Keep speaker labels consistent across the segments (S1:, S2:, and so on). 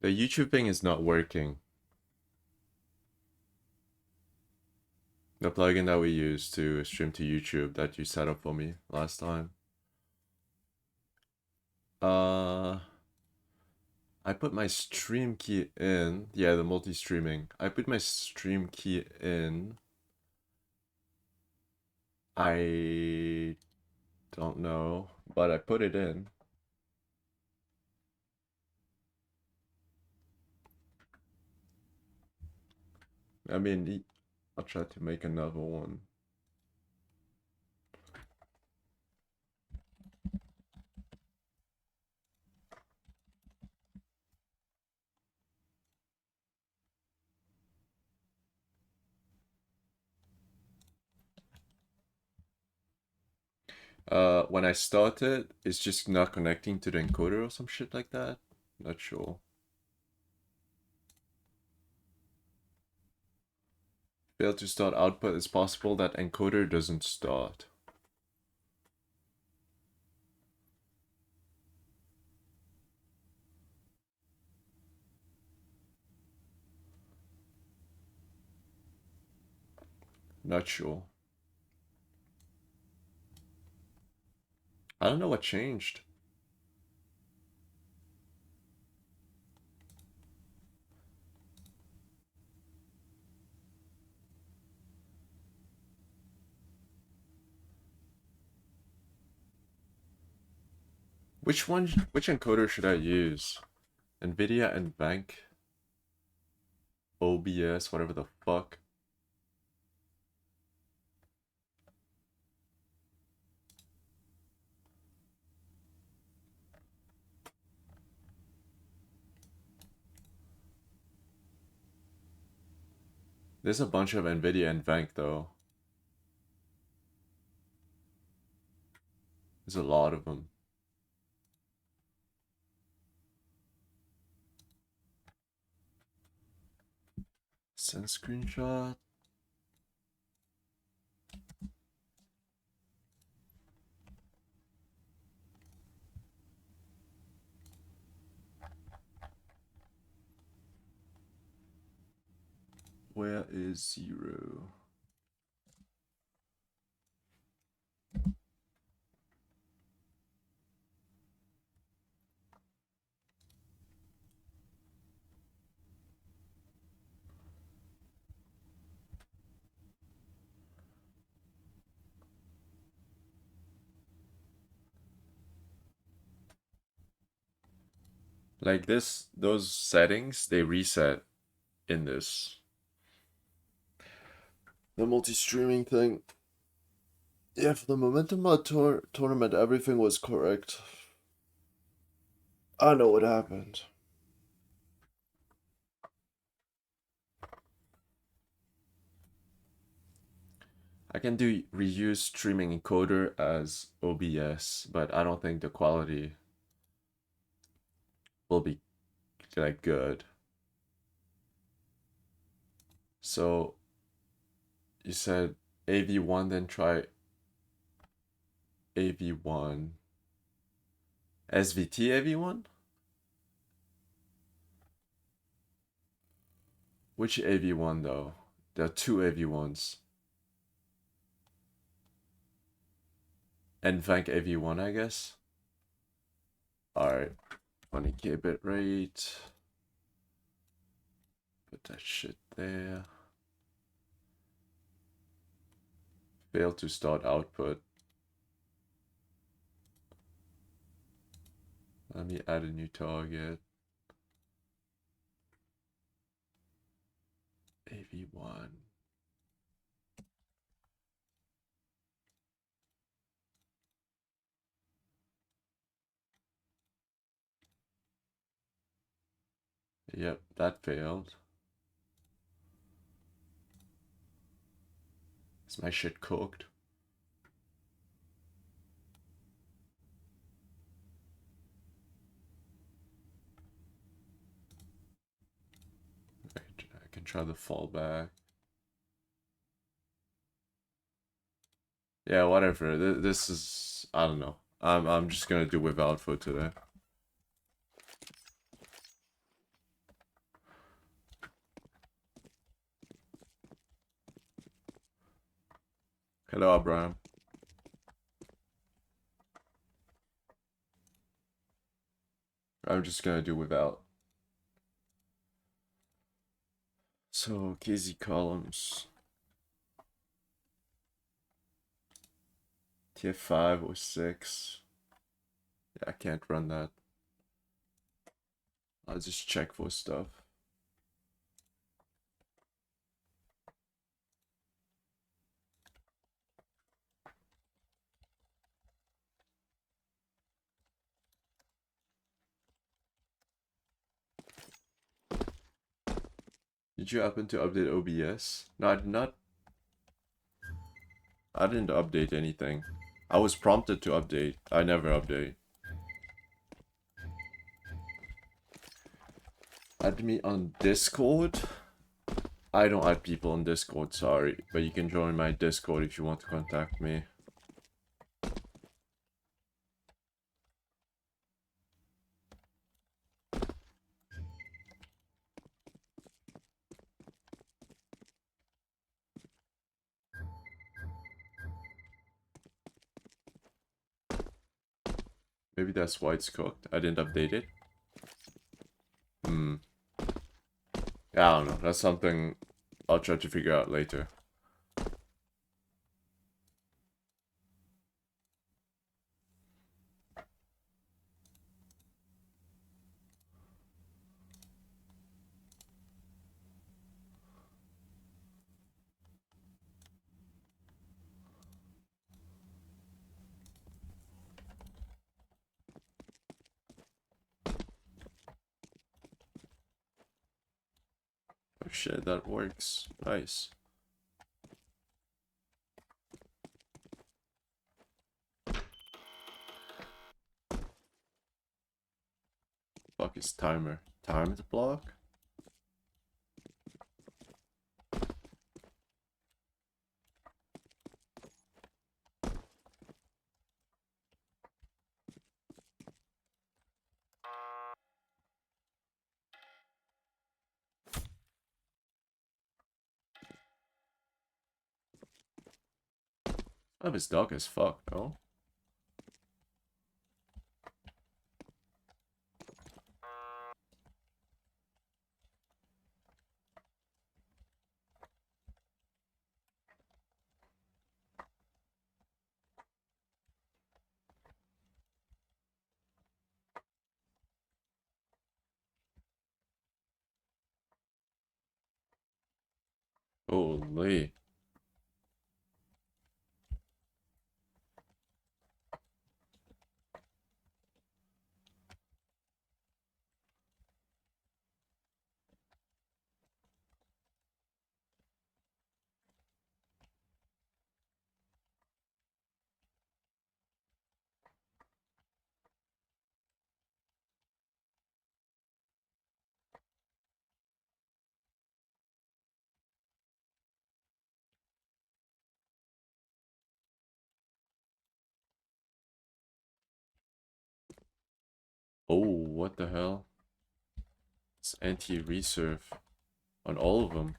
S1: The YouTube thing is not working. The plugin that we use to stream to YouTube that you set up for me last time. Uh, I put my stream key in. Yeah, the multi-streaming. I put my stream key in. I don't know, but I put it in. I mean, I'll try to make another one. When I started, it's just not connecting to the encoder or some shit like that. Not sure. Fail to start output. It's possible that encoder doesn't start. Not sure. I don't know what changed. Which encoder should I use? NVIDIA and Bank? OBS, whatever the fuck. There's a bunch of NVIDIA and Bank though. There's a lot of them. Send screenshot. Where is 0? Like this, those settings, they reset in this. The multi-streaming thing. Yeah, for the Momentum Mod tournament, everything was correct. I don't know what happened. I can do reuse streaming encoder as OBS, but I don't think the quality will be like good. So you said AV1, then try AV1. SVT AV1? Which AV1 though? There are two AV1s. NVENC AV1, I guess. Alright. 20k bit rate. Put that shit there. Fail to start output. Let me add a new target. AV1. Yep, that failed. Is my shit cooked? I can try the fallback. Yeah, whatever. This is, I don't know. I'm just gonna do without for today. Hello, Abraham. I'm just gonna do without. So, KZ columns. Tier 5 or 6. Yeah, I can't run that. I'll just check for stuff. Did you happen to update OBS? No, I did not. I didn't update anything. I was prompted to update. I never update. Add me on Discord? I don't add people on Discord, sorry. But you can join my Discord if you want to contact me. Maybe that's why it's cooked. I didn't update it. Hmm. Yeah, I don't know. That's something I'll try to figure out later. Oh shit, that works. Nice. Fuck is timer. Timed block? Oh, it's dark as fuck, no? Holy. Oh, what the hell? It's anti-reserve on all of them.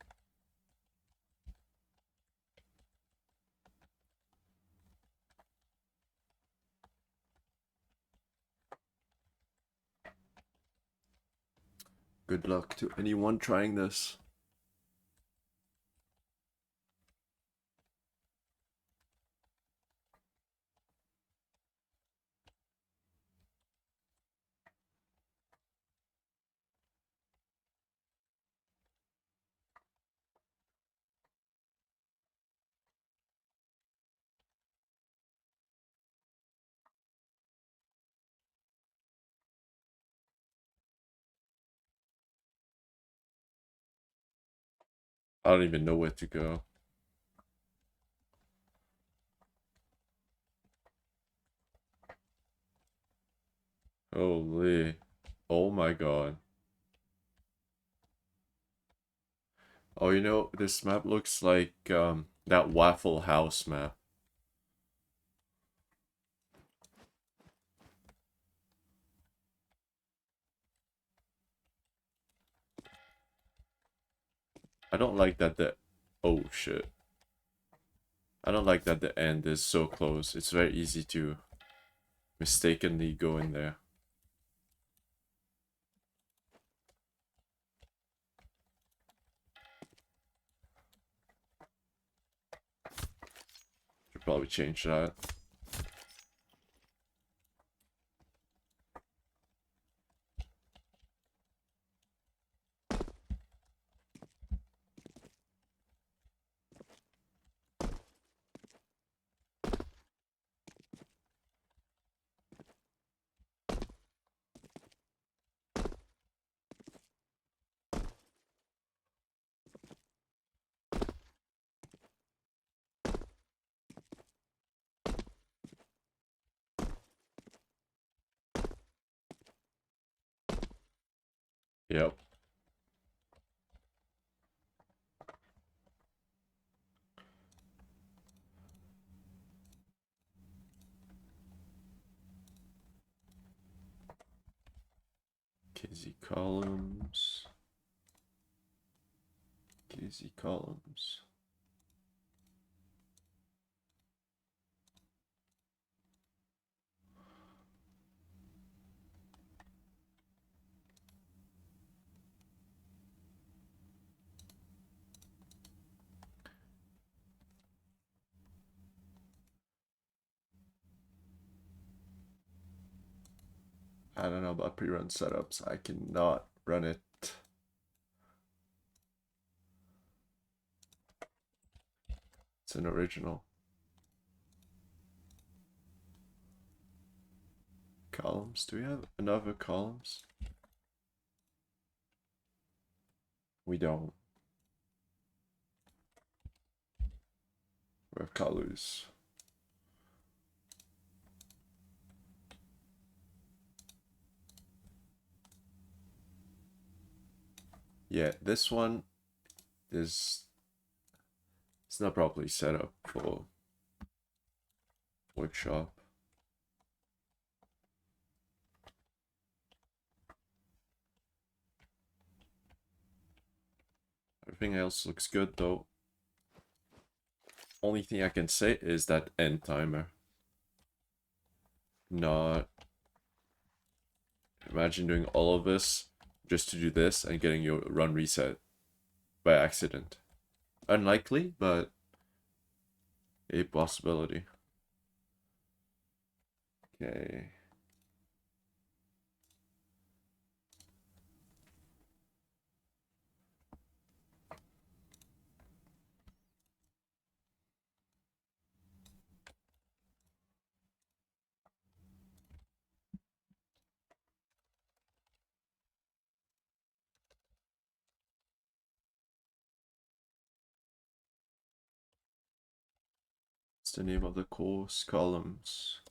S1: Good luck to anyone trying this. I don't even know where to go. Holy. Oh my god. Oh, you know, this map looks like that Waffle House map. I don't like that oh shit. I don't like that the end is so close. It's very easy to mistakenly go in there. Should probably change that. Yep. KZ columns. KZ columns. I don't know about pre-run setups. I cannot run it. It's an original. Columns. Do we have another columns? We don't. We have colors. Yeah, this one is it's not properly set up for workshop. Everything else looks good though. Only thing I can say is that end timer. Not imagine doing all of this just to do this and getting your run reset by accident. Unlikely, but a possibility. Okay. What's the name of the course? Columns.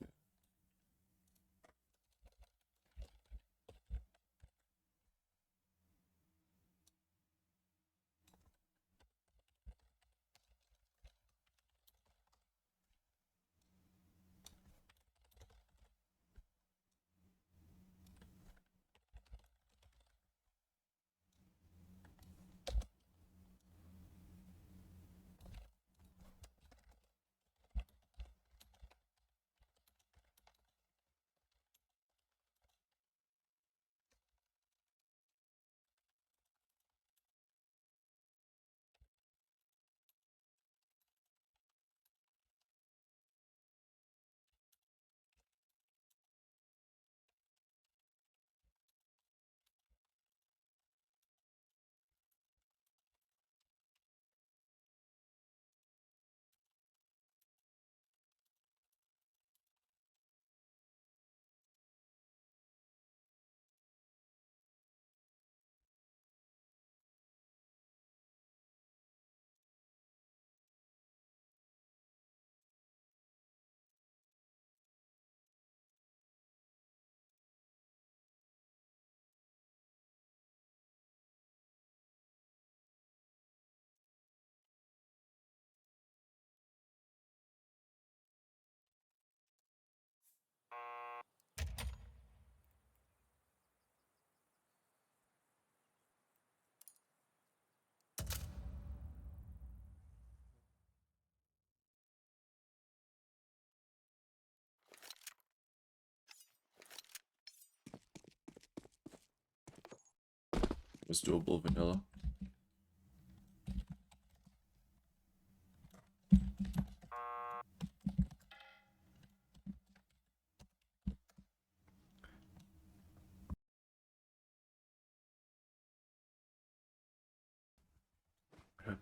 S1: Was doable vanilla.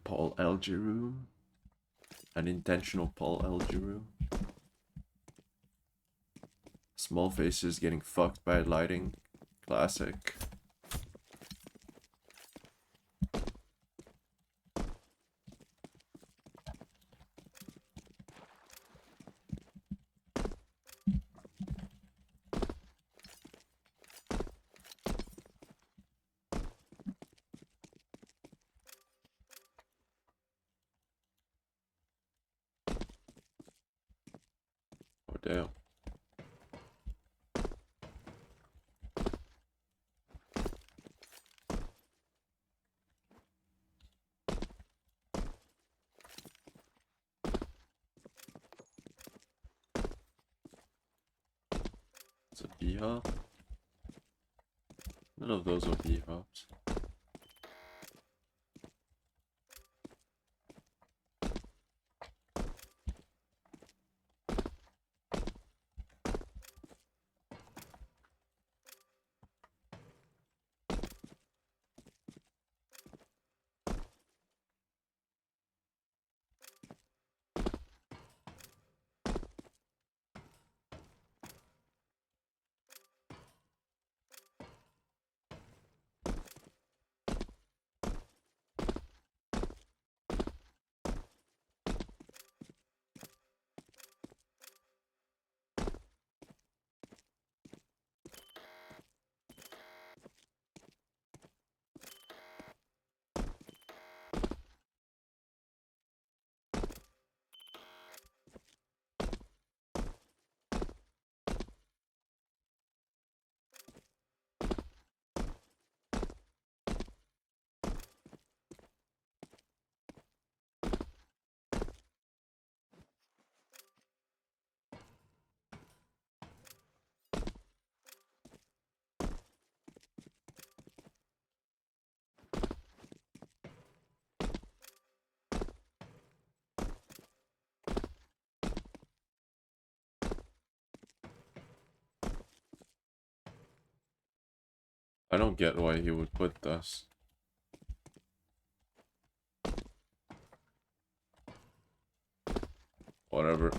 S1: Paul Algiru. An intentional Paul Algiru. Small faces getting fucked by lighting. Classic. Oh damn. It's a B-hop? None of those are B-hops. I don't get why he would put this. Whatever.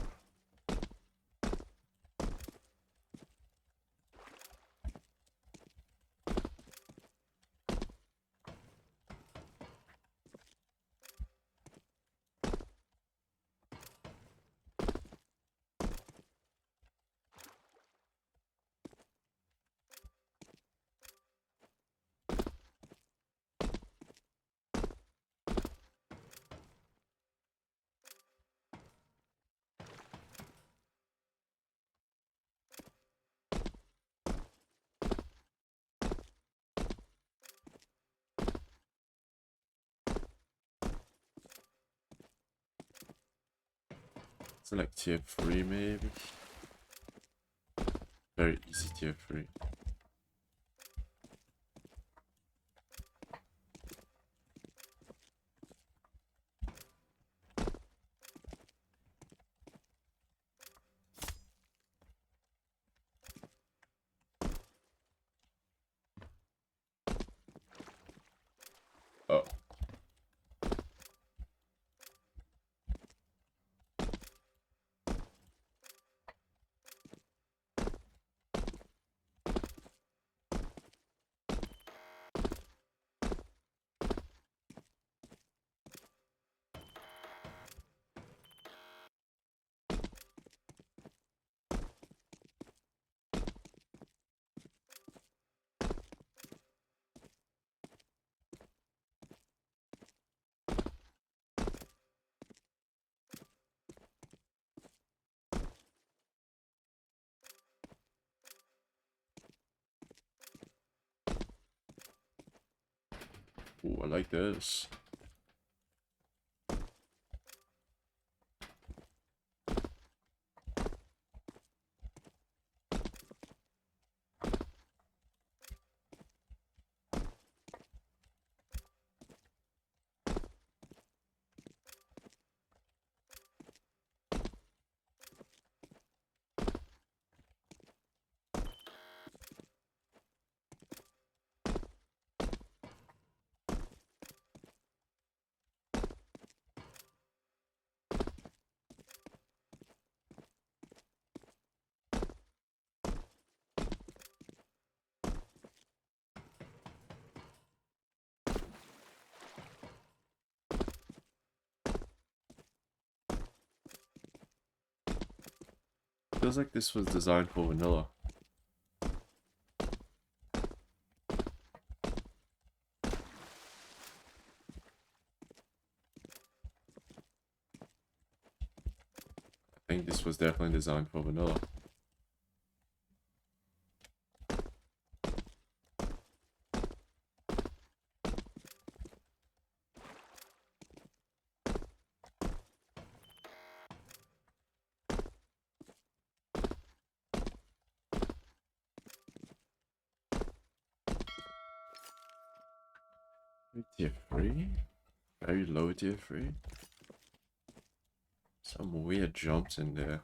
S1: It's like tier 3 maybe. Very easy tier 3. Oh. Ooh, I like this. feels like this was designed for vanilla. I think this was definitely designed for vanilla. Tier 3? Very low tier 3? Some weird jumps in there.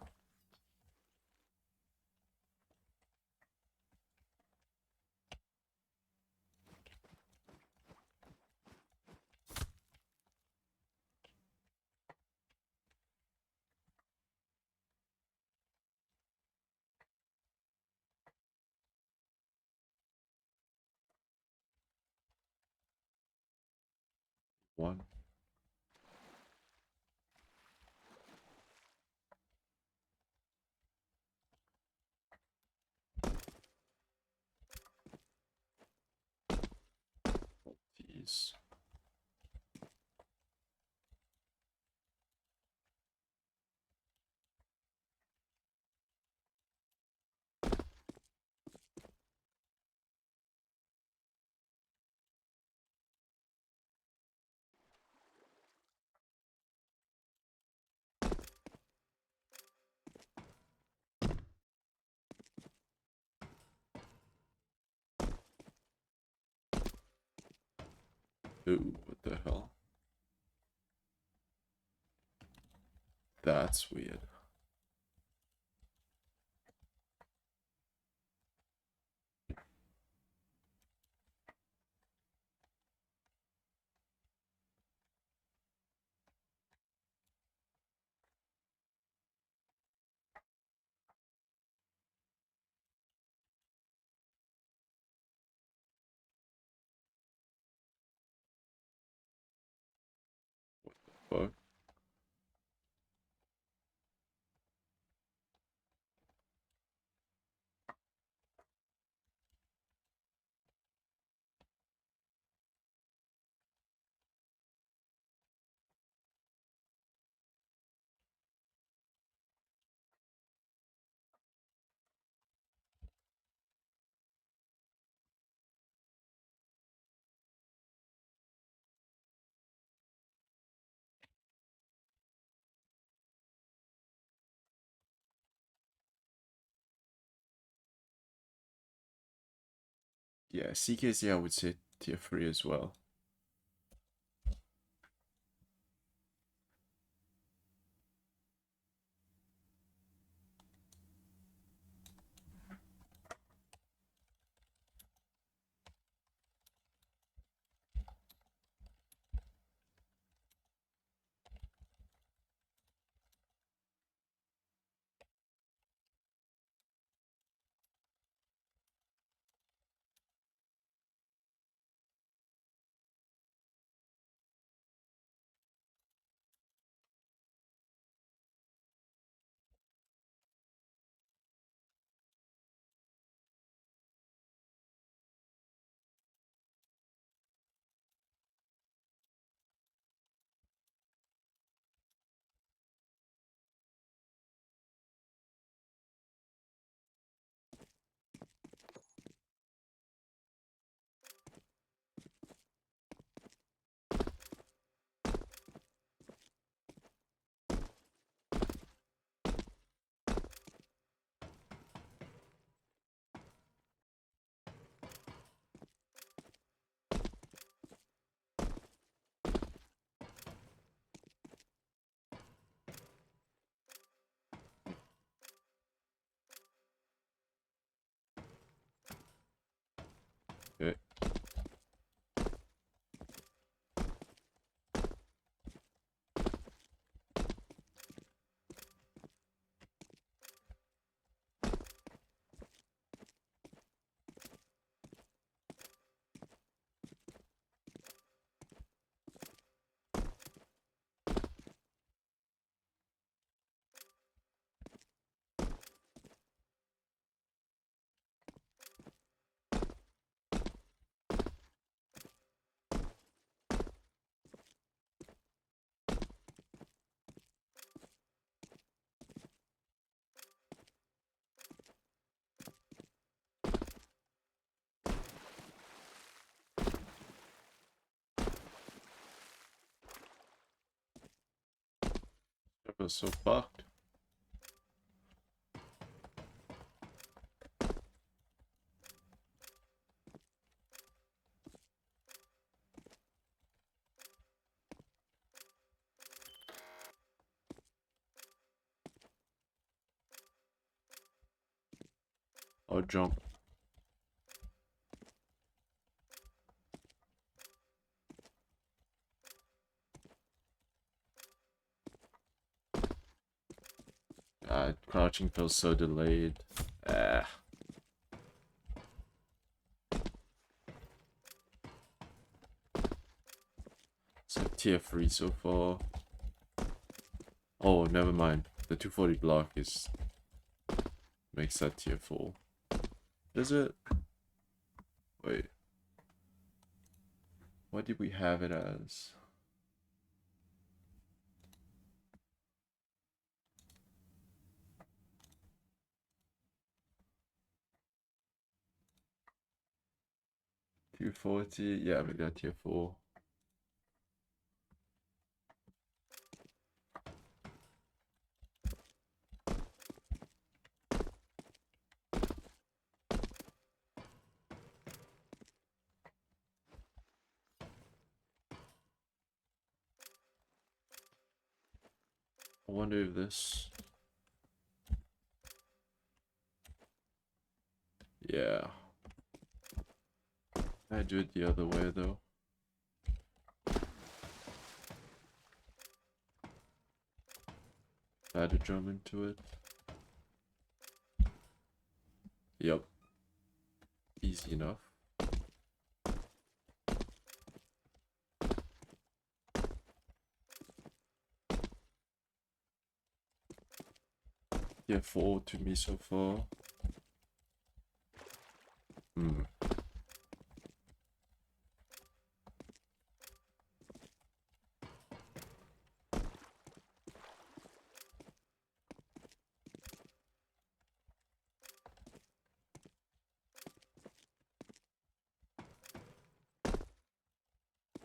S1: One. Jeez. Ooh, what the hell? That's weird. Fuck. Yeah, CKZ I would say tier 3 as well. Feels so fucked. I'll jump. Crouching feels so delayed. Ah. It's like tier 3 so far. Oh, never mind. The 240 block is makes that tier 4. Does it? Wait. What did we have it as? Tier 40? Yeah, we got tier 4. I wonder if this... Yeah. I do it the other way though. I had to jump into it. Yep. Easy enough. Yeah, 4 to me so far. Hmm.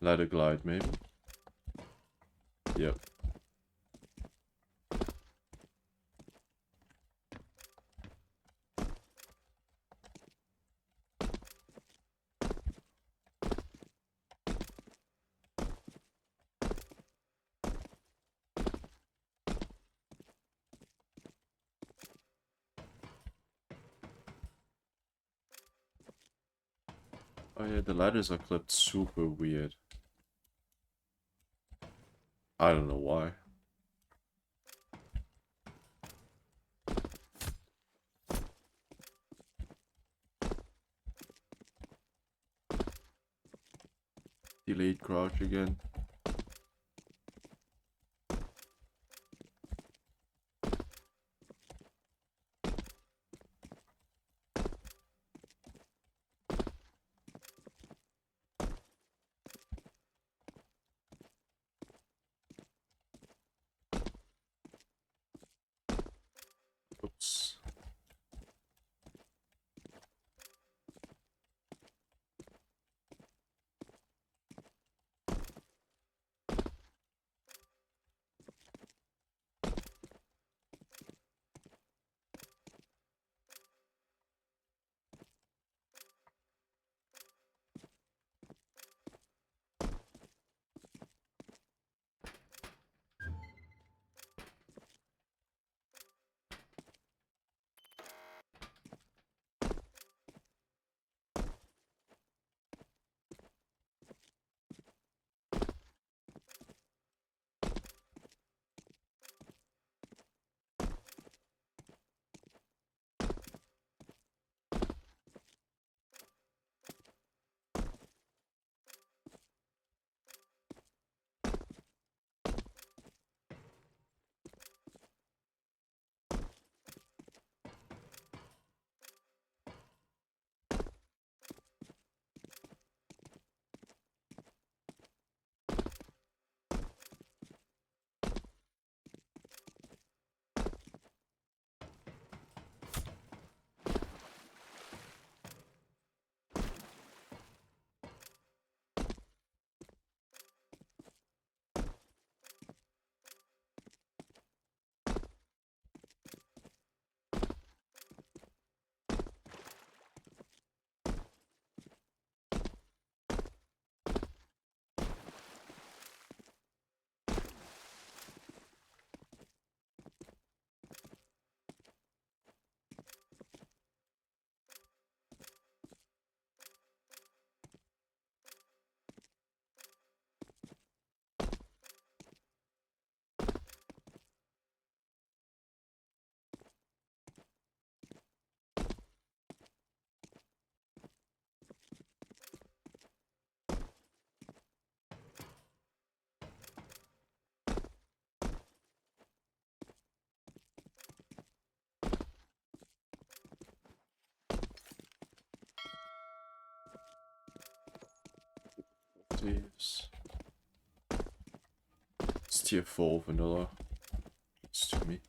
S1: Ladder glide maybe? Yep. Oh yeah, the ladders are clipped super weird. I don't know why. Delayed crouch again. Oops. please. It's tier 4 vanilla. It's to me.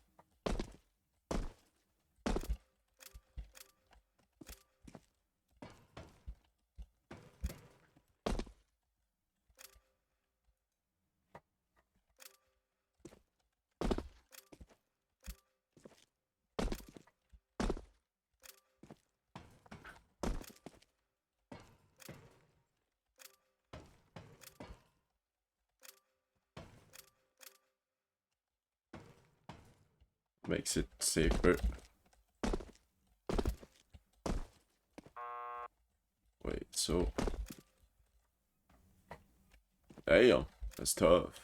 S1: Makes it safer. Wait, so... Damn, that's tough.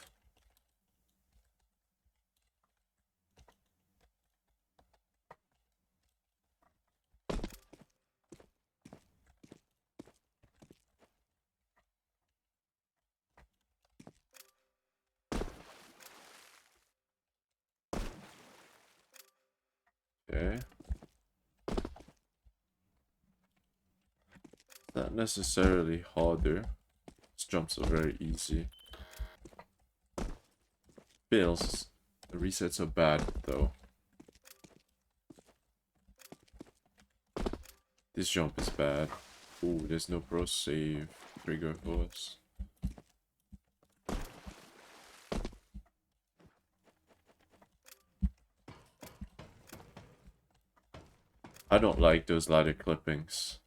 S1: Okay. Not necessarily harder. These jumps are very easy. Fails. The resets are bad though. This jump is bad. Ooh, there's no pro save trigger for us. I don't like those ladder clippings.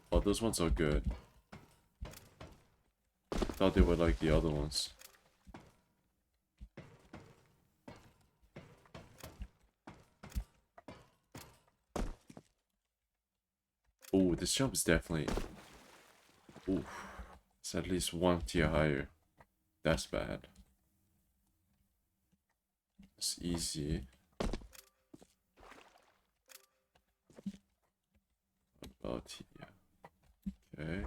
S1: Oh, those ones are good. Thought they were like the other ones. Oh, this jump is definitely... Ooh, it's at least one tier higher. That's bad. It's easy. About here. Okay.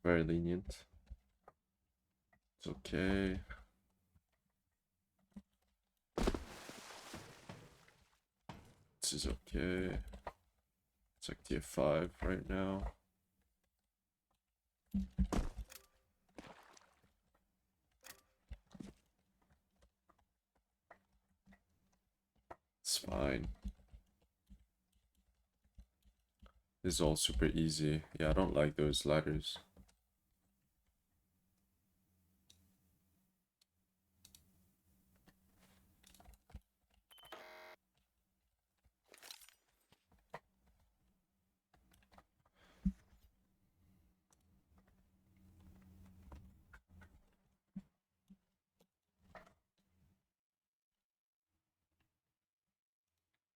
S1: Very lenient. It's okay. This is okay. It's like tier 5 right now. It's fine. This is all super easy. Yeah, I don't like those ladders.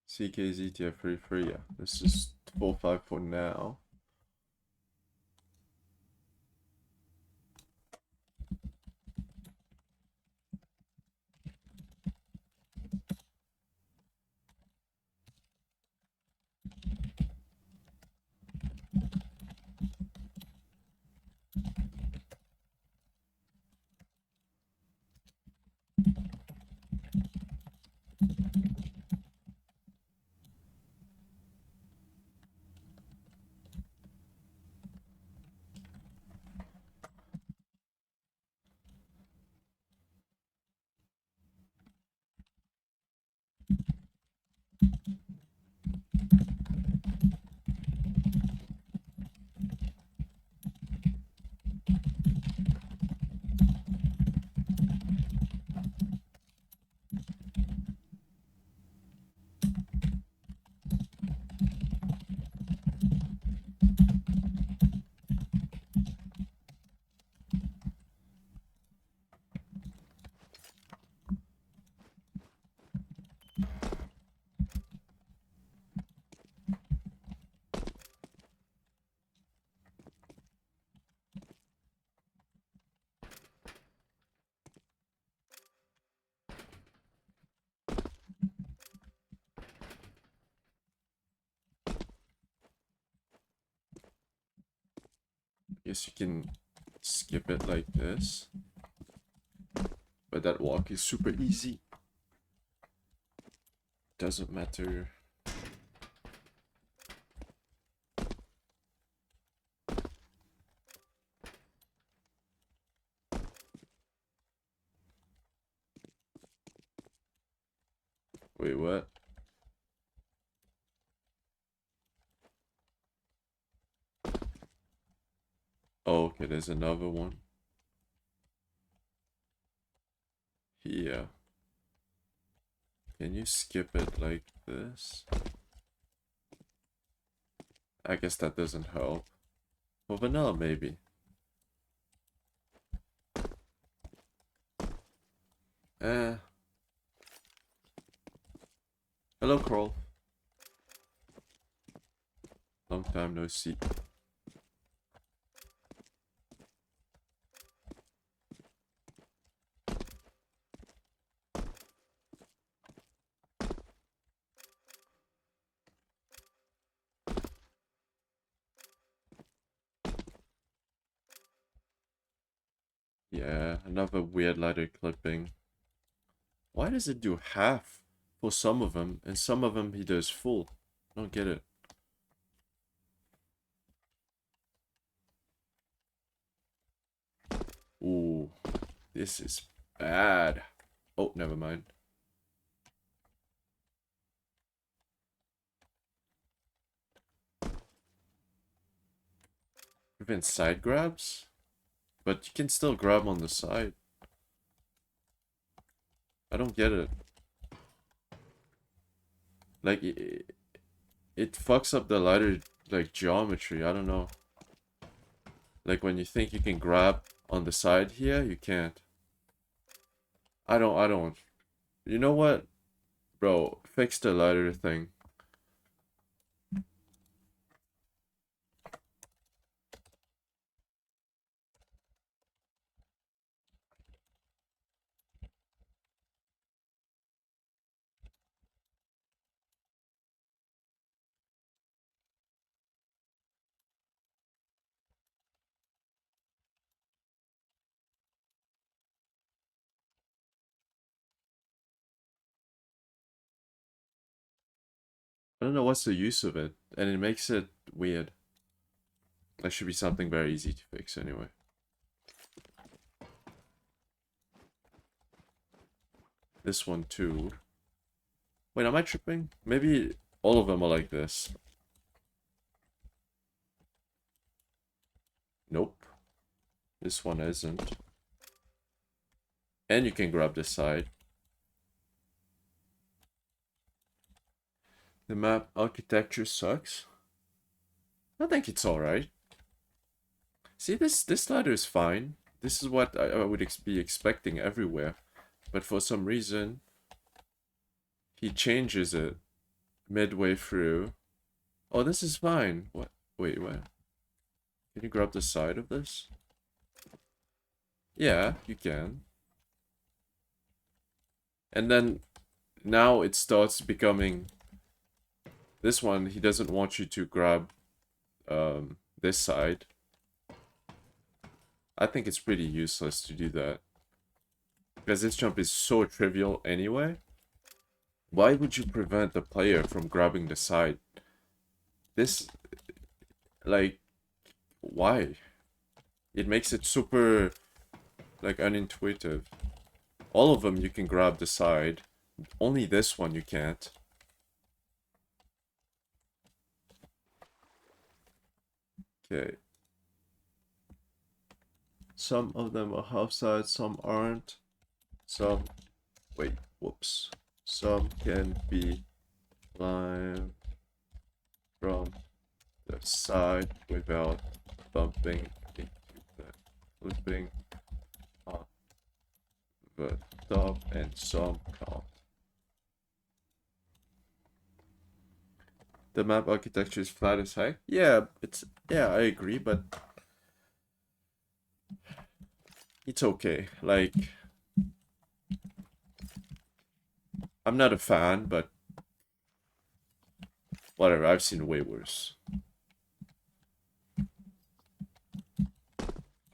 S1: CKZ tier 3 free, yeah. This is 4-5 for now. Guess you can skip it like this. But that walk is super easy. Doesn't matter. Wait, what? Oh, okay, there's another one. Here. Can you skip it like this? I guess that doesn't help. For vanilla, maybe. Eh. Hello, Carl. Long time no see. Yeah, another weird ladder clipping. Why does it do half for some of them, and some of them he does full? I don't get it. Ooh, this is bad. Oh, never mind. Prevent side grabs? But you can still grab on the side. I don't get it. Like, it fucks up the ladder, like, geometry. I don't know. Like, when you think you can grab on the side here, you can't. I don't. You know what? Bro, fix the ladder thing. I don't know what's the use of it, and it makes it weird. That should be something very easy to fix anyway. This one too. Wait, am I tripping? Maybe all of them are like this. Nope. This one isn't. And you can grab this side. The map architecture sucks. I think it's alright. See, this ladder is fine. This is what I would be expecting everywhere. But for some reason, he changes it midway through. Oh, this is fine. What? Wait, what? Can you grab the side of this? Yeah, you can. And then now it starts becoming this one. He doesn't want you to grab this side. I think it's pretty useless to do that because this jump is so trivial anyway. Why would you prevent the player from grabbing the side? This, like, why? It makes it super, like, unintuitive. All of them you can grab the side. Only this one you can't. Okay. Some of them are half sides, some aren't. Some, wait, whoops. Some can be climbed from the side without bumping into the flipping on the top, and some can't. The map architecture is flat as heck. Yeah, I agree, but it's okay. Like, I'm not a fan, but whatever. I've seen way worse.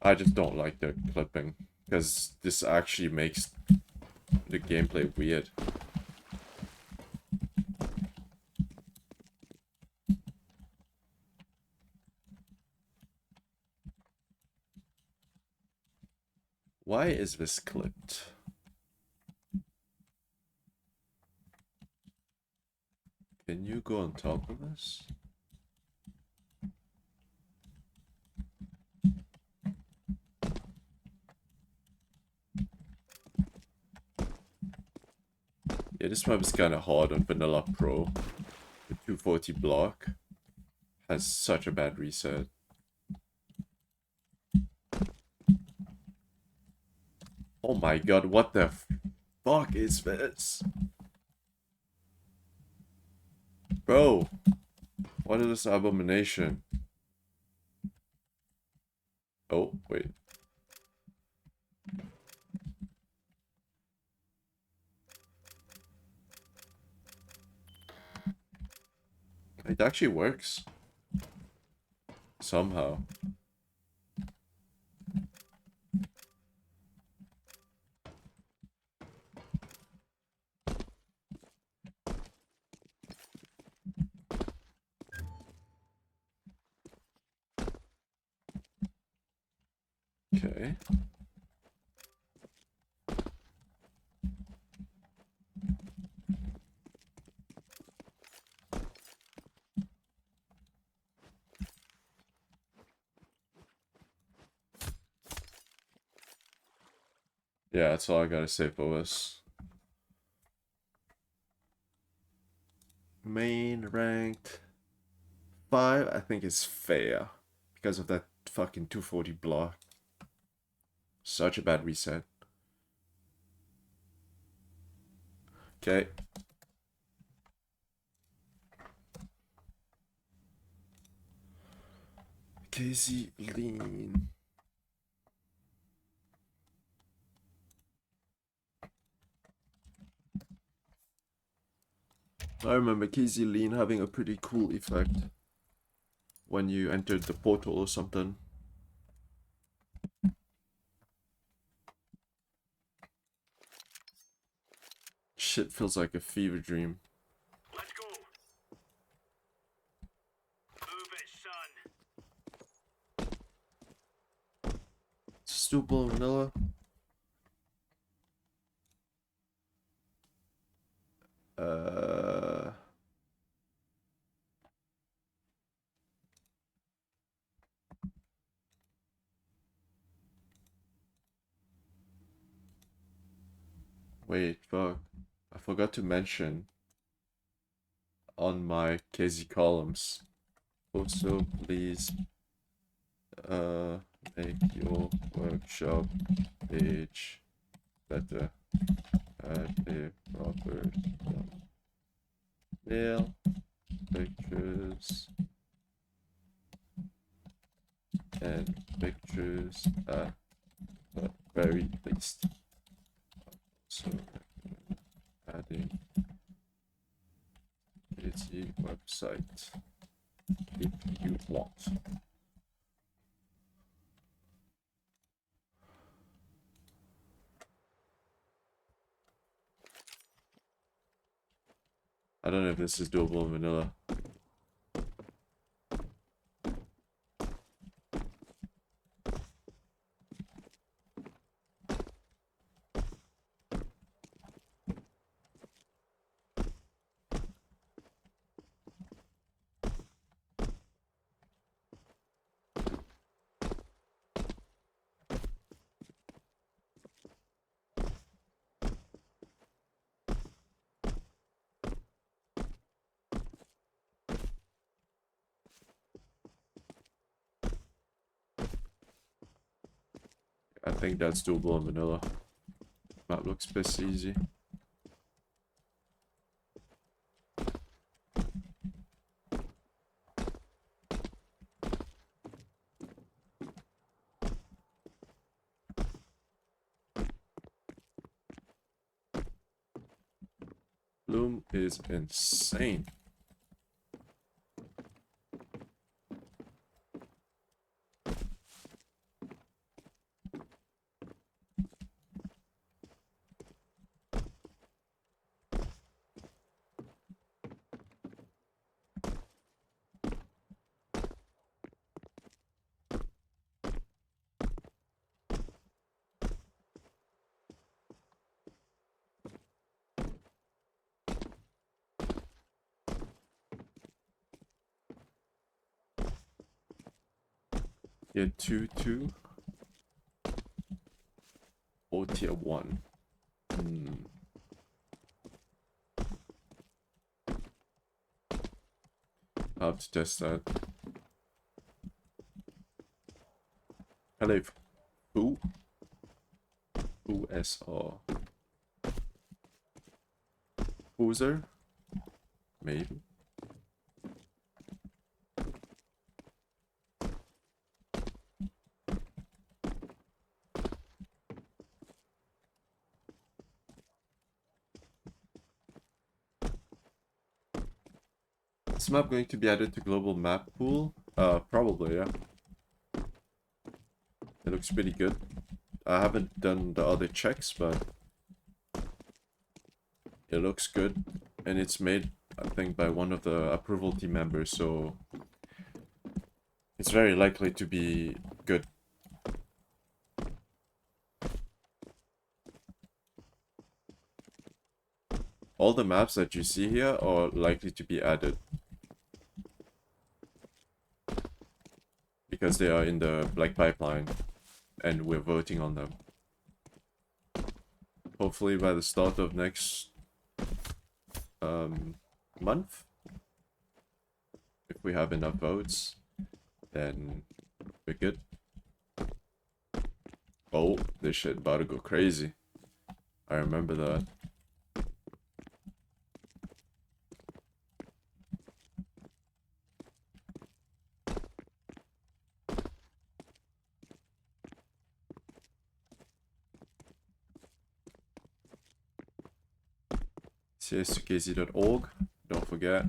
S1: I just don't like the clipping because this actually makes the gameplay weird. Why is this clipped? go on top of this? Yeah, this map is kind of hard on Vanilla Pro. The 240 block has such a bad reset. Oh my god, what the fuck is this? Bro, what is this abomination? Oh, wait. It actually works. Somehow. Okay. Yeah, that's all I gotta say for this. Main ranked 5, I think is fair. Because of that fucking 240 block. Such a bad reset. Okay. KZ Lean. I remember KZ Lean having a pretty cool effect when you entered the portal or something. Shit feels like a fever dream.
S2: Let's go. Move it, son.
S1: Stupid vanilla. Uh. Wait, fuck. I forgot to mention on my KZ columns. Also, please make your workshop page better. Add a proper thumbnail, pictures, and pictures at the very least. So adding KZ website if you want. I don't know if this is doable in vanilla. I think that's doable in vanilla. Map looks piss easy. Bloom is insane. Tier 2, 2. Or tier 1. I'll have to test that. Hello, who? USR. Boozer? Maybe. Is map going to be added to global map pool? Probably, yeah. It looks pretty good. I haven't done the other checks, but it looks good. And it's made, I think, by one of the approval team members, so it's very likely to be good. All the maps that you see here are likely to be added, because they are in the black pipeline and we're voting on them. Hopefully by the start of next month, if we have enough votes, then we're good. Oh, this shit about to go crazy. I remember that. CS2KZ.org, don't forget.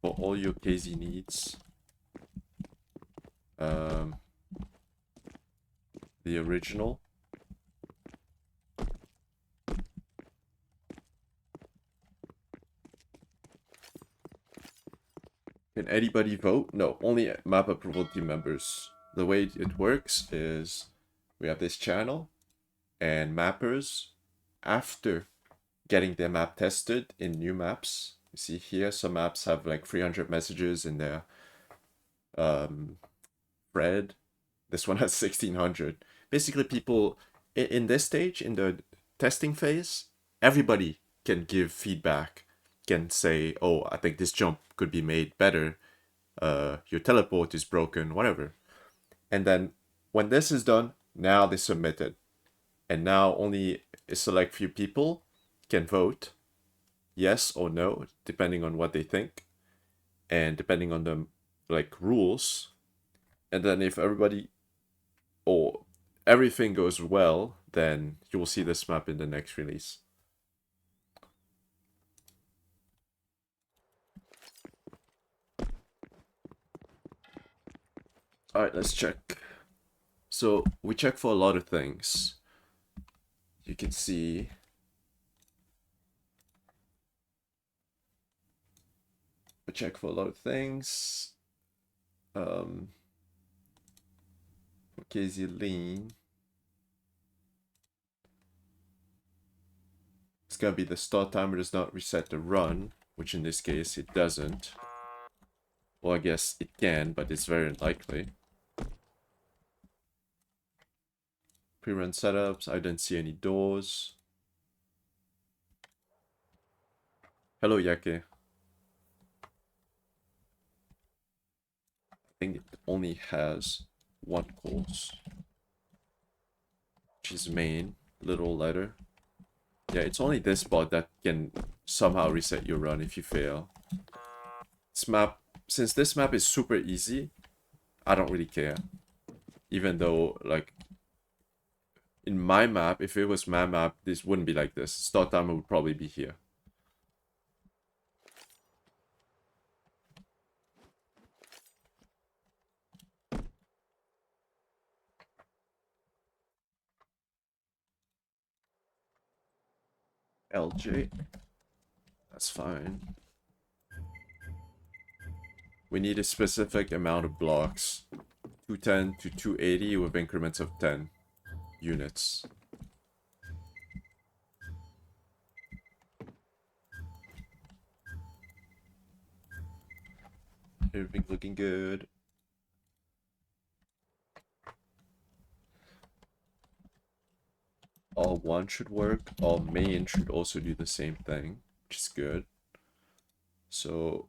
S1: For all your KZ needs. The original. Can anybody vote? No, only map approval team members. The way it works is we have this channel and mappers, after getting their map tested in new maps. You see here, some maps have like 300 messages in their thread. This one has 1600. Basically, people in this stage, in the testing phase, everybody can give feedback, can say, oh, I think this jump could be made better. Your teleport is broken, whatever. And then when this is done, now they submit it. And now only a select few people can vote yes or no, depending on what they think and depending on the like rules. And then if everybody or everything goes well, then you will see this map in the next release. Alright, let's check. So we check for a lot of things. You can see we check for a lot of things. For KZ Lean, it's gonna be the start timer does not reset the run, which in this case it doesn't. Well, I guess it can, but it's very unlikely. Pre-run setups, I didn't see any doors. Hello, Yake. I think it only has one course, which is main, little letter. Yeah, it's only this bot that can somehow reset your run if you fail. This map, since this map is super easy, I don't really care. Even though, like, in my map, if it was my map, this wouldn't be like this. Start timer would probably be here. LJ. That's fine. We need a specific amount of blocks. 210 to 280 with increments of 10 units. Everything looking good. All one should work. All main should also do the same thing, which is good. So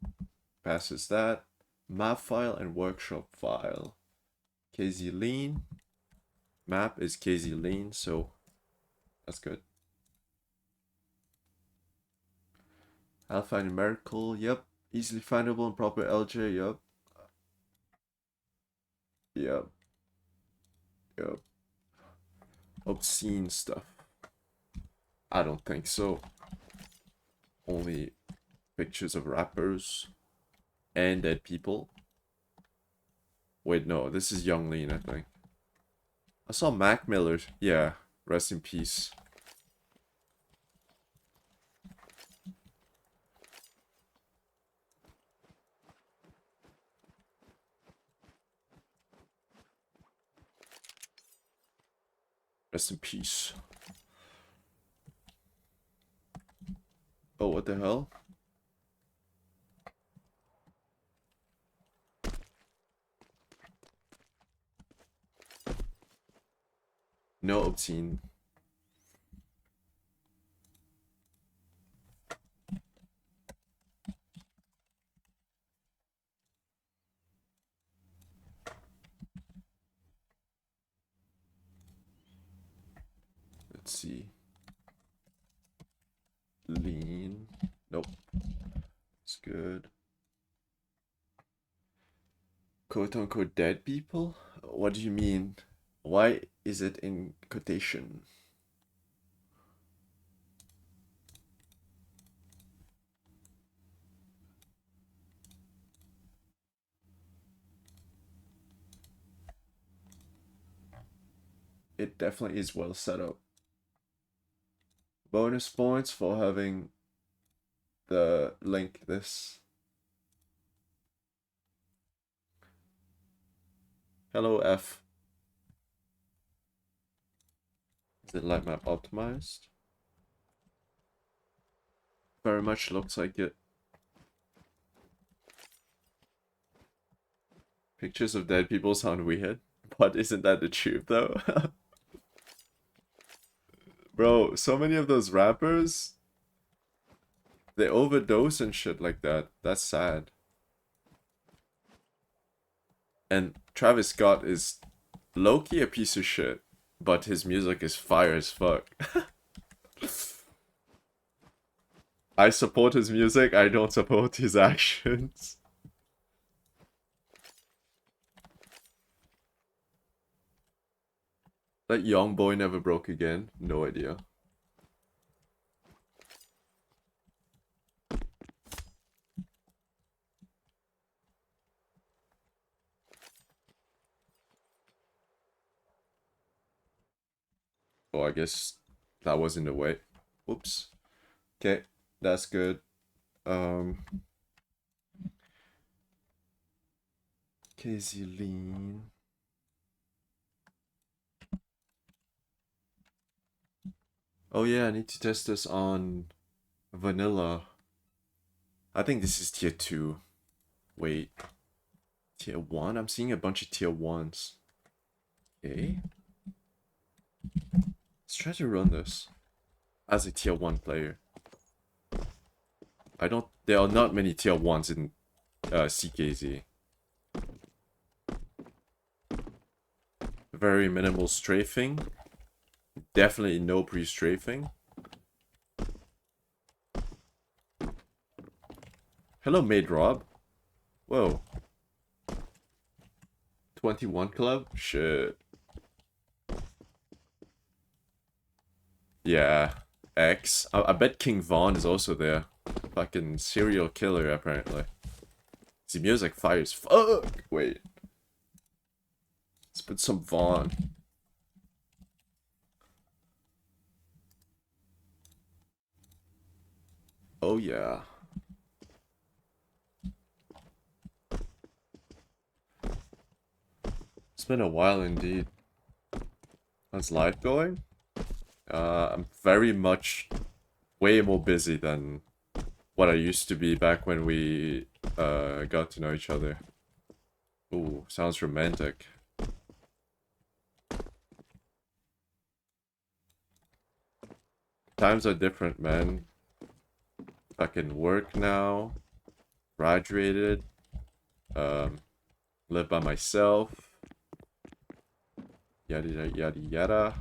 S1: passes that. Map file and workshop file. KZ lean. Map is KZ lean, so that's good. Alpha numerical, yep. Easily findable and proper LJ, yep. Yep. Yep. Obscene stuff. I don't think so. Only pictures of rappers and dead people. Wait, no, this is Young Lean, I think. I saw Mac Miller. Yeah, rest in peace. Rest in peace. Oh, what the hell? No obscene. Let's see. Lean. Nope. It's good. Quote unquote dead people? What do you mean? Why is it in quotation? It definitely is well set up. Bonus points for having the link this. Hello F. Is it light map optimized? Very much looks like it. Pictures of dead people sound weird, but isn't that the truth though? Bro, so many of those rappers, they overdose and shit like that. That's sad. And Travis Scott is low-key a piece of shit, but his music is fire as fuck. I support his music, I don't support his actions. That young boy never broke again? No idea. Oh, I guess that was in the way. Oops. Okay, that's good. KZ lean. Oh yeah, I need to test this on vanilla. I think this is tier 2. Wait. Tier 1? I'm seeing a bunch of tier 1s. Okay. Let's try to run this as a tier 1 player. There are not many tier 1s in CKZ. Very minimal strafing. Definitely no pre-strafing. Hello, Maid Rob. Whoa. 21 club? Shit. Yeah. X. I bet King Von is also there. Fucking serial killer, apparently. The music fires. Fuck! Wait. Let's put some Von. Oh, yeah. It's been a while indeed. How's life going? I'm very much way more busy than what I used to be back when we got to know each other. Ooh, sounds romantic. Times are different, man. Fucking work now. Graduated. Um, live by myself. Yada yada yada yada.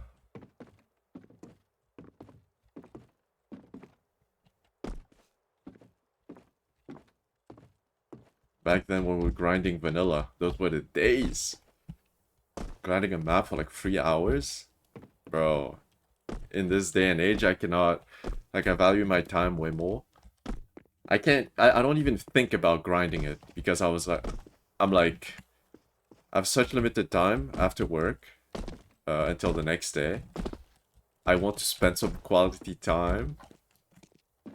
S1: Back then when we were grinding vanilla, those were the days. Grinding a map for like 3 hours? Bro, in this day and age, I cannot, like, I value my time way more. I can't, I don't even think about grinding it because I'm like, I have such limited time after work until the next day. I want to spend some quality time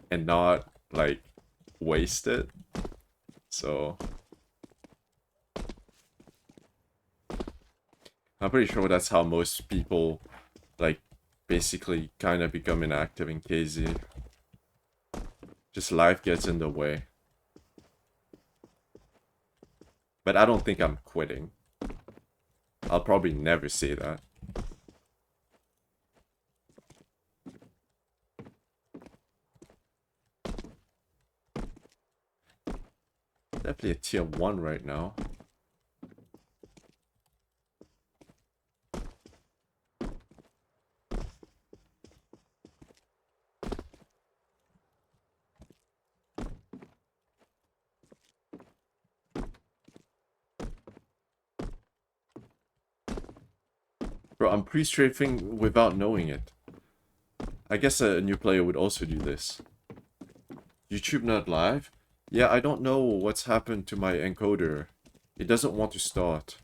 S1: and not, like, waste it. So, I'm pretty sure that's how most people, like, basically kind of become inactive in KZ. Just life gets in the way. But I don't think I'm quitting. I'll probably never say that. Definitely a tier 1 right now. Bro, I'm pre-strafing without knowing it. I guess a new player would also do this. YouTube not live? Yeah, I don't know what's happened to my encoder. It doesn't want to start.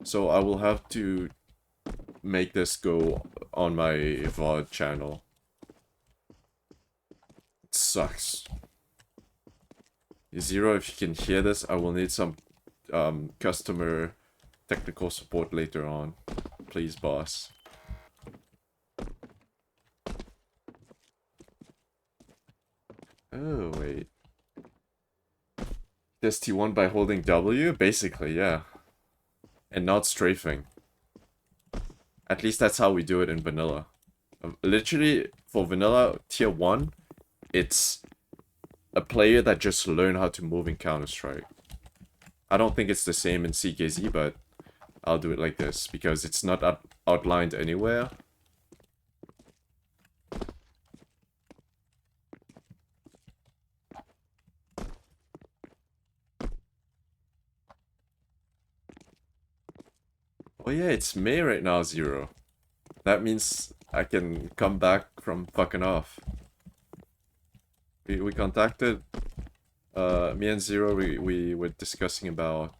S1: So I will have to make this go on my VOD channel. It sucks. Zero, if you can hear this, I will need some customer technical support later on. Please, boss. Oh, wait. This T1 by holding W? Basically, yeah. And not strafing. At least that's how we do it in vanilla. Literally, for vanilla tier 1, it's a player that just learned how to move in Counter-Strike. I don't think it's the same in CKZ, but I'll do it like this, because it's not outlined anywhere. Oh yeah, it's May right now, Zero. That means I can come back from fucking off. We contacted, me and Zero, we were discussing about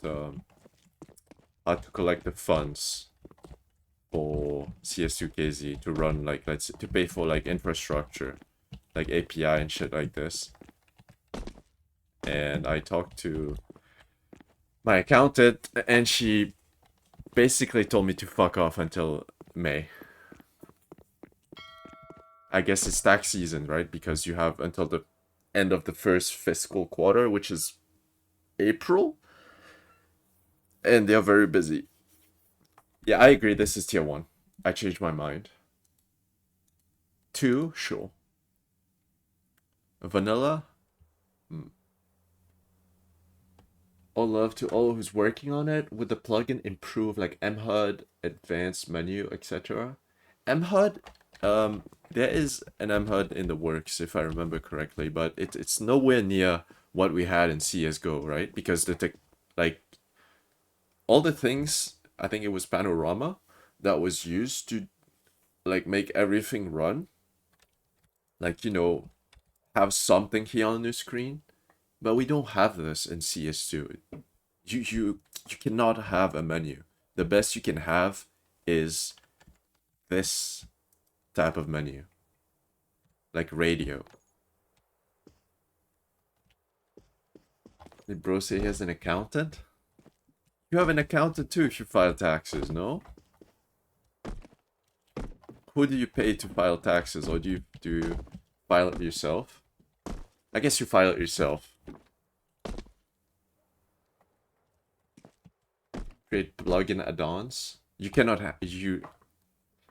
S1: how to collect the funds for CS2KZ to run, like, to pay for, like, infrastructure, like API and shit like this. And I talked to my accountant, and she basically told me to fuck off until May. I guess it's tax season, right? Because you have until the end of the first fiscal quarter, which is April. And they're very busy. Yeah, I agree, this is tier 1. I changed my mind. 2, sure. Vanilla? All love to all who's working on it. Would the plugin improve like MHUD, advanced menu, etc.? MHUD, there is an MHUD in the works if I remember correctly, but it's nowhere near what we had in CS:GO, right? Because like all the things, I think it was Panorama that was used to like make everything run, like, you know, have something here on the screen, but we don't have this in CS2. You cannot have a menu. The best you can have is this type of menu, like radio. Did bro say he has an accountant? You have an accountant too if you file taxes, no? Who do you pay to file taxes, or do you file it yourself? I guess you file it yourself. Create plugin add-ons. You cannot have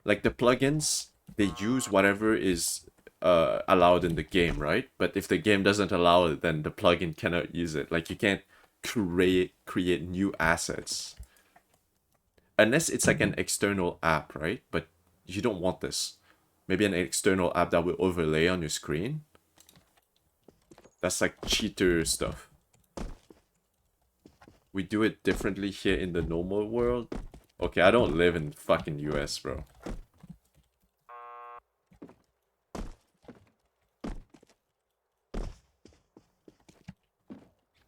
S1: like the plugins they use whatever is allowed in the game, right? But if the game doesn't allow it, then the plugin cannot use it. Like you can't create new assets unless it's like an external app, right? But you don't want this. Maybe an external app that will overlay on your screen. That's like cheater stuff. We do it differently here in the normal world. Okay, I don't live in fucking US, bro.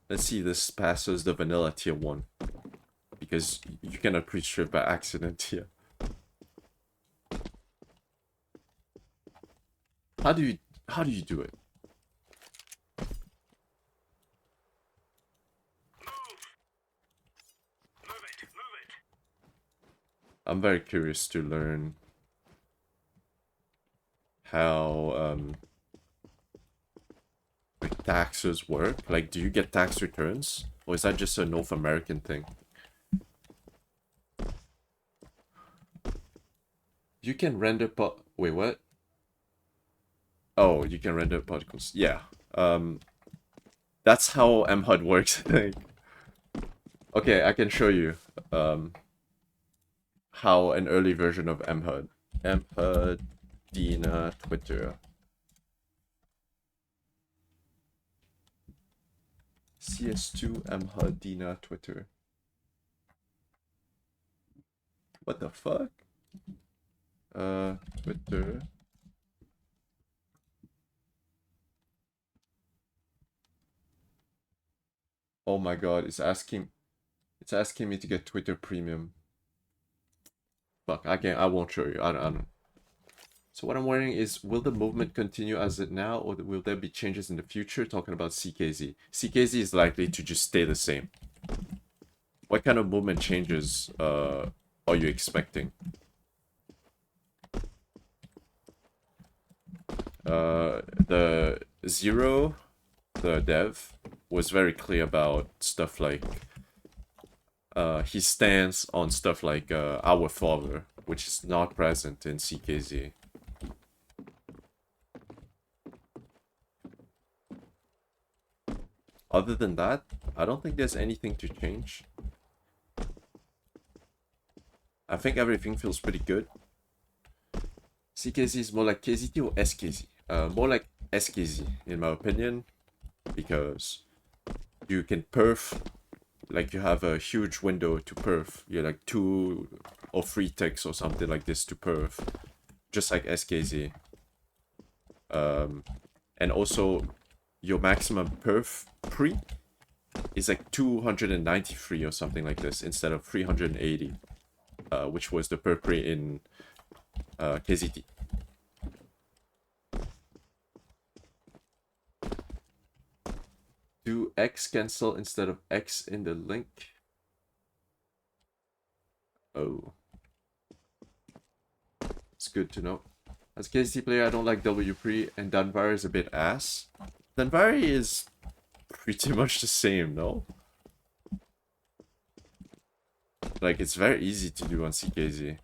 S1: Let's see if this passes the vanilla tier 1. Because you cannot pre-strip by accident here. How do you do it?
S2: Move it.
S1: I'm very curious to learn how like taxes work. Like, do you get tax returns, or is that just a North American thing? You can render wait, what? Oh, you can render particles. Yeah. That's how MHUD works, I think. Okay, I can show you how an early version of MHUD. MHUD Dina Twitter. CS2 MHUD Dina Twitter. What the fuck? Twitter. Oh my god, it's asking me to get Twitter Premium. Fuck, I won't show you. I don't. So what I'm wondering is, will the movement continue as it now, or will there be changes in the future? Talking about CKZ. CKZ is likely to just stay the same. What kind of movement changes are you expecting? The Zero, the dev, was very clear about stuff like his stance on stuff like Our Father, which is not present in CKZ. Other than that, I don't think there's anything to change. I think everything feels pretty good. CKZ is more like KZT or SKZ? More like SKZ, in my opinion, because you can perf, like you have a huge window to perf. You're like 2 or 3 ticks or something like this to perf, just like SKZ. And also, your maximum perf pre is like 293 or something like this instead of 380, which was the perf pre in KZT. Do X cancel instead of X in the link? Oh. It's good to know. As a KZT player, I don't like W pre, and Danvari is a bit ass. Danvari is pretty much the same, no? Like, it's very easy to do on CKZ.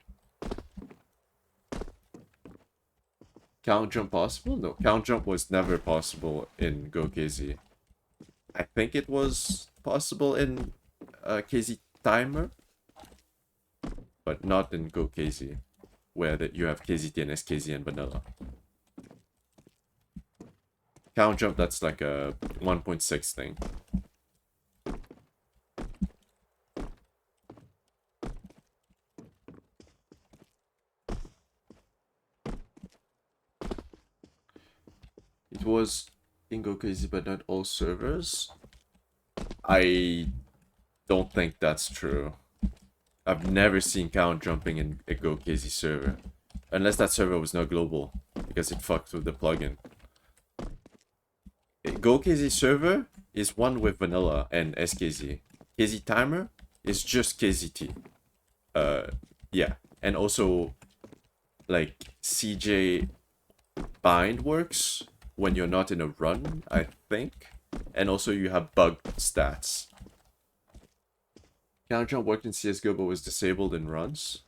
S1: Count jump possible? No, count jump was never possible in GoKZ. I think it was possible in KZ Timer, but not in GoKZ, where you have KZT and SKZ and vanilla. Count jump, that's like a 1.6 thing. It was in GoKZ, but not all servers. I don't think that's true. I've never seen count jumping in a GoKZ server. Unless that server was not global, because it fucked with the plugin. A GoKZ server is one with vanilla and SKZ. KZ timer is just KZT. Yeah. And also, like, CJ bind works when you're not in a run, I think. And also you have bug stats. Counter jump worked in CSGO but was disabled in runs.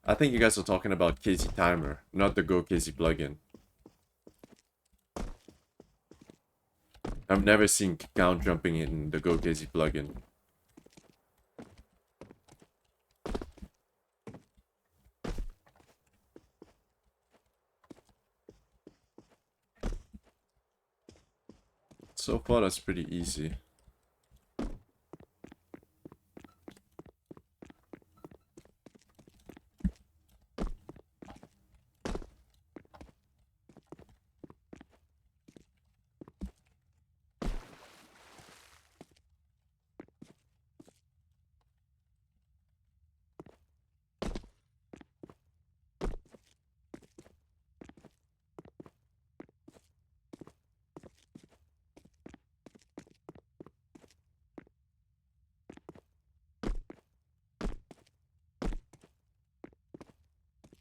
S1: I think you guys are talking about KZ Timer, not the Go KZ plugin. I've never seen count jumping in the Go KZ plugin. So far, that's pretty easy.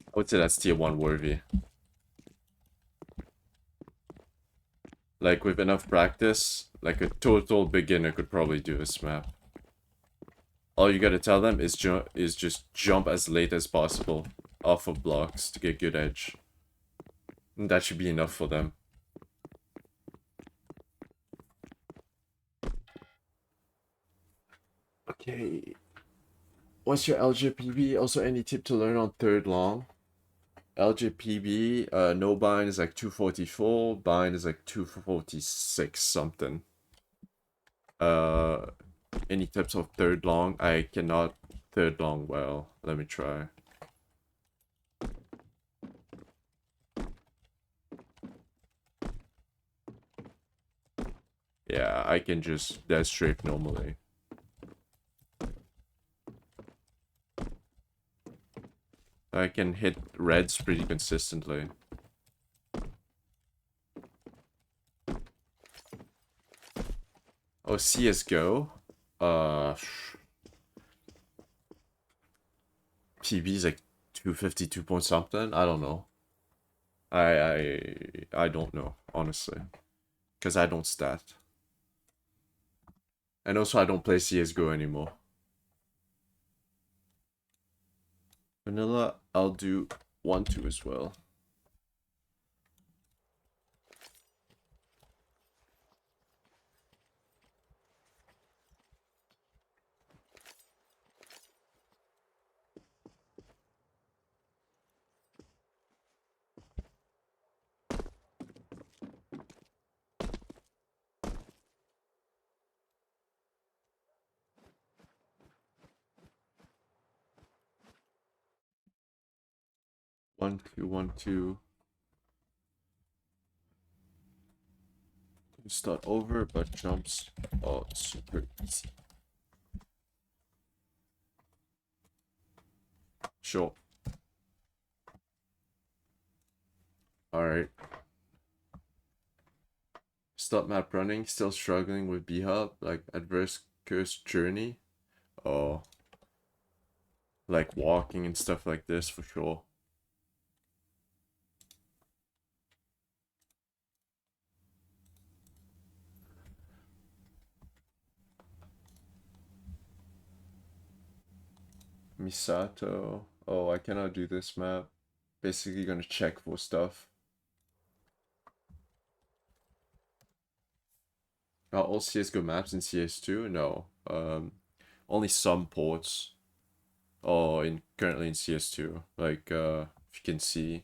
S1: I would say that's tier 1 worthy. Like, with enough practice, like a total beginner could probably do this map. All you gotta tell them is just jump as late as possible off of blocks to get good edge. And that should be enough for them. Okay. What's your LJPB? Also, any tip to learn on third long? LJPB, no bind is like 244, bind is like 246 something. Any tips of third long? I cannot third long well. Let me try. Yeah, I can just dead strafe normally. I can hit reds pretty consistently. Oh, CSGO? PB is like 252 point something? I don't know. I don't know, honestly. Because I don't stat. And also I don't play CSGO anymore. Vanilla, I'll do 1-2 as well. One, two, 1-2. Start over, but jumps are super easy. Sure. Alright. Stop map running, still struggling with B-Hub, like adverse cursed journey. Oh. Like walking and stuff like this for sure. Misato. Oh, I cannot do this map. Basically gonna check for stuff. Are all CSGO maps in CS2? No. Only some ports. Oh, currently in CS2. Like, if you can see.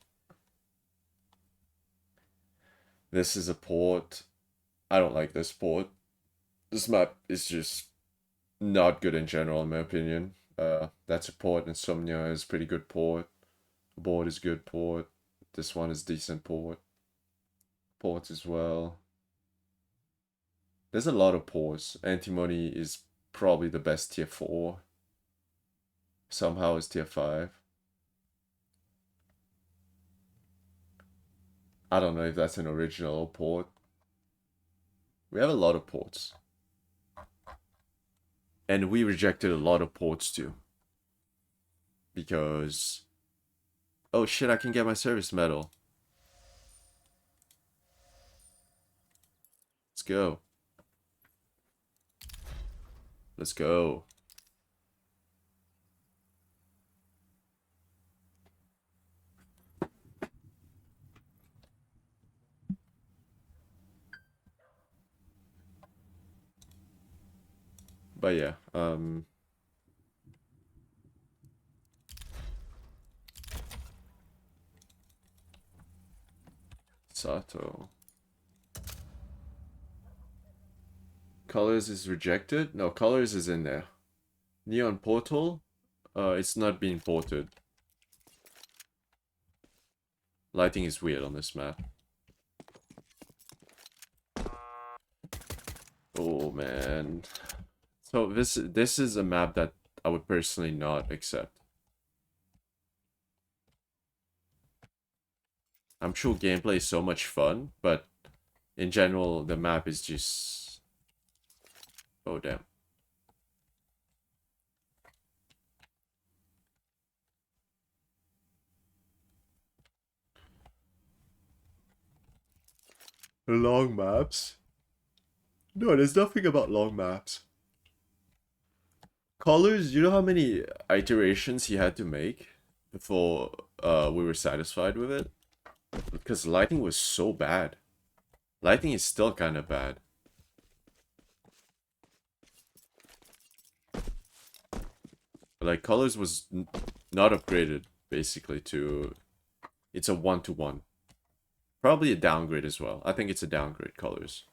S1: This is a port. I don't like this port. This map is just not good in general, in my opinion. That's a port. Insomnia is pretty good port. Board is good port. This one is decent port. Port as well. There's a lot of ports. Antimony is probably the best tier 4. Somehow is tier 5. I don't know if that's an original port. We have a lot of ports. And we rejected a lot of ports too. Because... Oh shit, I can get my service medal. Let's go. Let's go. But yeah, Sato. Colors is rejected? No, colors is in there. Neon Portal? It's not being ported. Lighting is weird on this map. Oh man. So this is a map that I would personally not accept. I'm sure gameplay is so much fun, but in general the map is just... Oh damn. Long maps? No, there's nothing about long maps. Colors, you know how many iterations he had to make before we were satisfied with it? Because lighting was so bad. Lighting is still kind of bad. Like, colors was not upgraded, basically, to... It's a 1-to-1. Probably a downgrade as well. I think it's a downgrade, colors.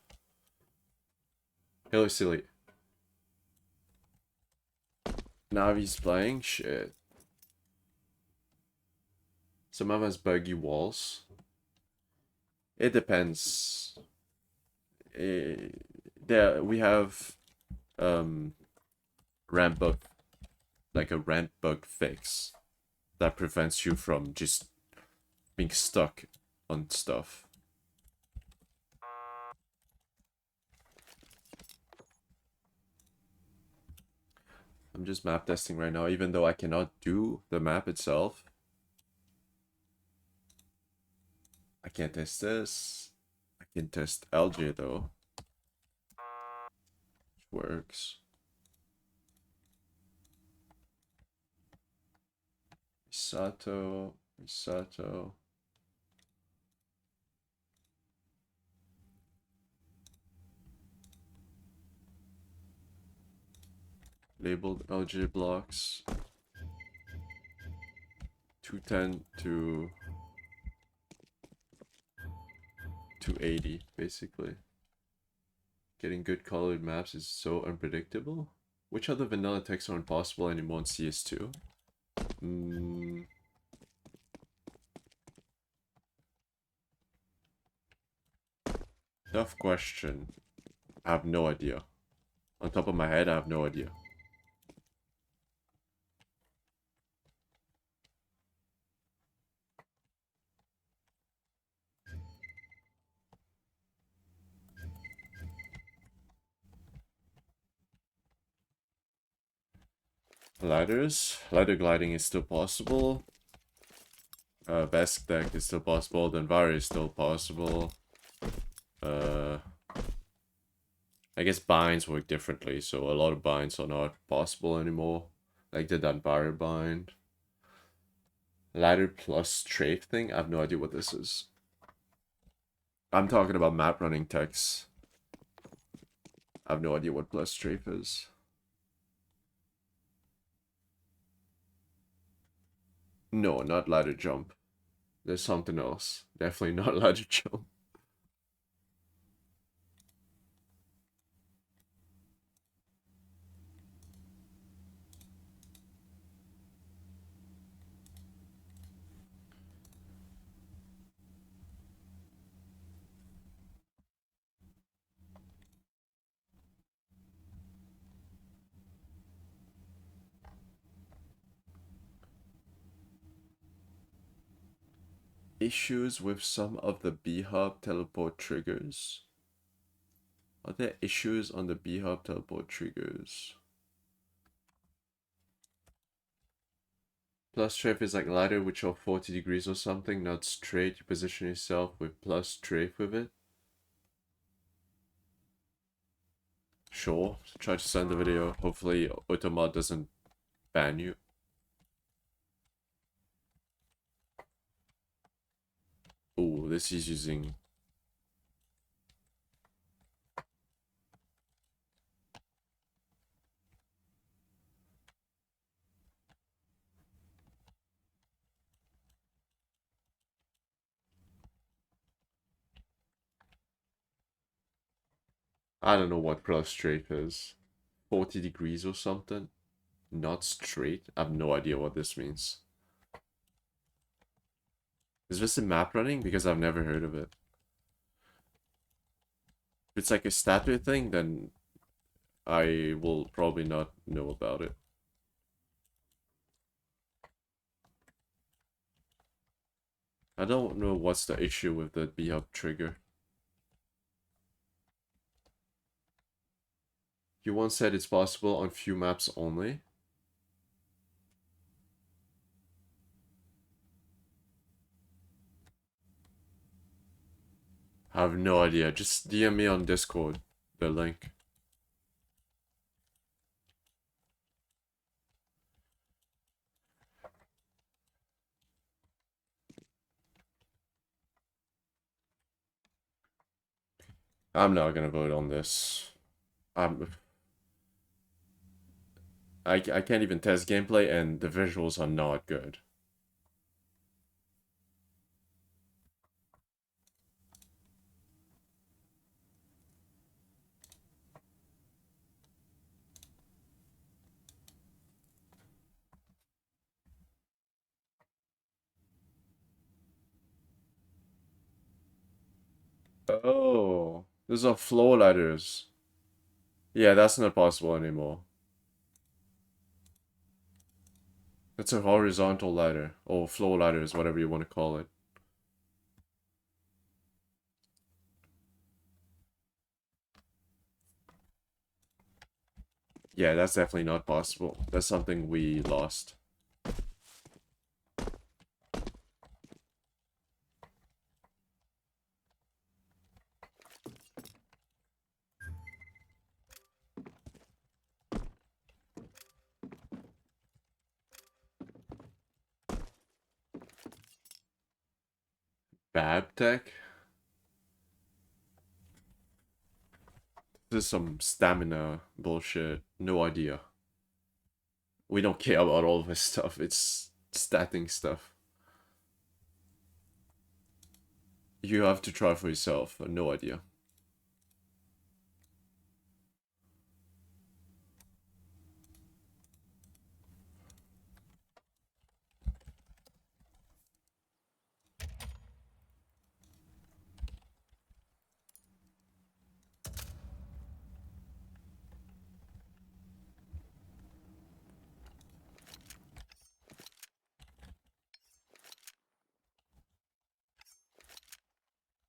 S1: Hello, silly. Navi's playing? Shit. Some of us buggy walls. It depends. There we have ramp bug, like a ramp bug fix that prevents you from just being stuck on stuff. I'm just map testing right now, even though I cannot do the map itself. I can't test this. I can test LJ though. Which works. Misato. Misato. Labeled LJ blocks. 210 to 280, basically. Getting good colored maps is so unpredictable. Which other vanilla texts aren't possible anymore in CS2? Tough question. I have no idea. On top of my head, I have no idea. Ladders. Ladder gliding is still possible. Vesk deck is still possible. Denvari is still possible. I guess binds work differently, so a lot of binds are not possible anymore. Like the Danbari bind. Ladder plus strafe thing? I have no idea what this is. I'm talking about map running text. I have no idea what plus strafe is. No, not ladder jump. There's something else. Definitely not ladder jump. Issues with some of the B-Hub teleport triggers. Are there issues on the B-Hub teleport triggers? Plus strafe is like ladder which are 40 degrees or something, not straight. You position yourself with plus strafe with it. Sure, try to send the video. Hopefully Automod doesn't ban you. Oh, this is using... I don't know what cross strafe is. 40 degrees or something? Not straight? I have no idea what this means. Is this a map running? Because I've never heard of it. If it's like a statue thing, then I will probably not know about it. I don't know what's the issue with the B-Hub trigger. You once said it's possible on few maps only. I have no idea. Just DM me on Discord, the link. I'm not gonna vote on this. I'm I can't even test gameplay and the visuals are not good. Oh, those are floor ladders. Yeah, that's not possible anymore. It's a horizontal ladder, or floor ladders, whatever you want to call it. Yeah, that's definitely not possible. That's something we lost. Babtech? This is some stamina bullshit. No idea. We don't care about all this stuff. It's statting stuff. You have to try for yourself. No idea.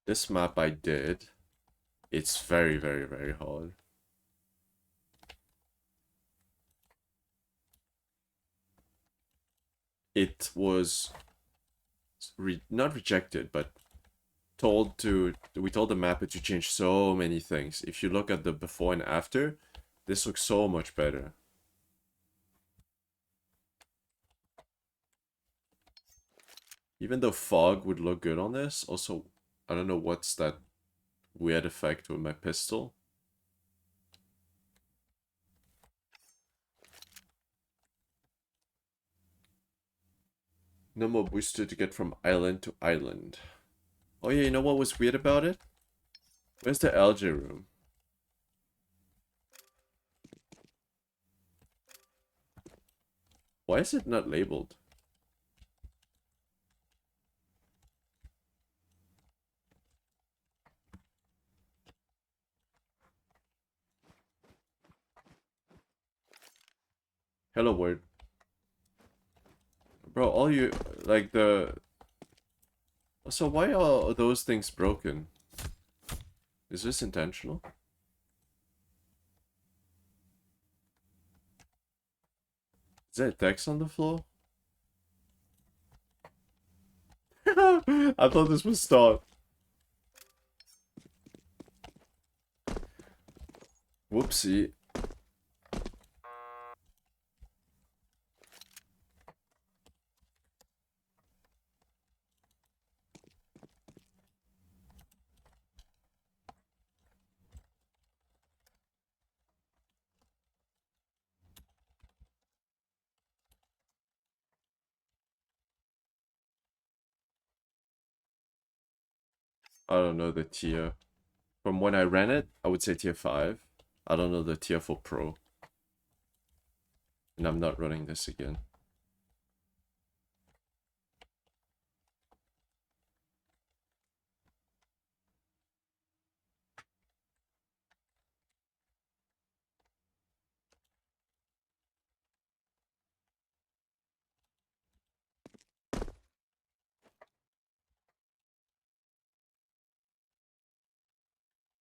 S1: This map I did. It's very, very, very hard. It was not rejected, but we told the mapper to change so many things. If you look at the before and after, this looks so much better. Even though fog would look good on this, also, I don't know what's that weird effect with my pistol. No more booster to get from island to island. Oh yeah, you know what was weird about it? Where's the algae room? Why is it not labeled? Hello word. Bro, all you, like the... So why are those things broken? Is this intentional? Is there text on the floor? I thought this was start. Whoopsie. I don't know the tier. From when I ran it, I would say tier 5. I don't know the tier 4 pro. And I'm not running this again.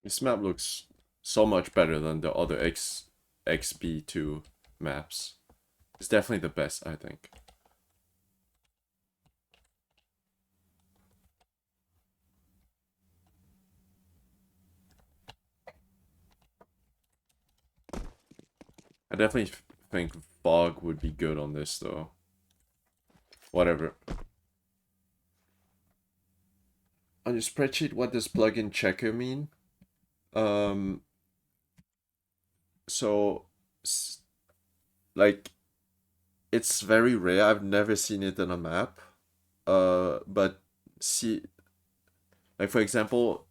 S1: This map looks so much better than the other XB2 maps. It's definitely the best, I think. I definitely think fog would be good on this though. Whatever. On your spreadsheet, what does plugin checker mean? Um, so, like, it's very rare. I've never seen it in a map. But see, like for example,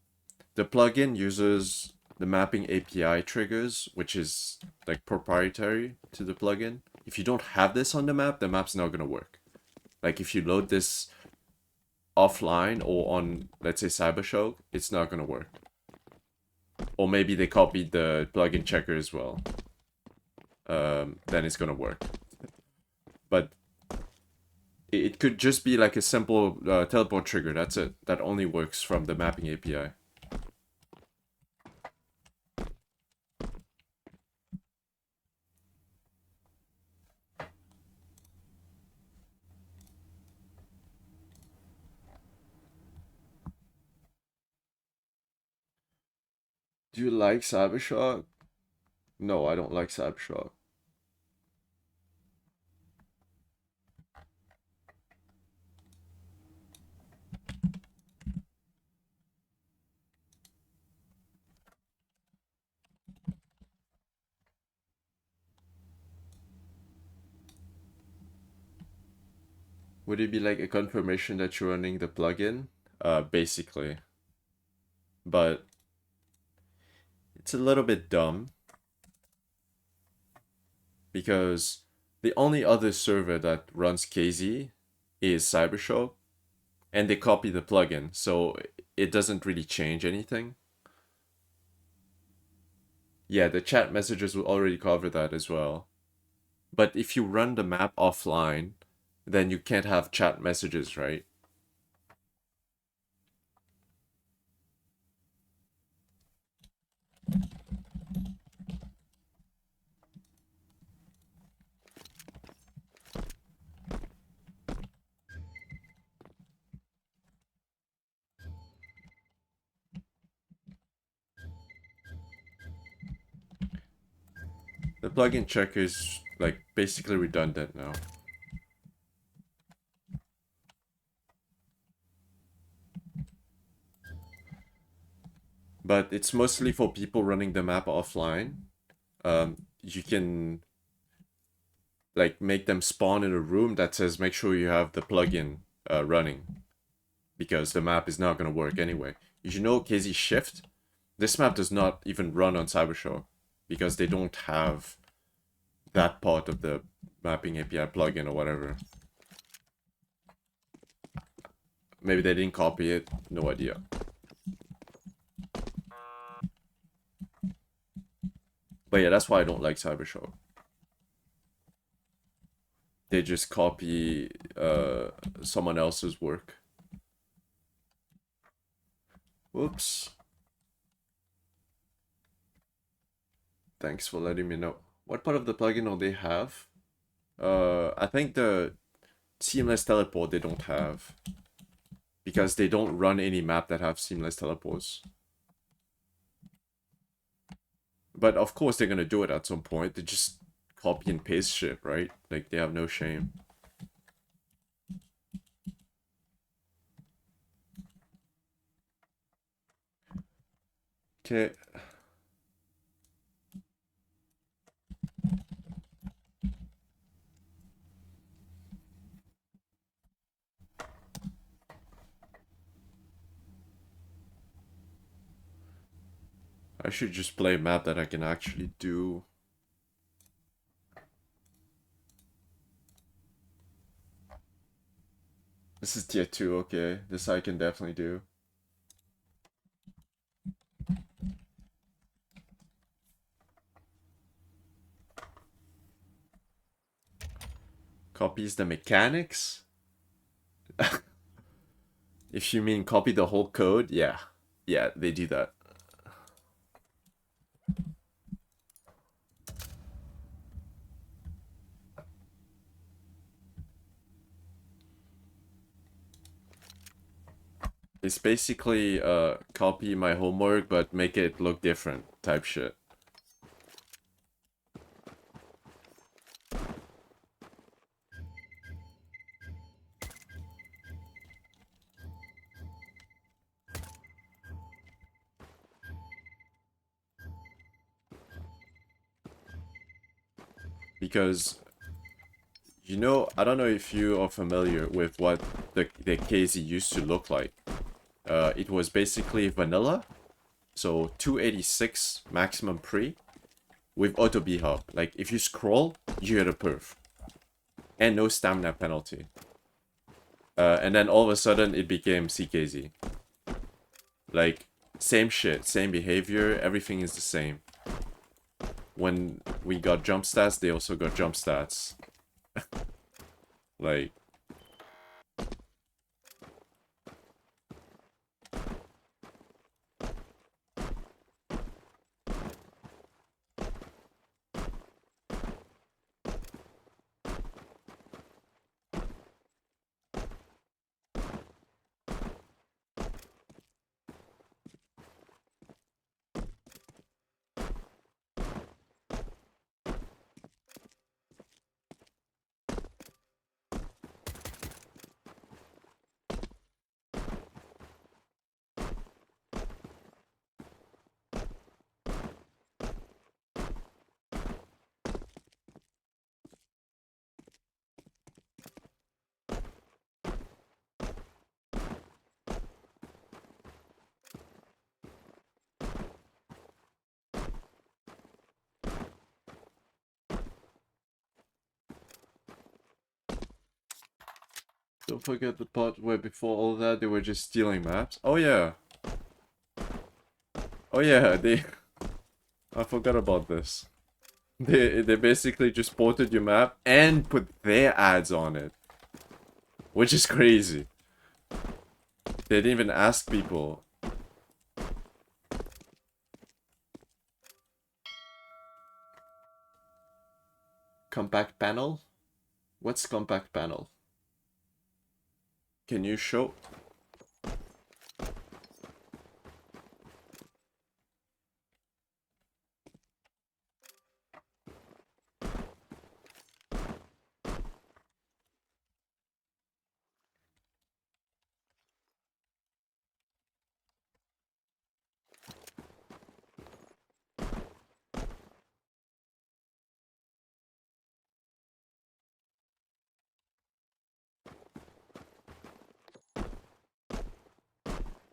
S1: the plugin uses the mapping API triggers, which is like proprietary to the plugin. If you don't have this on the map's not gonna work. Like if you load this offline or on, let's say, Cybershock, it's not gonna work. Or maybe they copied the plugin checker as well. Then it's gonna work. But it could just be like a simple teleport trigger. That's it. That only works from the mapping API. Do you like Cybershock? No, I don't like Cybershock. Would it be like a confirmation that you're running the plugin? Basically. But it's a little bit dumb because the only other server that runs KZ is Cybershock, and they copy the plugin, so it doesn't really change anything. Yeah, the chat messages will already cover that as well. But if you run the map offline, then you can't have chat messages, right? The plugin checker is like basically redundant now. But it's mostly for people running the map offline. You can like make them spawn in a room that says make sure you have the plugin running because the map is not going to work anyway. You know KZ Shift? This map does not even run on Cybershock because they don't have that part of the mapping API plugin or whatever. Maybe they didn't copy it, no idea. But yeah, that's why I don't like Cybershock. They just copy someone else's work. Whoops. Thanks for letting me know. What part of the plugin do they have? I think the seamless teleport they don't have. Because they don't run any map that have seamless teleports. But of course they're gonna do it at some point. They just copy and paste shit, right? Like they have no shame. Okay. I should just play a map that I can actually do. This is tier 2, okay. This I can definitely do. Copies the mechanics? If you mean copy the whole code, yeah. Yeah, they do that. It's basically copy my homework but make it look different type shit. Because you know, I don't know if you are familiar with what the KZ used to look like. It was basically vanilla, so 286 maximum pre with auto B hop. Like if you scroll, you hit a perf, and no stamina penalty. And then all of a sudden it became CKZ. Like same shit, same behavior, everything is the same. When we got jump stats, they also got jump stats. Like don't forget the part where before all that they were just stealing maps. Oh yeah. Oh yeah, they I forgot about this. They basically just ported your map and put their ads on it. Which is crazy. They didn't even ask people. Compact panel? What's compact panel? Can you show?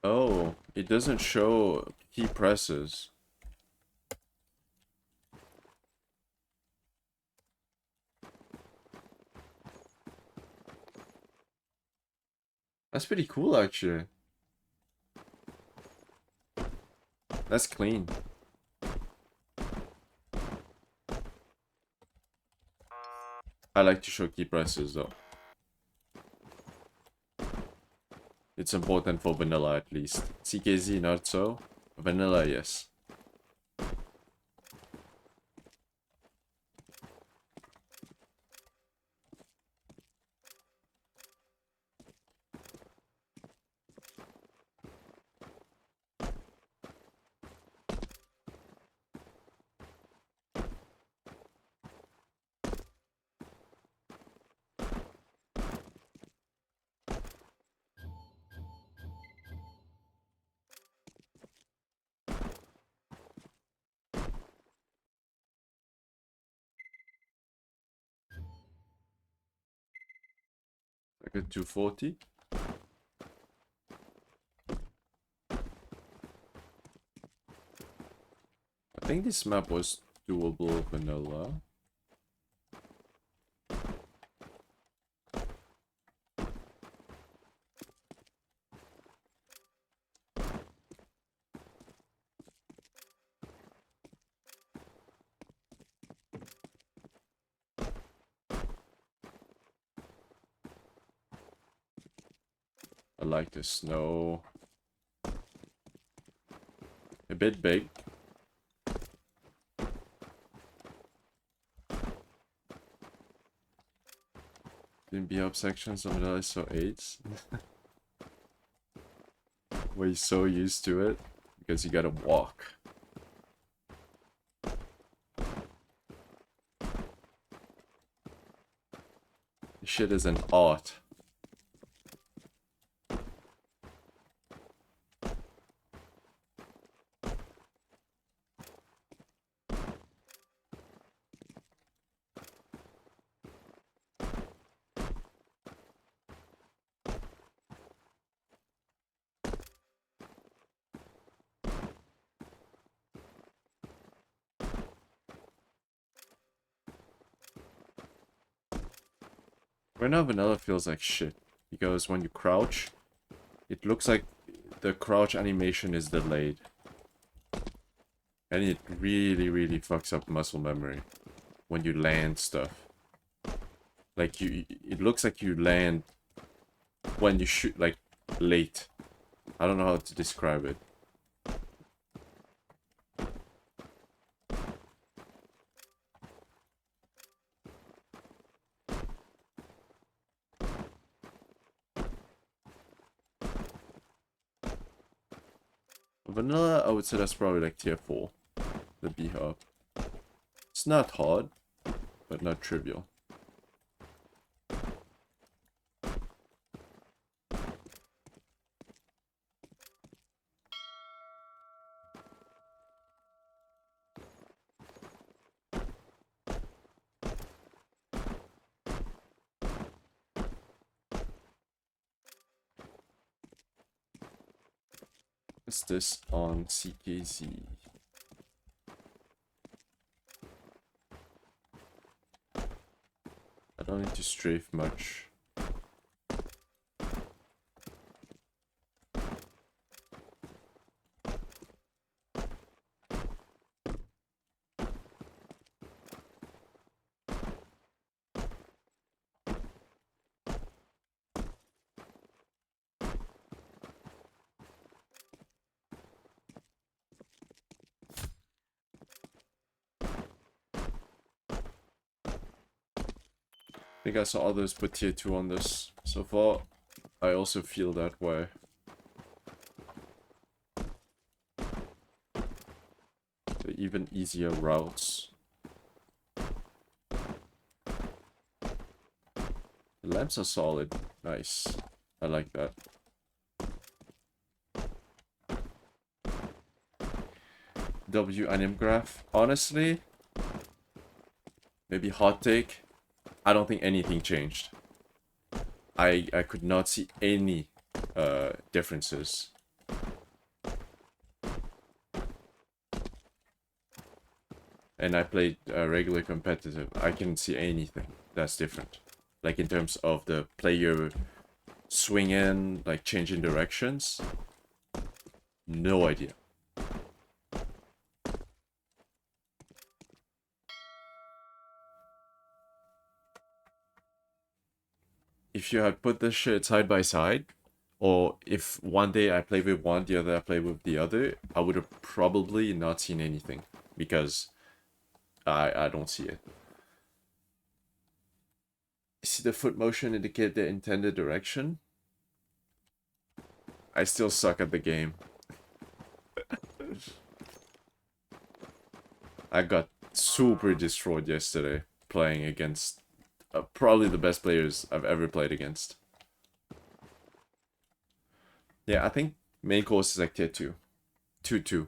S1: Oh, it doesn't show key presses. That's pretty cool actually. That's clean. I like to show key presses though. It's important for vanilla at least. CKZ not so. Vanilla yes. I got 240. think this map was doable vanilla. I like the snow. A bit big. Didn't be up sections of vanilla, so 8s. We're so used to it because you gotta walk. This shit is an art. Right now vanilla feels like shit because when you crouch, it looks like the crouch animation is delayed. And it really fucks up muscle memory when you land stuff. Like it looks like you land when you shoot, like, late. I don't know how to describe it. Vanilla, I would say that's probably like tier 4. The B-Hub. It's not hard, but not trivial. What's this on CKZ? I don't need to strafe much. I think I saw others put tier 2 on this. So far, I also feel that way. So even easier routes. The lamps are solid. Nice. I like that. W anim graph. Honestly, maybe hot take. I don't think anything changed. I could not see any differences. And I played regular competitive. I can't see anything that's different. Like in terms of the player swinging, like changing directions. No idea. If you had put this shit side by side, or if one day I play with one, the other I play with the other, I would have probably not seen anything. Because I don't see it. See the foot motion indicate the intended direction? I still suck at the game. I got super destroyed yesterday playing against probably the best players I've ever played against. Yeah, I think main course is like tier 2. 2-2.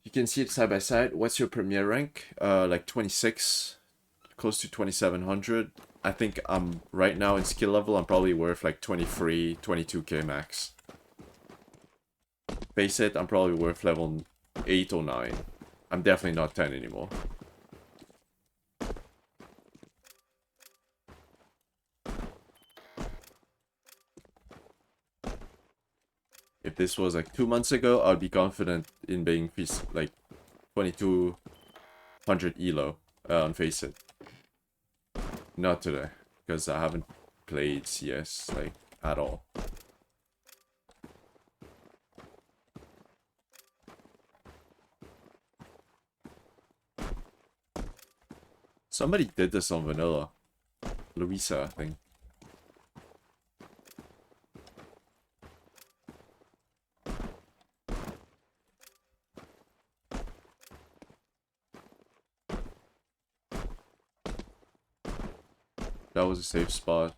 S1: You can see it side by side. What's your premier rank? Like 26, close to 2700. I think I'm right now in skill level, I'm probably worth like 23, 22k max. Face it, I'm probably worth level 8 or 9. I'm definitely not 10 anymore. If this was like 2 months ago, I'd be confident in being like 2200 elo on Face It. Not today, because I haven't played CS like at all. Somebody did this on vanilla. Louisa, I think. That was a safe spot.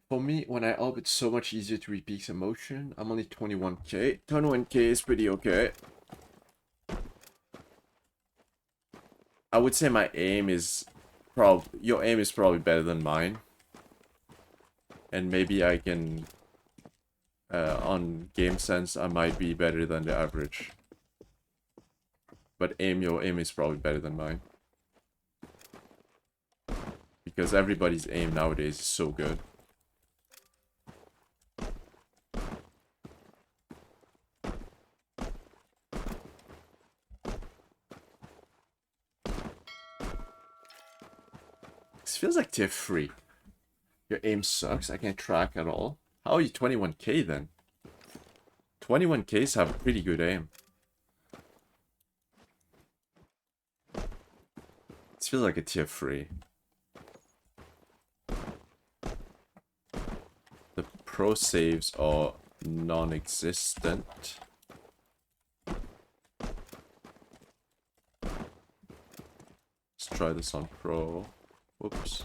S1: For me, when I up, it's so much easier to repeat some motion. I'm only 21k. 21k is pretty okay. I would say my aim is your aim is probably better than mine. And maybe I can on game sense I might be better than the average. But your aim is probably better than mine. Because everybody's aim nowadays is so good. This feels like tier 3. Your aim sucks, I can't track at all. How are you 21k then? 21ks have pretty good aim. This feels like a tier 3. The pro saves are non-existent. Let's try this on pro. Whoops.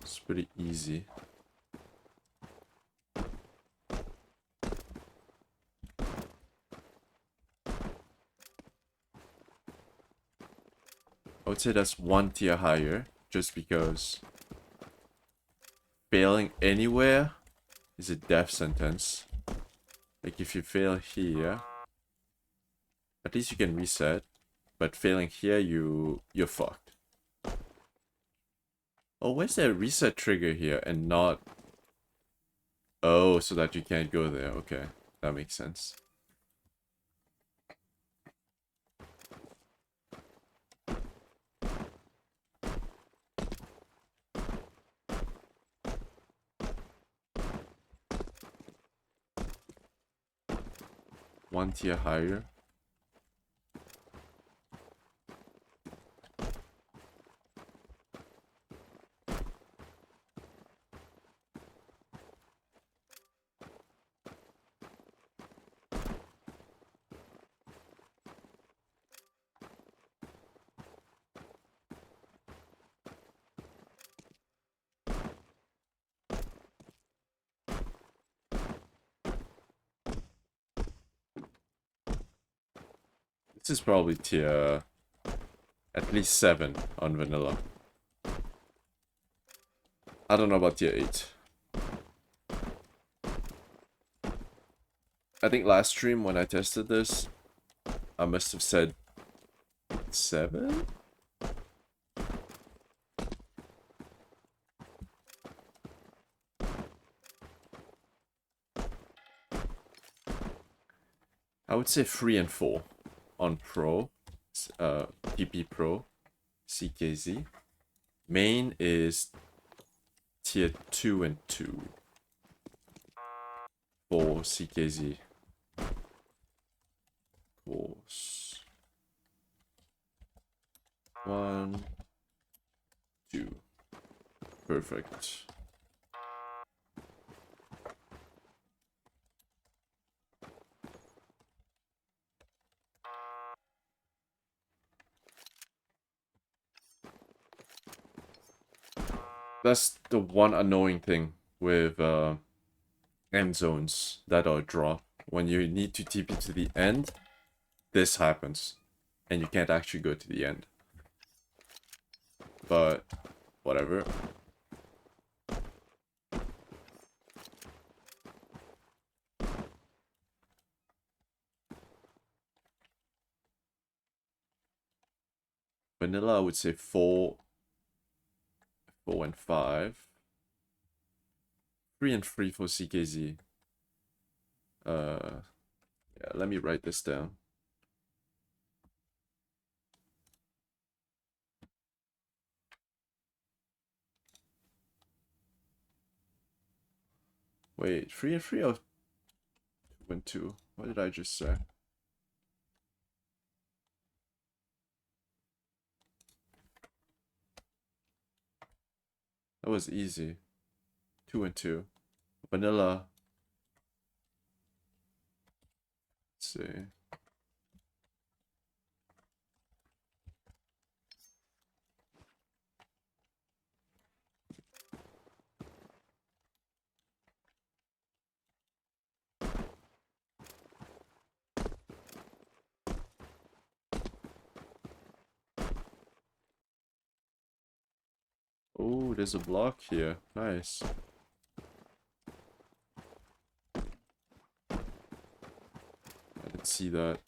S1: It's pretty easy. I would say that's 1 tier higher, just because failing anywhere is a death sentence. Like if you fail here, at least you can reset, but failing here, you're fucked. Oh, where's that reset trigger here and not... Oh, so that you can't go there. Okay, that makes sense. One tier higher. This is probably tier at least 7 on vanilla. I don't know about tier 8. I think last stream when I tested this, I must have said 7? I would say 3 and 4 on Pro, PP Pro, CKZ. Main is tier 2 and 2 for CKZ. Course. 1, 2. Perfect. That's the one annoying thing with end zones that are drop. When you need to TP to the end, this happens. And you can't actually go to the end. But, whatever. Vanilla, I would say 4, 4 and 5. 3 and 3 for CKZ. Yeah, let me write this down. Wait, 3 and 3 or 2 and 2? What did I just say? That was easy. 2 and 2. Vanilla. Let's see. Oh, there's a block here. Nice. I didn't see that.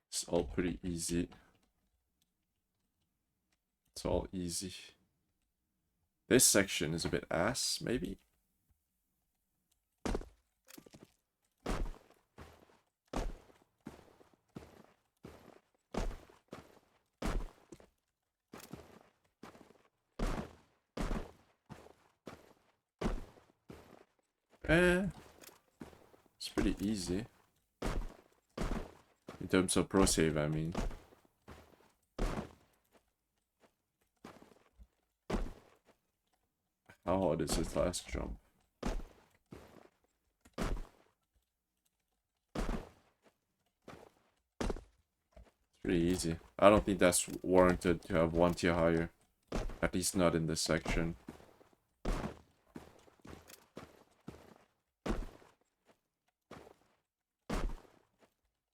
S1: It's all pretty easy. It's all easy. This section is a bit ass, maybe? It's pretty easy. In terms of pro save, I mean. How hard is his last jump? It's pretty easy. I don't think that's warranted to have 1 tier higher. At least not in this section.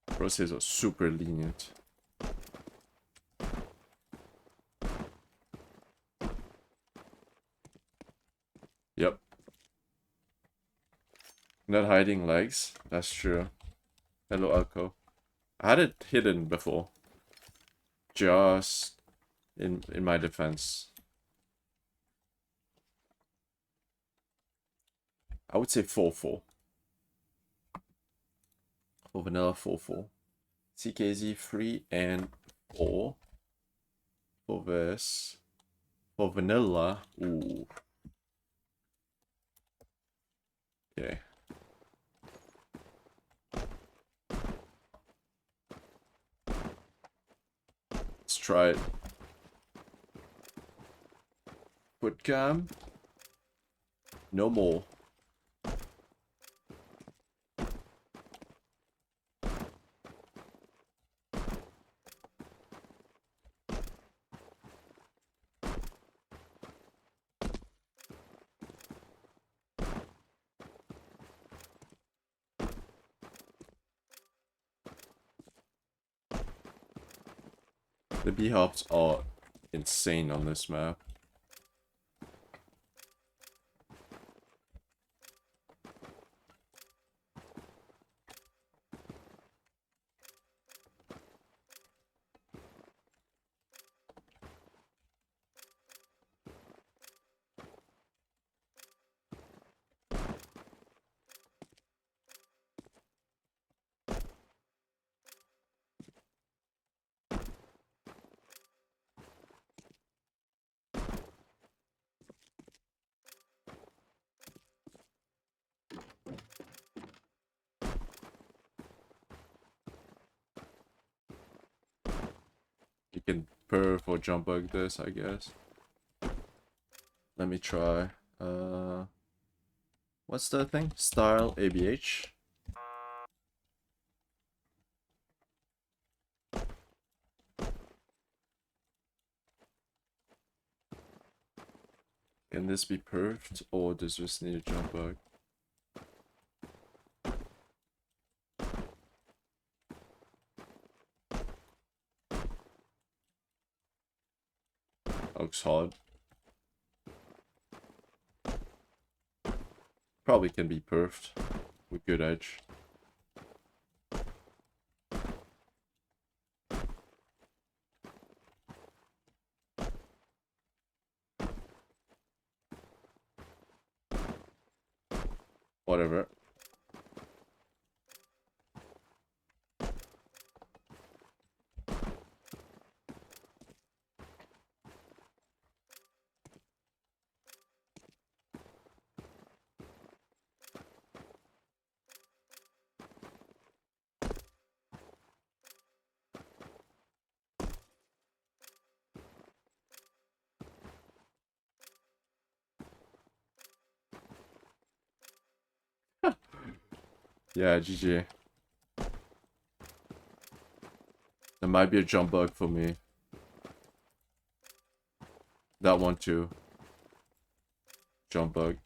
S1: Pro saves are super lenient. Yep. Not hiding legs. That's true. Hello, Alco. I had it hidden before. Just in my defense. I would say 4-4. For vanilla 4-4. CKZ 3 and 4. For this. For vanilla. Ooh. Okay. Let's try it. Foot cam. No more. The B-hops are insane on this map. You can perf or jump like this, I guess. Let me try. What's the thing? Style ABH. Can this be perfed, or does this need a jump bug? looks hard. Probably can be perfed with good edge. Whatever. Yeah, GG. There might be a jump bug for me. That one too. Jump bug.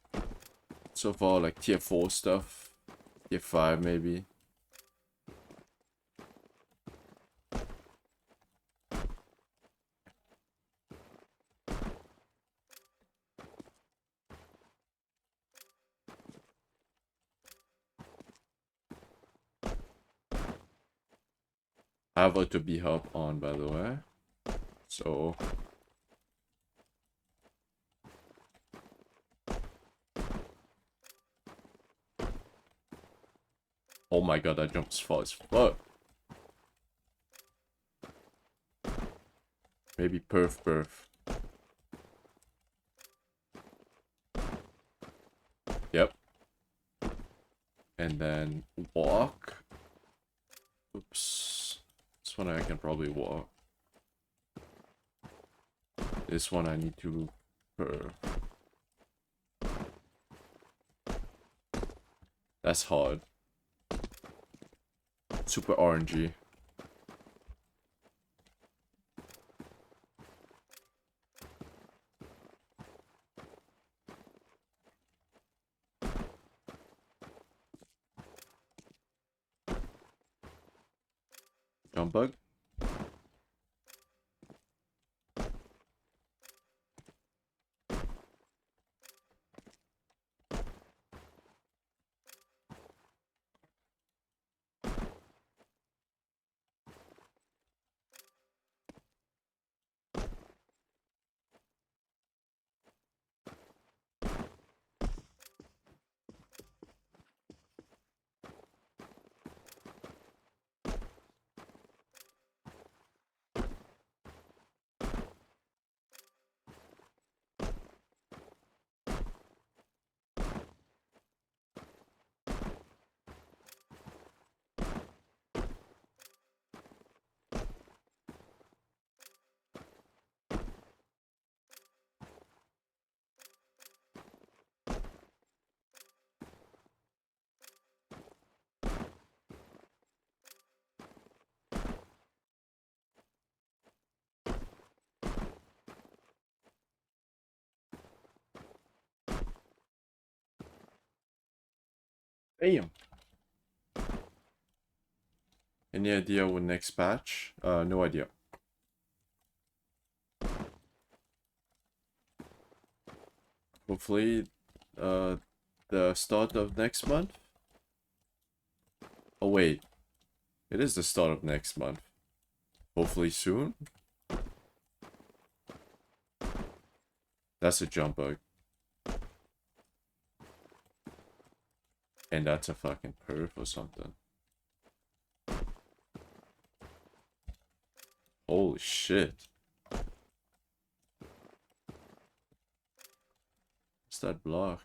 S1: So far, like tier 4 stuff. Tier 5 maybe. I have a to be help on, by the way. So oh my god, that jumps far as fuck. Maybe perf. Yep. And then walk. Oops. This one I can probably walk. This one I need to perf. That's hard. Super RNG. Jump bug. Damn. Any idea what next patch? No idea. Hopefully, the start of next month? Oh wait, it is the start of next month. Hopefully soon? That's a jump bug. And that's a fucking perf or something. Holy shit. What's that block?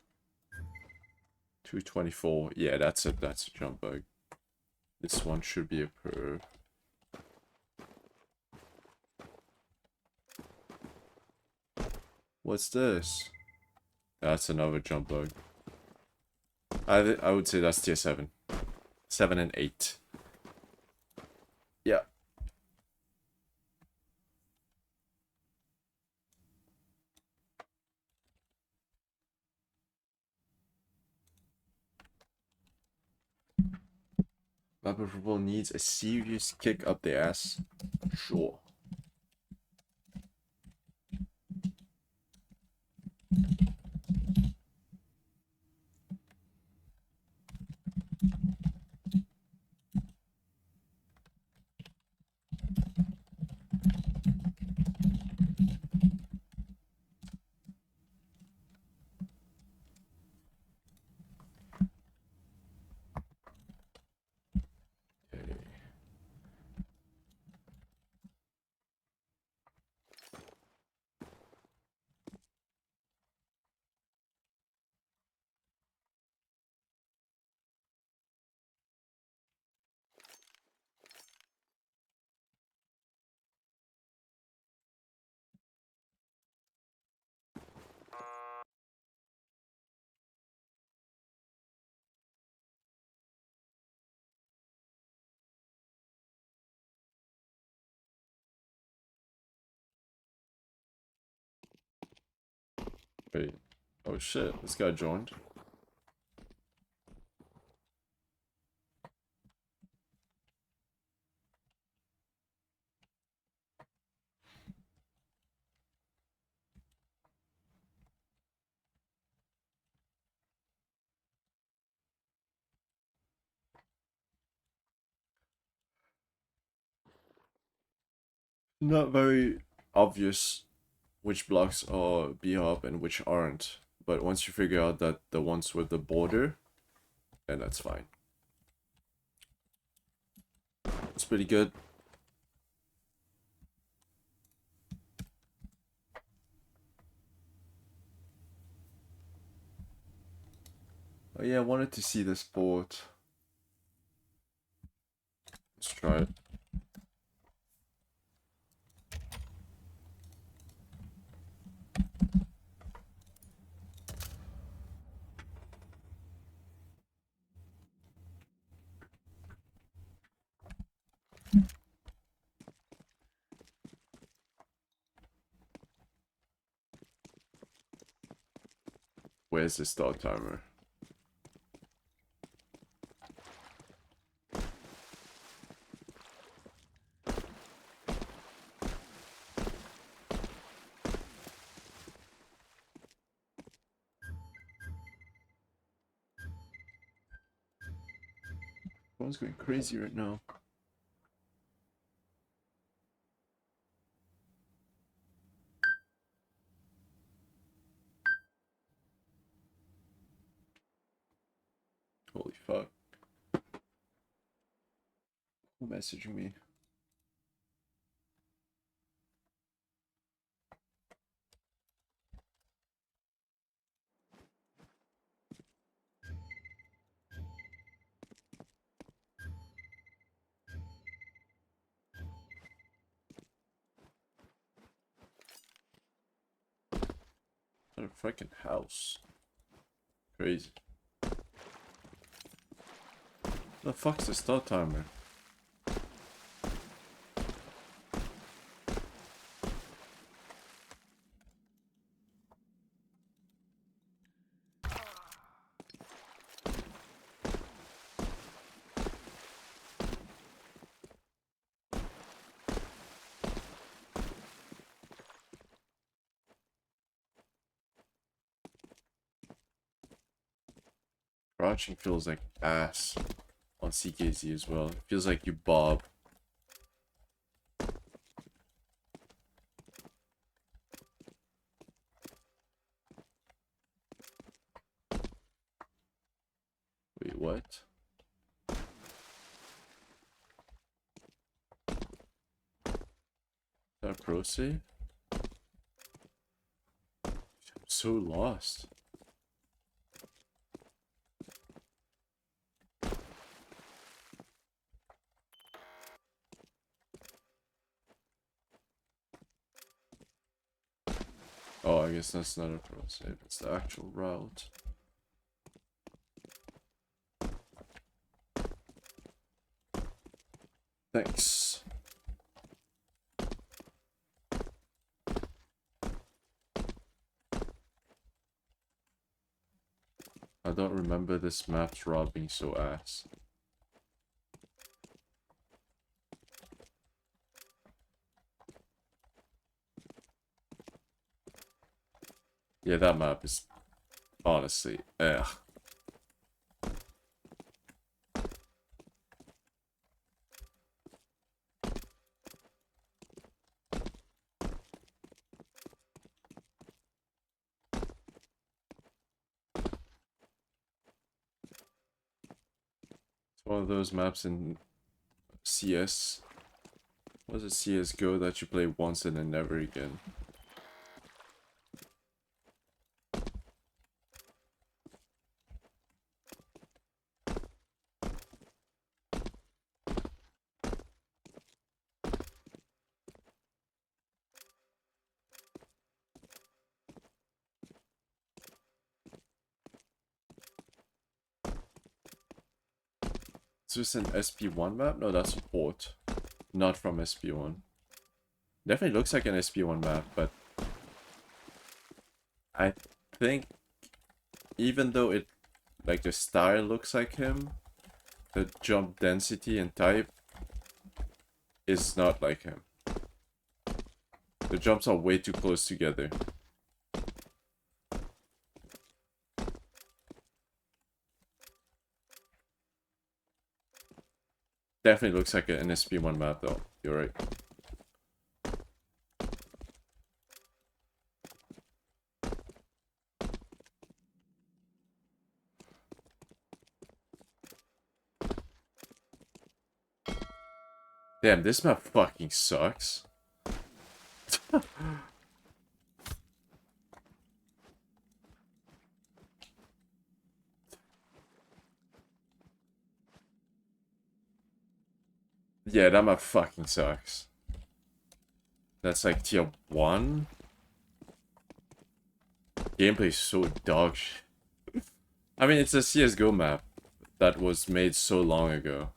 S1: 224. Yeah, that's a jump bug. This one should be a perf. What's this? That's another jump bug. I would say that's tier 7. 7 and 8. Yeah. Mapper Football needs a serious kick up the ass. Sure. Wait. Oh shit, this guy joined. Not very obvious which blocks are B-hop and which aren't. But once you figure out that the ones with the border, then that's fine. It's pretty good. Oh yeah, I wanted to see this port. Let's try it. Where's the start timer? Everyone's going crazy right now. Holy fuck. Who messaging me? What a freaking house. Crazy. The fuck's the start timer? Crouching feels like ass on CKZ as well. It feels like you bob. Wait, what? Is that a pro save? I'm so lost. Oh, I guess that's not a pro save. It's the actual route. Thanks. I don't remember this map's route being so ass. Yeah, that map is honestly, ugh. It's one of those maps in CS. Was it CSGO that you play once and then never again? Is this an SP1 map? No, that's a port. Not from SP1. Definitely looks like an SP1 map, but I think even though it, like, the style looks like him, the jump density and type is not like him. The jumps are way too close together. Definitely looks like an NSP1 map though. You're right. Damn, this map fucking sucks. Yeah, that map fucking sucks. That's like tier 1. Gameplay is so dog shit. I mean, it's a CSGO map that was made so long ago.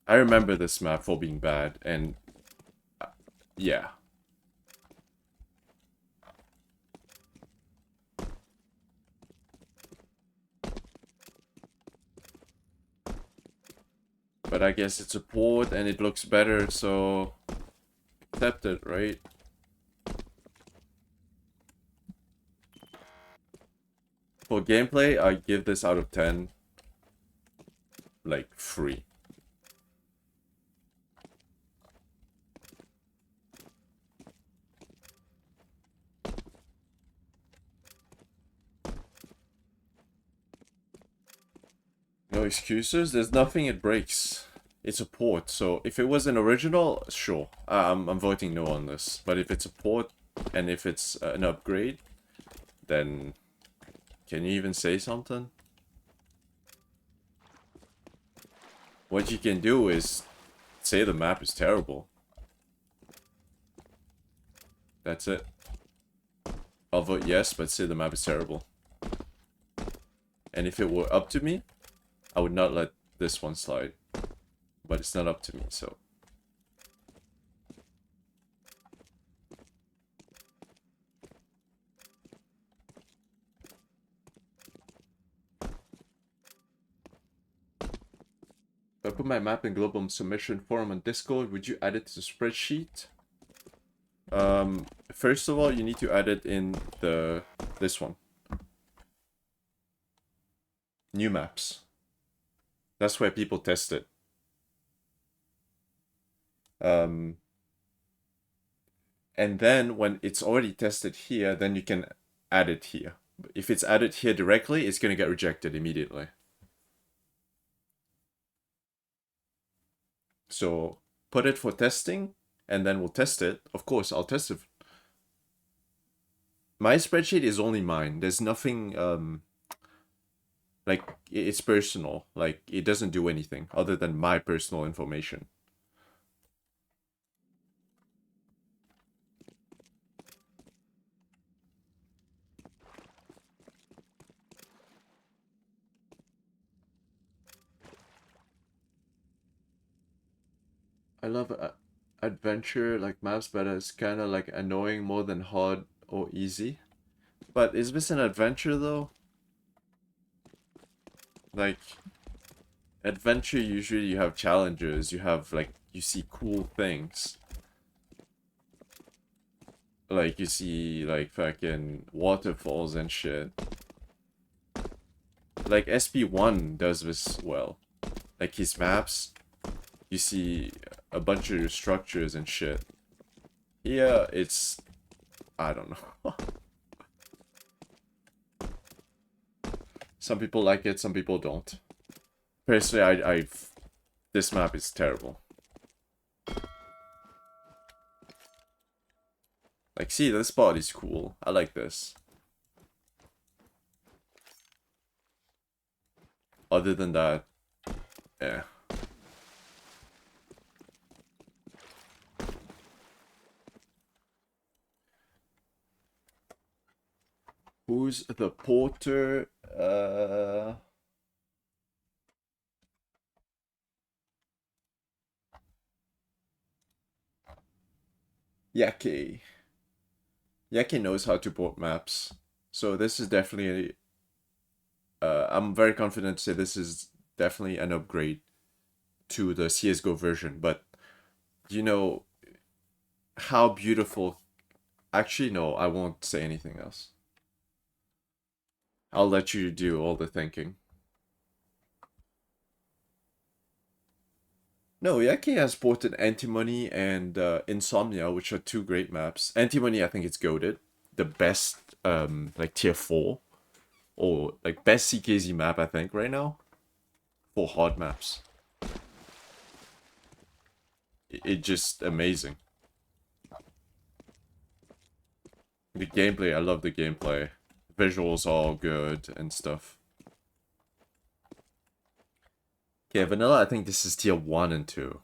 S1: I remember this map for being bad, and yeah. But I guess it's a port and it looks better, so accept it, right? For gameplay, I give this out of 10, like, 3. No excuses, there's nothing it breaks. It's a port, so if it was an original, sure. I'm voting no on this. But if it's a port, and if it's an upgrade, then can you even say something? What you can do is say the map is terrible. That's it. I'll vote yes, but say the map is terrible. And if it were up to me, I would not let this one slide. But it's not up to me, so. If I put my map in global submission forum on Discord, would you add it to the spreadsheet? First of all, you need to add it in this one. New maps. That's where people test it. And then when it's already tested here, then you can add it here. If it's added here directly, it's gonna get rejected immediately. So put it for testing, and then we'll test it. Of course, I'll test it. My spreadsheet is only mine. There's nothing, like, it's personal. Like, it doesn't do anything other than my personal information. I love adventure, like maps, but it's kind of like annoying more than hard or easy. But is this an adventure though? Like, adventure usually you have challenges, you have like, you see cool things. Like, you see like fucking waterfalls and shit. Like, SP1 does this well. Like, his maps, you see a bunch of structures and shit. Here, it's... I don't know. Some people like it, some people don't. Personally, this map is terrible. Like, see, this spot is cool. I like this. Other than that, yeah. Who's the porter? Yaki. Yaki knows how to port maps, so this is definitely. I'm very confident to say this is definitely an upgrade to the CS:GO version. But you know how beautiful. Actually, no, I won't say anything else. I'll let you do all the thinking. No, Yaki has ported Antimony and Insomnia, which are two great maps. Antimony, I think it's goated. The best, like tier 4 or like best CKZ map, I think, right now for hard maps. It just amazing. The gameplay, I love the gameplay. Visuals are all good and stuff. Okay, Vanilla, I think this is tier 1 and 2.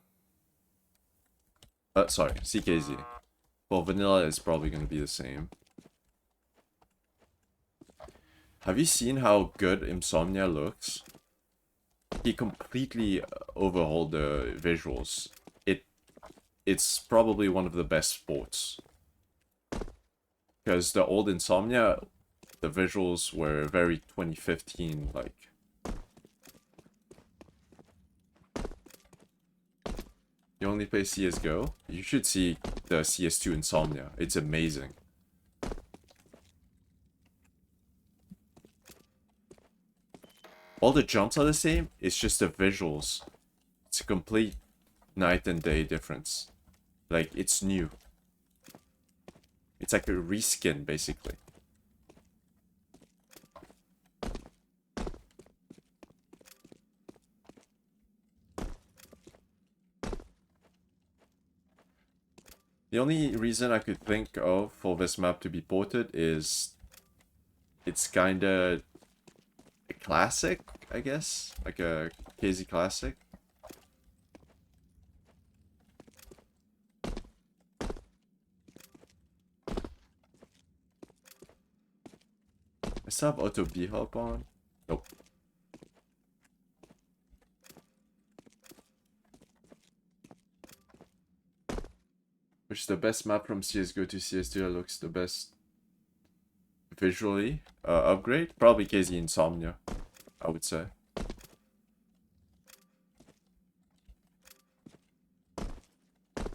S1: Sorry, CKZ. Well, Vanilla is probably going to be the same. Have you seen how good Insomnia looks? He completely overhauled the visuals. It's probably one of the best sports. Because the old Insomnia, the visuals were very 2015 like. You only play CSGO? You should see the CS2 Insomnia. It's amazing. All the jumps are the same, it's just the visuals. It's a complete night and day difference. Like, it's new. It's like a reskin, basically. The only reason I could think of for this map to be ported is it's kinda a classic, I guess? Like a KZ classic. I still have auto B-hop on. Nope. Which is the best map from CSGO to CS2 that looks the best visually. Upgrade? Probably KZ Insomnia, I would say.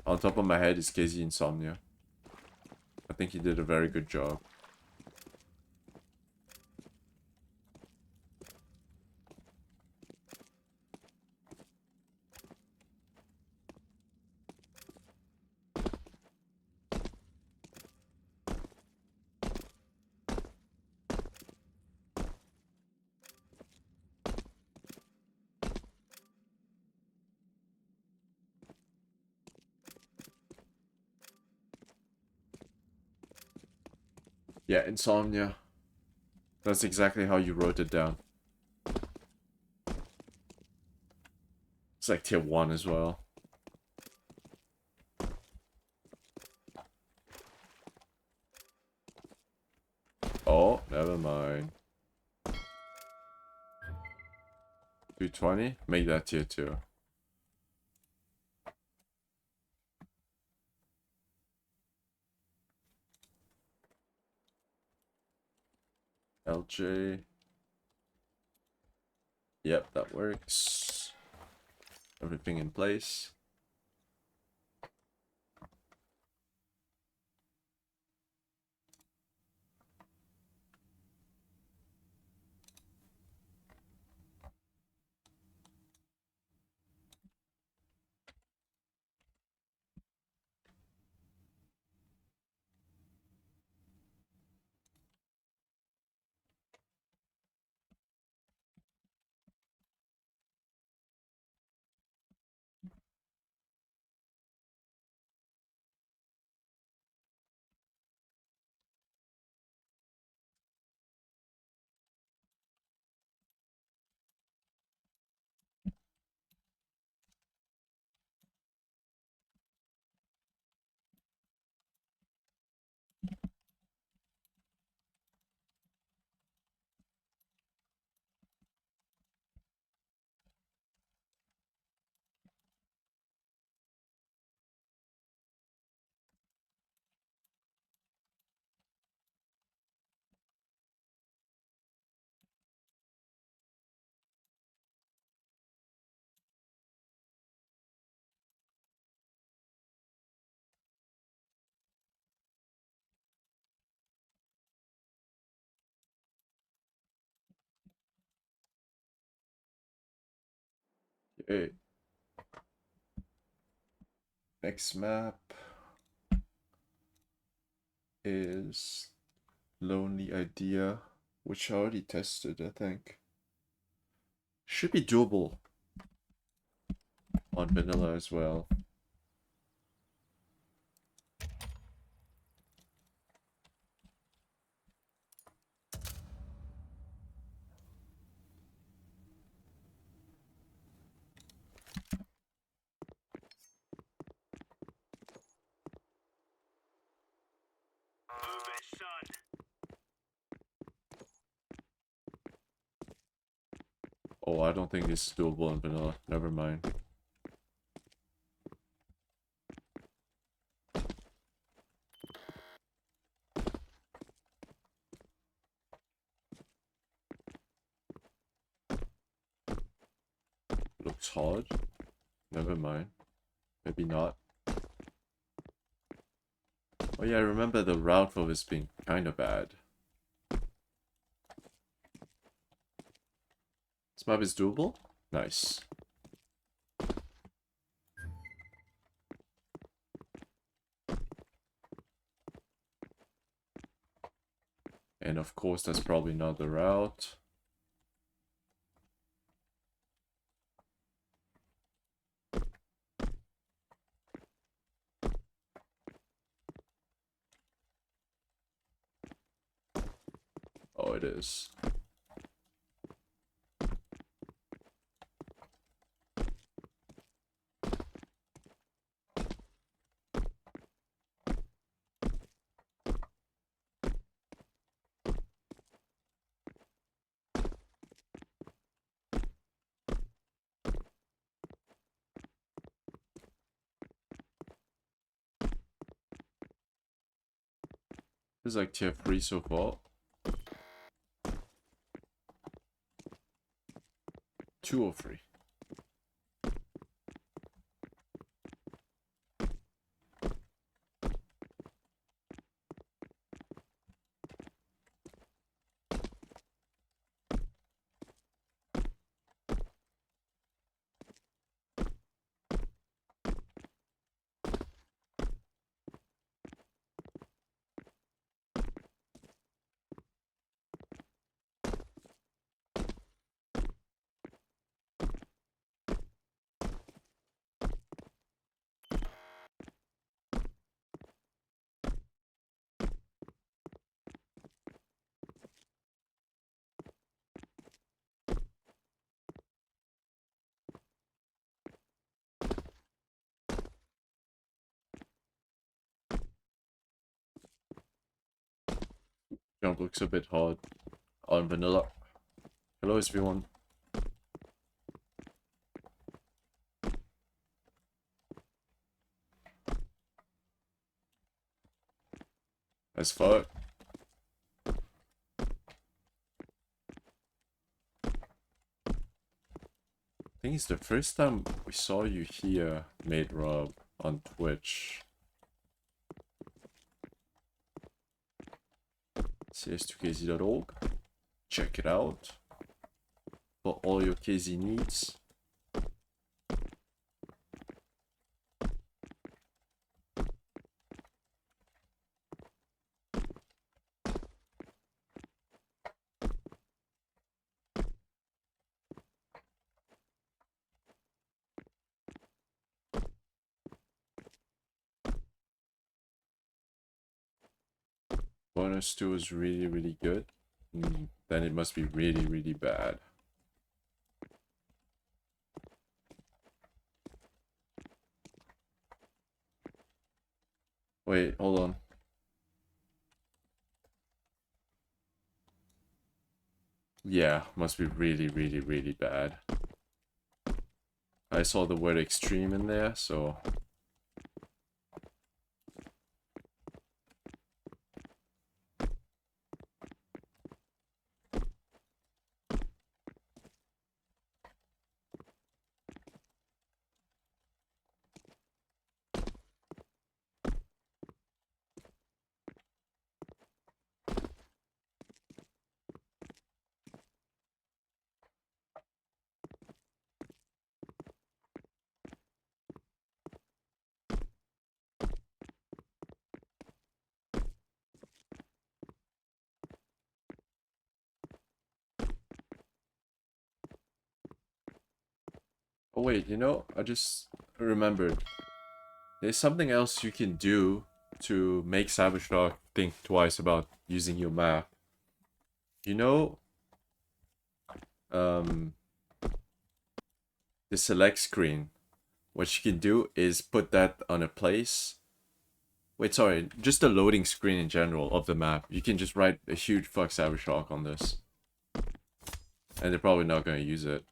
S1: On top of my head is KZ Insomnia. I think he did a very good job. Yeah, Insomnia. That's exactly how you wrote it down. It's like tier 1 as well. Oh, never mind. 220? Make that tier 2. LJ. Yep, that works. Everything in place. Okay. Next map is Lonely Idea, which I already tested, I think. Should be doable on vanilla as well.
S2: Move it, son.
S1: Oh, I don't think this is doable in vanilla. Never mind. Looks hard. Never mind. Maybe not. Oh yeah, I remember the route for this being kind of bad. This map is doable? Nice. And of course, that's probably not the route. Oh, it is. This is like tier 3 so far. 2 or 3. Jump looks a bit hard on vanilla. Hello everyone. As fuck. I think it's the first time we saw you here, Made Rob, on Twitch. CS2KZ.org. Check it out for all your KZ needs. Bonus 2 is really good. Then it must be really bad. Wait, hold on. Yeah, must be really bad. I saw the word extreme in there, so... Oh wait, you know, I just remembered. There's something else you can do to make Cybershock think twice about using your map. You know, um, the select screen. What you can do is put that on a place. Wait, sorry, just the loading screen in general of the map. You can just write a huge fuck Cybershock on this. And they're probably not going to use it.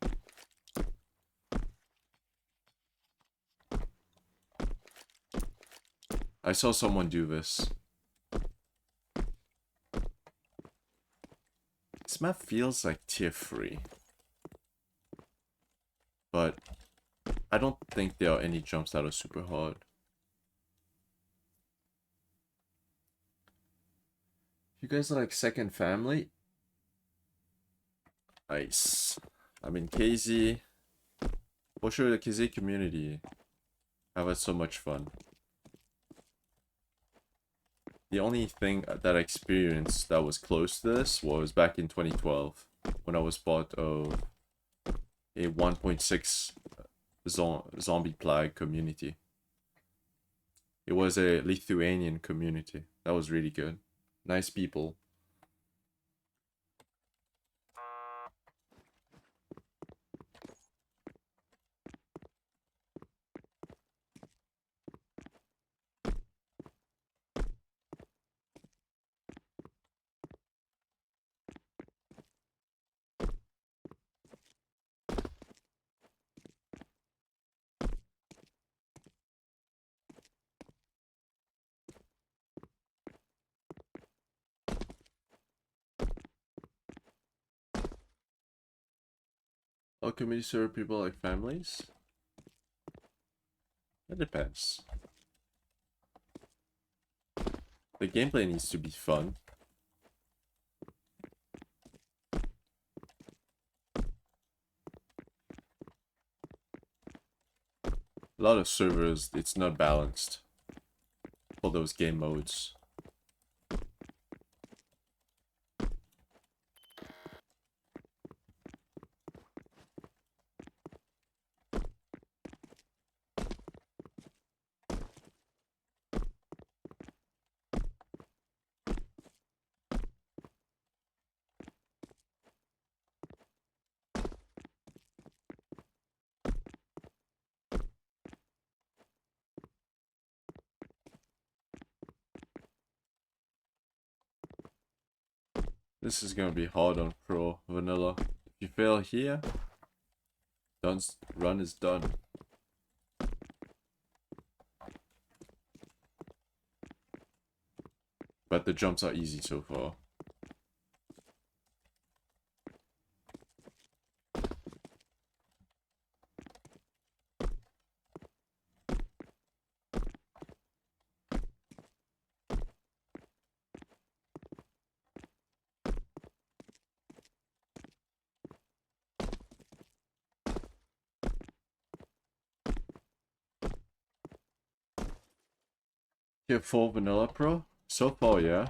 S1: I saw someone do this. This map feels like tier 3. But I don't think there are any jumps that are super hard. You guys are like second family? Nice. I mean, KZ. For sure, the KZ community. I've had so much fun. The only thing that I experienced that was close to this was back in 2012 when I was part of a 1.6 zombie plague community. It was a Lithuanian community. That was really good. Nice people. All communities serve people like families? It depends. The gameplay needs to be fun. A lot of servers, it's not balanced for those game modes. This is gonna be hard on Pro Vanilla. If you fail here, run is done. But the jumps are easy so far. Tier 4 Vanilla Pro? So far, yeah.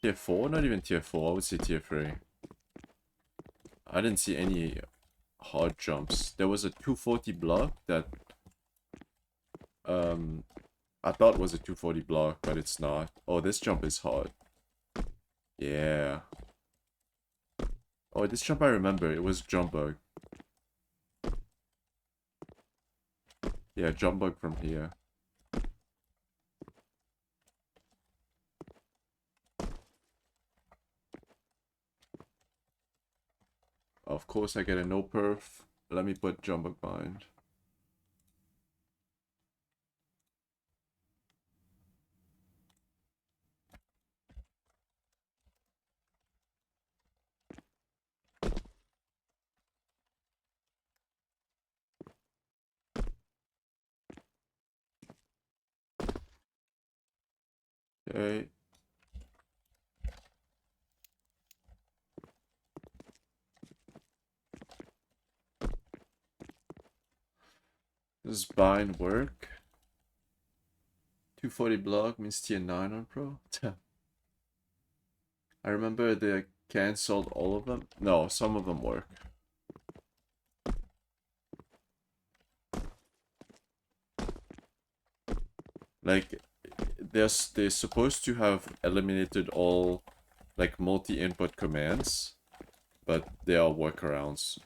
S1: Tier 4? Not even tier 4, I would say tier 3. I didn't see any hard jumps. There was a 240 block that I thought was a 240 block, but it's not. Oh, this jump is hard. Yeah. Oh, this jump I remember. It was jump bug. Yeah, jump bug from here. Of course I get a no perf. Let me put jump bug bind. Okay. Does bind work? 240 block means tier 9 on pro? I remember they cancelled all of them. No, some of them work. Like, they're supposed to have eliminated all, like, multi-input commands, but there are workarounds,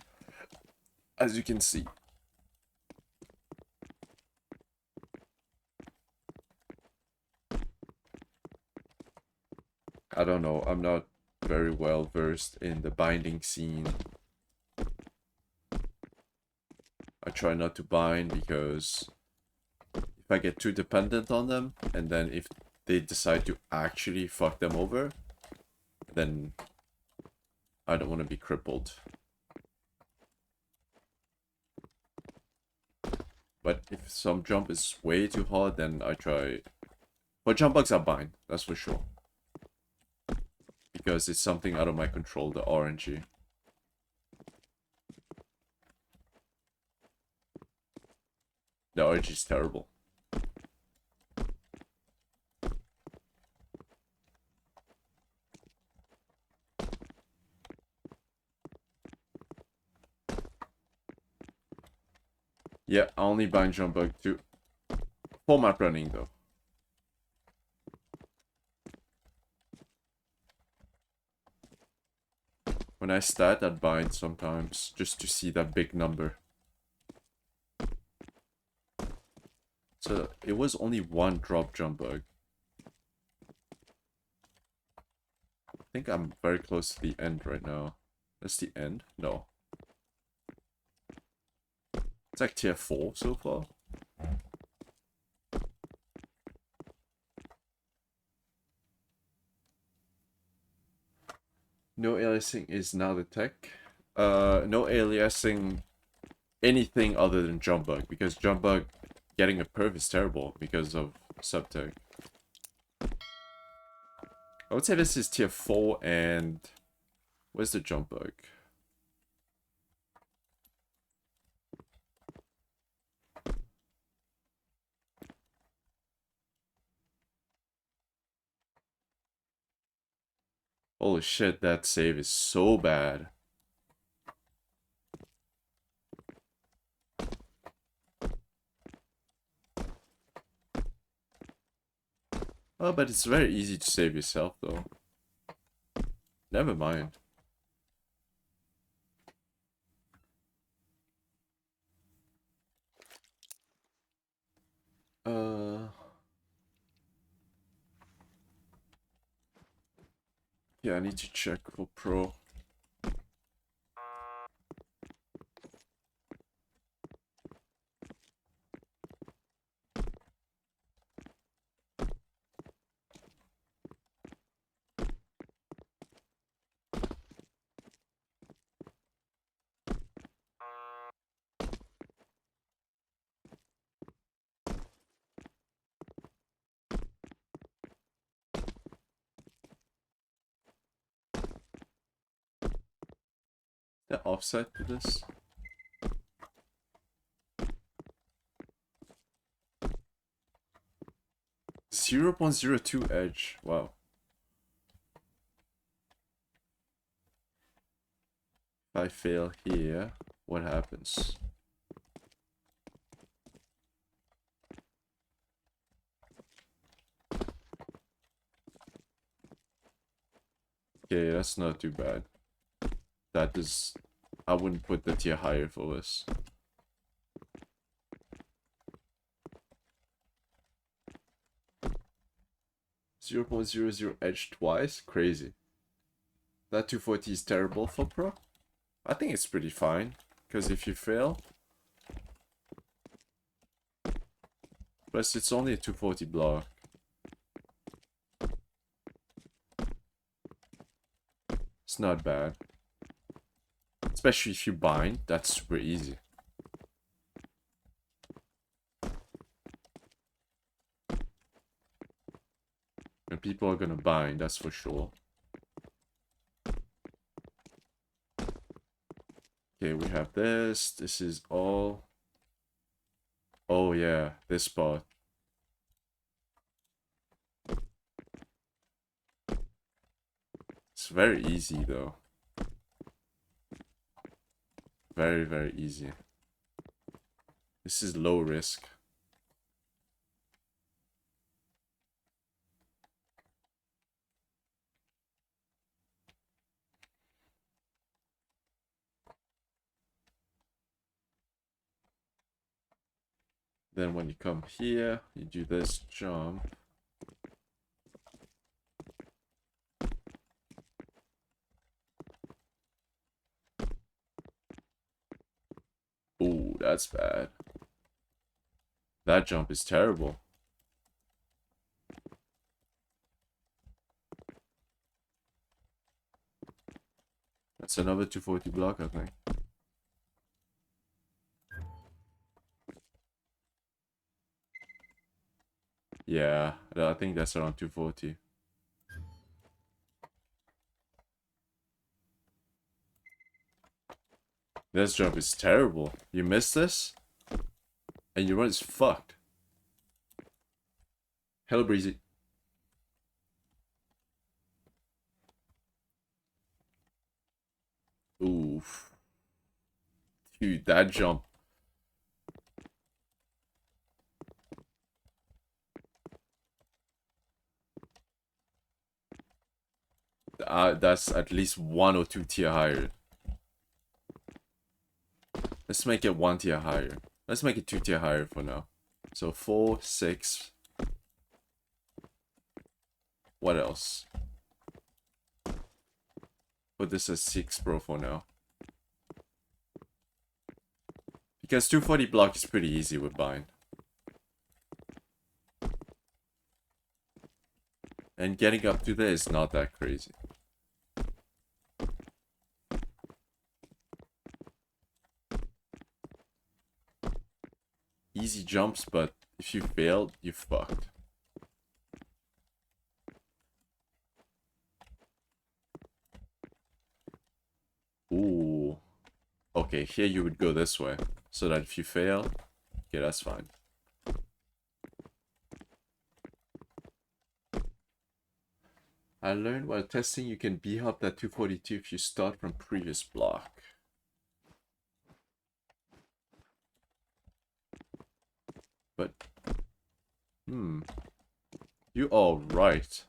S1: as you can see. I don't know, I'm not very well versed in the binding scene. I try not to bind because if I get too dependent on them, and then if they decide to actually fuck them over, then I don't want to be crippled. But if some jump is way too hard, then I try. But jump bugs are bind, that's for sure. Because it's something out of my control, the RNG. The RNG is terrible. Yeah, I only bind jump bug to 4 map running though. When I stat, I'd bind sometimes, just to see that big number. So, it was only one drop jump bug. I think I'm very close to the end right now. That's the end? No. It's like tier 4 so far. No aliasing is now the tech. No aliasing anything other than jump bug, because jump bug getting a perf is terrible because of subtech. I would say this is tier 4 and... Where's the jump bug? Holy shit, that save is so bad. Oh, but it's very easy to save yourself though. Never mind. Uh... Yeah, I need to check for pro. The offset to this? 0.02 edge. Wow. If I fail here, what happens? Okay, that's not too bad. That is... I wouldn't put the tier higher for this. .00 edge twice? Crazy. That 240 is terrible for pro? I think it's pretty fine. Because if you fail... Plus it's only a 240 block. It's not bad. Especially if you bind, that's super easy. And people are gonna bind, that's for sure. Okay, we have this. This is all... Oh yeah, this part. It's very easy though. Very, very easy. This is low risk. Then when you come here, you do this jump. Ooh, that's bad. That jump is terrible. That's another 240 block, I think. Yeah, I think that's around 240. This jump is terrible. You miss this, and your run is fucked. Hell breezy. Oof. Dude, that jump. That's at least 1 or 2 tier higher. Let's make it 1 tier higher. Let's make it 2 tier higher for now. So 4, 6. What else? Put this as 6 bro for now. Because 240 block is pretty easy with bind. And getting up to there is not that crazy. Easy jumps, but if you fail, you fucked. Ooh. Okay, here you would go this way. So that if you fail, okay, that's fine. I learned while testing you can b-hop that 242 if you start from previous block. But, you all right.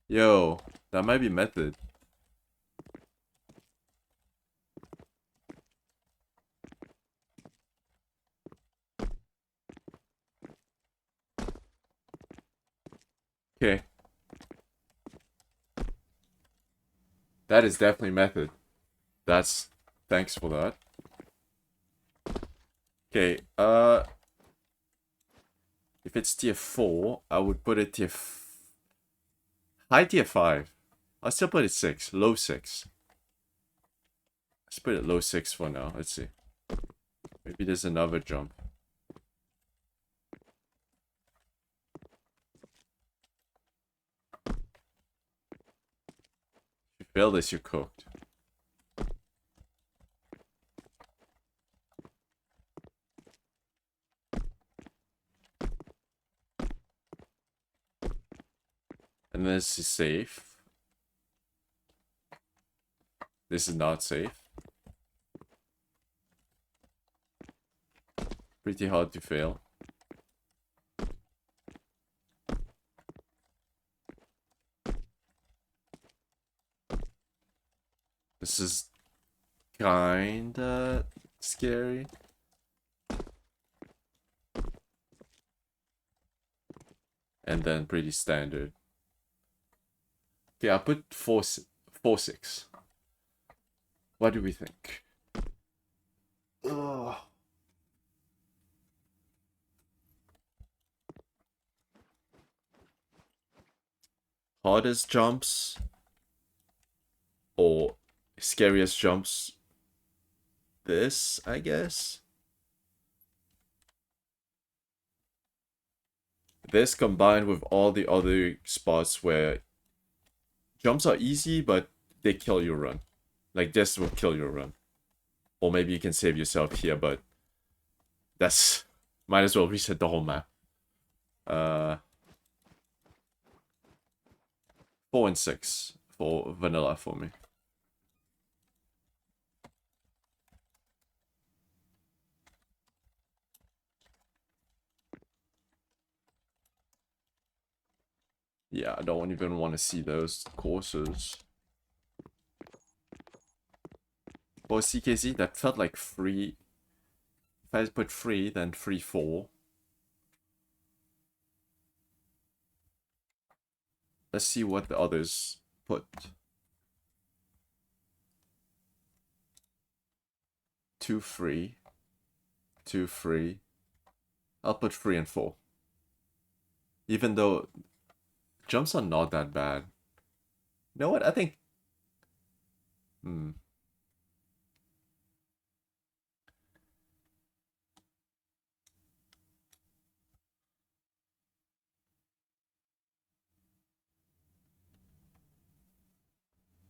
S1: Yo, that might be method. Okay. That is definitely method. That's... Thanks for that. Okay, if it's tier 4, I would put it high tier 5. I'll still put it 6. Low 6. Let's put it low 6 for now. Let's see. Maybe there's another jump. If you fail this, you're cooked. And this is safe. This is not safe. Pretty hard to fail. This is kinda scary. And then pretty standard. Okay, I'll put 4, 6. What do we think? Ugh. Hardest jumps or scariest jumps? This, I guess. This combined with all the other spots where jumps are easy, but they kill your run. Like this will kill your run. Or maybe you can save yourself here, but that's... Might as well reset the whole map. 4 and 6 for vanilla for me. Yeah, I don't even want to see those courses. For CKZ, that felt like free If I put 3, then 3, 4. Let's see what the others put. 2, 3. 2, 3. I'll put 3 and 4. Even though jumps are not that bad. You know what? I think...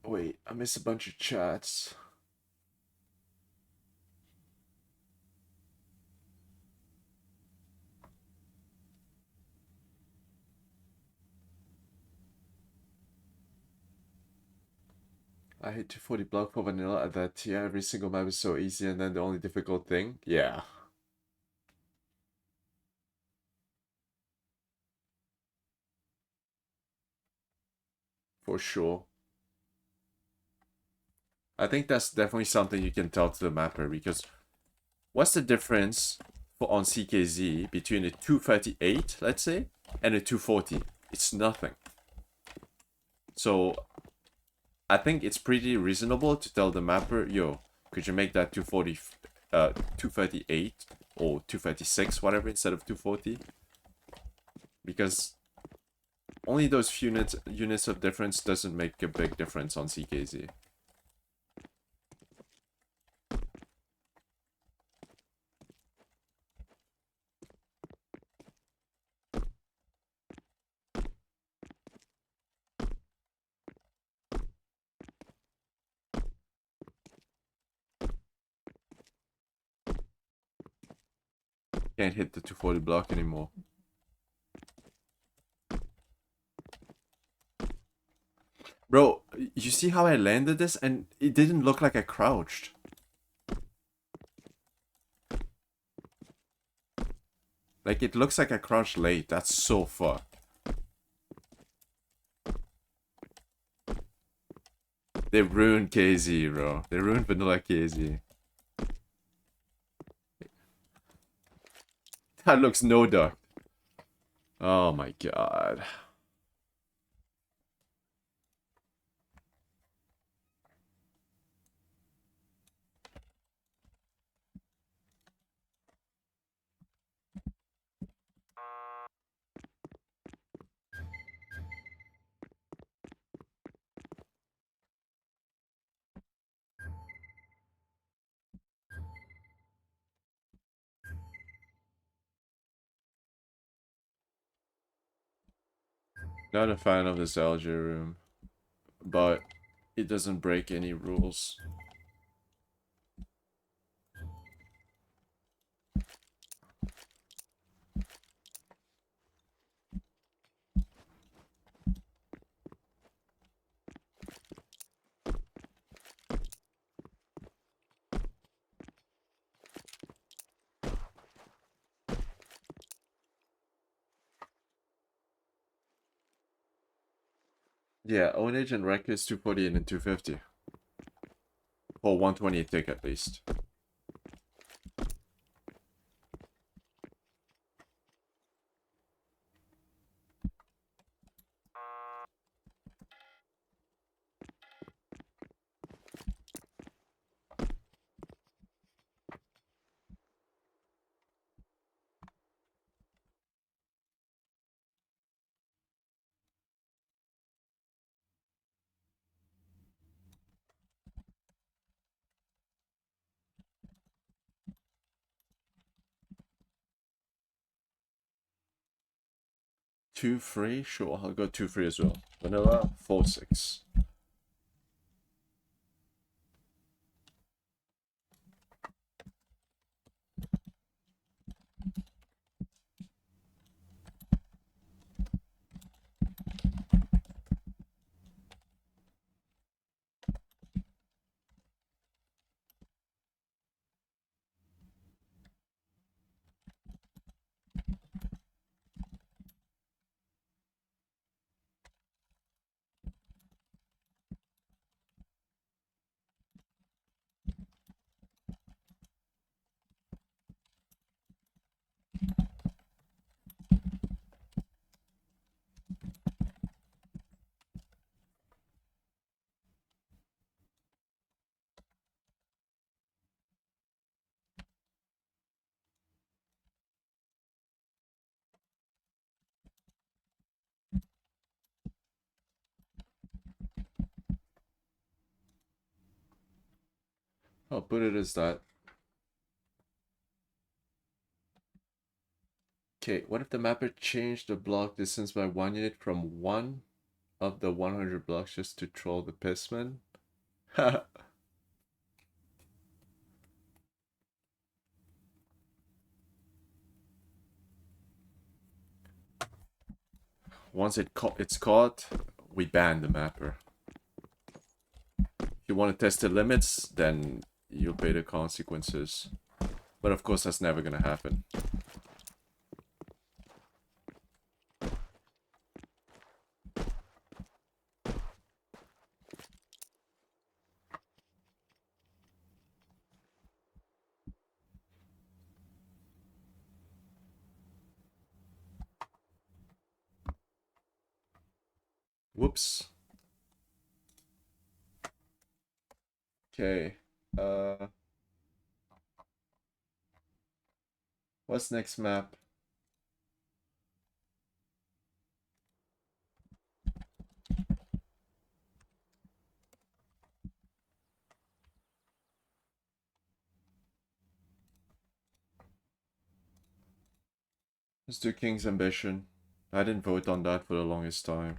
S1: Wait, I missed a bunch of chats. I hate 240 block for vanilla at that tier. Every single map is so easy, and then the only difficult thing? Yeah. For sure. I think that's definitely something you can tell to the mapper, because what's the difference for on CKZ between a 238, let's say, and a 240? It's nothing. So I think it's pretty reasonable to tell the mapper, yo, could you make that 238 or 236, whatever, instead of 240? Because only those few units of difference doesn't make a big difference on CKZ. Can't hit the 240 block anymore. Bro, you see how I landed this? And it didn't look like I crouched. Like, it looks like I crouched late. That's so fucked. They ruined KZ, bro. They ruined vanilla KZ. That looks no duck. Oh my god. Not a fan of this algae room, but it doesn't break any rules. Yeah, ownage and wreck is 240 and then 250. For 120 a tick at least. Two free? Sure, I'll go 2 free as well. Vanilla, 4-6. I'll put it as that. Okay, what if the mapper changed the block distance by 1 unit from one of the 100 blocks just to troll the pissman? Once it's caught, we ban the mapper. If you want to test the limits, then you'll pay the consequences. But of course, that's never gonna happen. Whoops. Okay. What's next map? Let's do King's Ambition. I didn't vote on that for the longest time.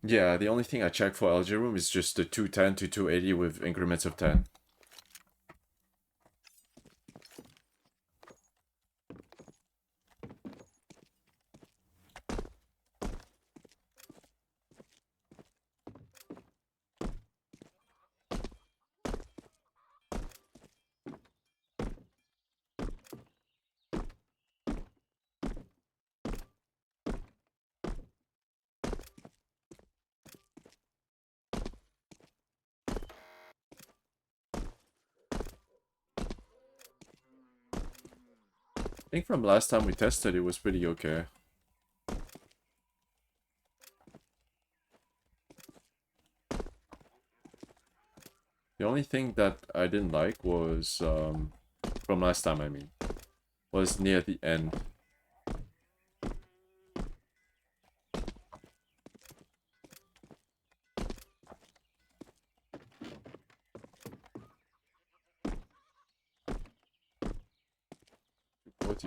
S1: Yeah, the only thing I check for LG room is just the 210 to 280 with increments of 10. I think from last time we tested it was pretty okay. The only thing that I didn't like was, from last time I mean, was near the end.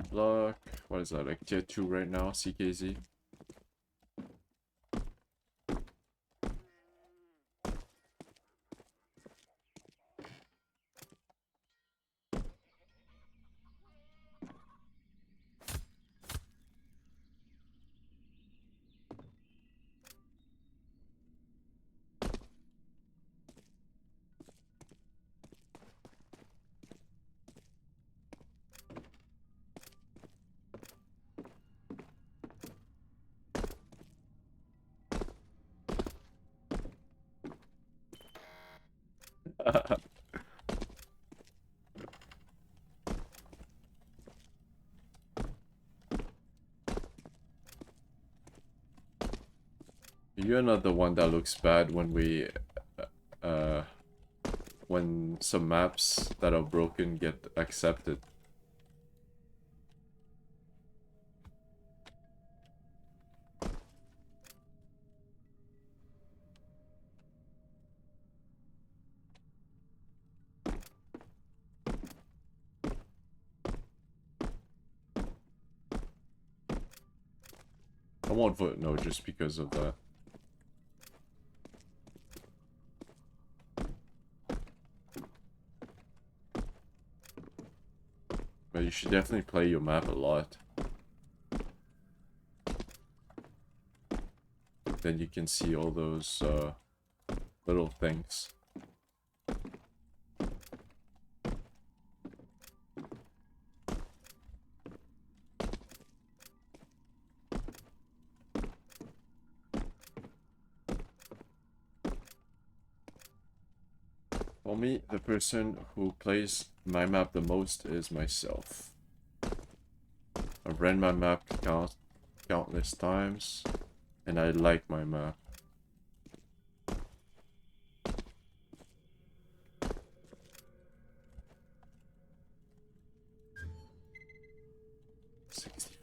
S1: Block, what is that, like tier 2 right now, CKZ? You're not the one that looks bad when we, uh, when some maps that are broken get accepted. I won't vote no just because of that. But you should definitely play your map a lot. Then you can see all those little things. For me, the person who plays my map the most is myself. I've ran my map countless times, and I like my map.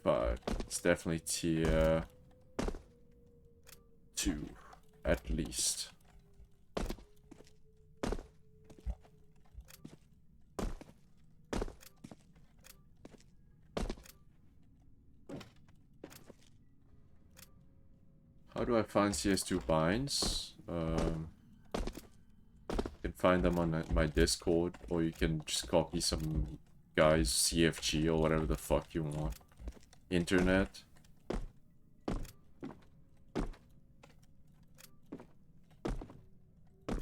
S1: 5. It's definitely tier 2, at least. How do I find CS2 binds? You can find them on my Discord, or you can just copy some guy's CFG or whatever the fuck you want. Internet.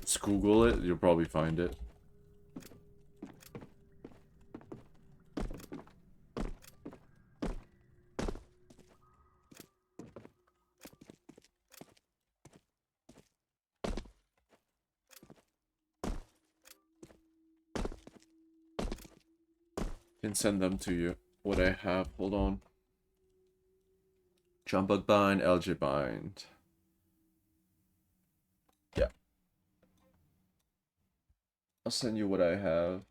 S1: Just Google it, you'll probably find it. Can send them to you. What I have, hold on. Jumbug bind, LG bind. Yeah. I'll send you what I have.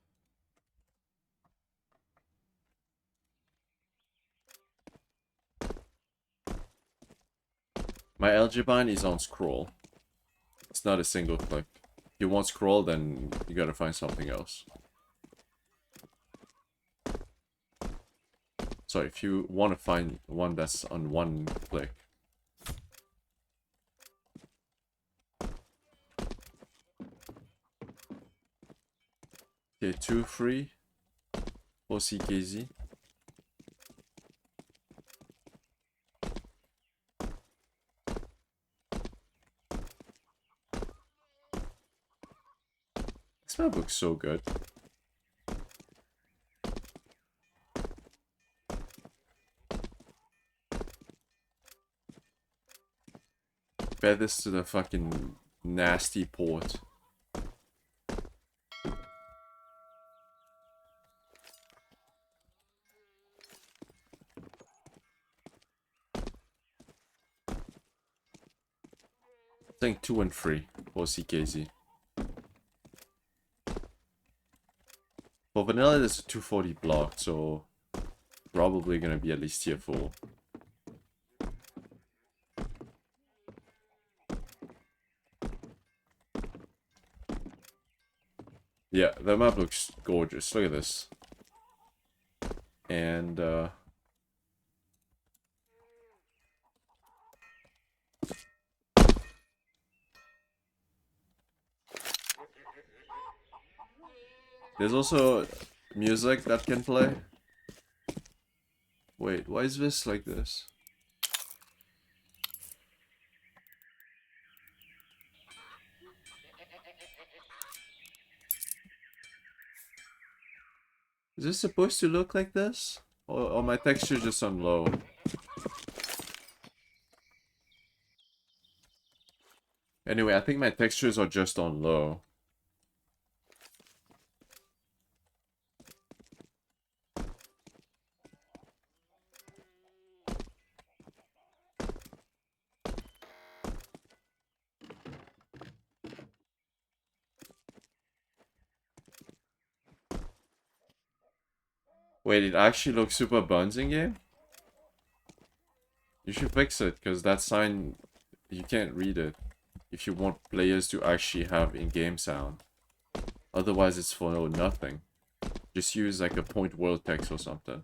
S1: My LG bind is on scroll. It's not a single click. If you want scroll, then you gotta find something else. So if you want to find one that's on one click. Okay, 2 free. CS2KZ. This map looks so good. Bet this to the fucking nasty port. I think 2 and 3 for CKZ. For vanilla, there's a 240 blocked, so probably gonna be at least tier 4. Yeah, the map looks gorgeous. Look at this. And, there's also music that can play. Wait, why is this like this? Is this supposed to look like this? Or my texture just on low? Anyway, I think my textures are just on low. Wait, it actually looks super buns in game? You should fix it, because that sign, you can't read it if you want players to actually have in-game sound. Otherwise, it's for nothing. Just use like a point world text or something.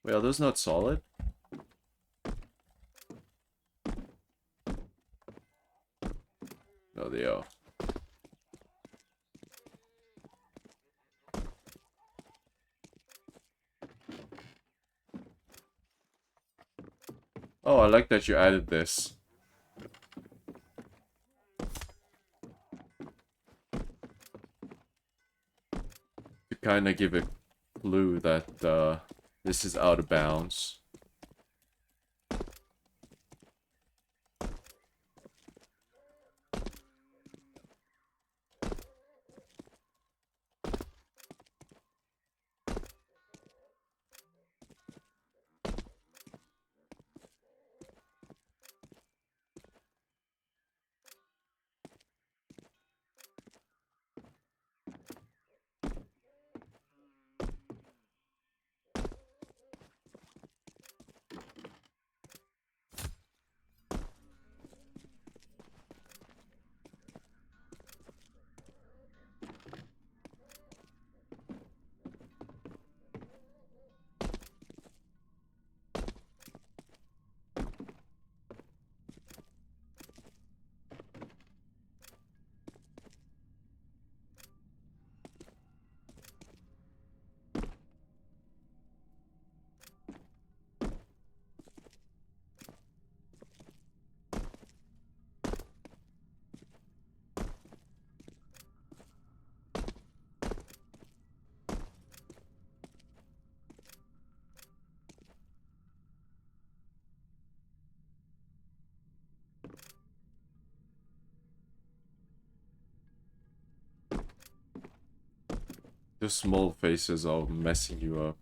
S1: Wait, are those not solid? No, they are. Oh, I like that you added this. To kind of give a clue that this is out of bounds. The small faces are messing you up.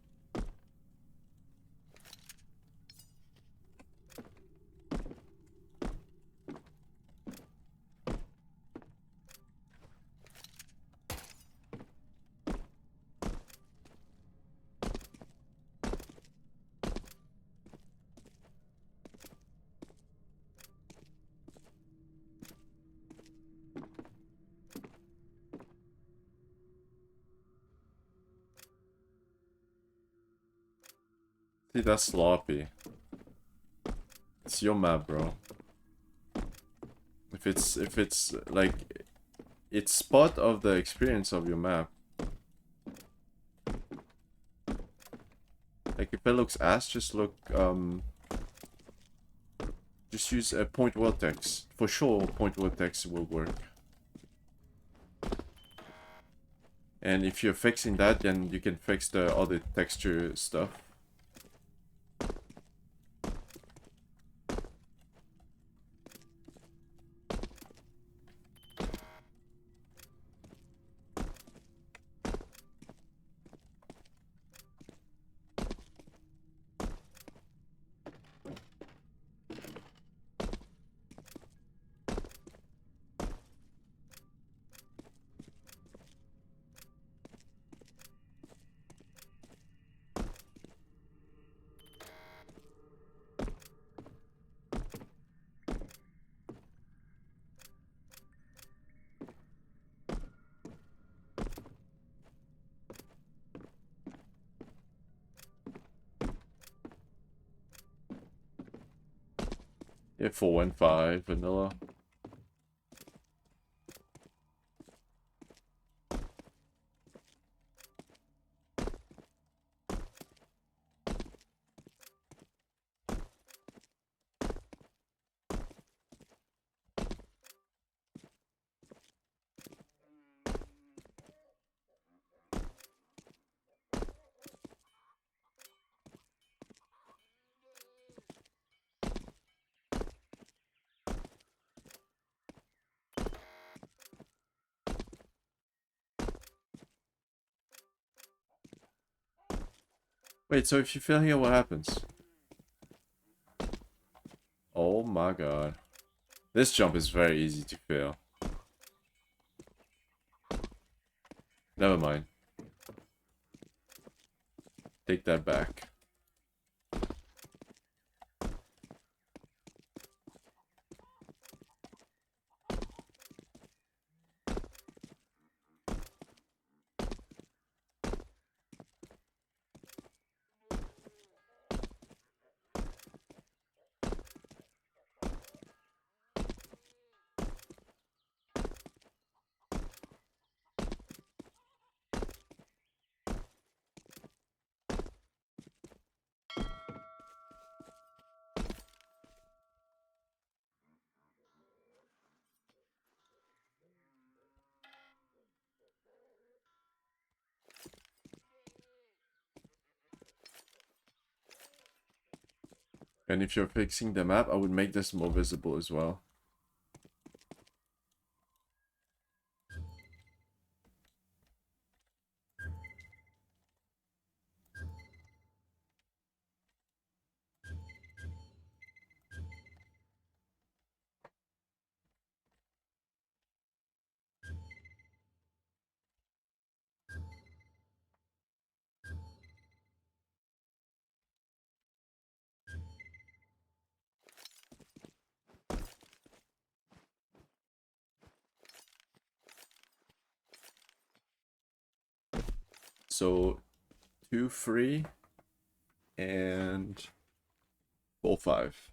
S1: See, that's sloppy. It's your map, bro. If it's like it's part of the experience of your map. Like if it looks ass, just look just use a point vertex. For sure point vertex will work. And if you're fixing that, then you can fix the other texture stuff. Yeah, 4 and 5 vanilla. Wait, so if you fail here, what happens? Oh my god. This jump is very easy to fail. Never mind. Take that back. And if you're fixing the map, I would make this more visible as well. So 2, 3, and 4, 5.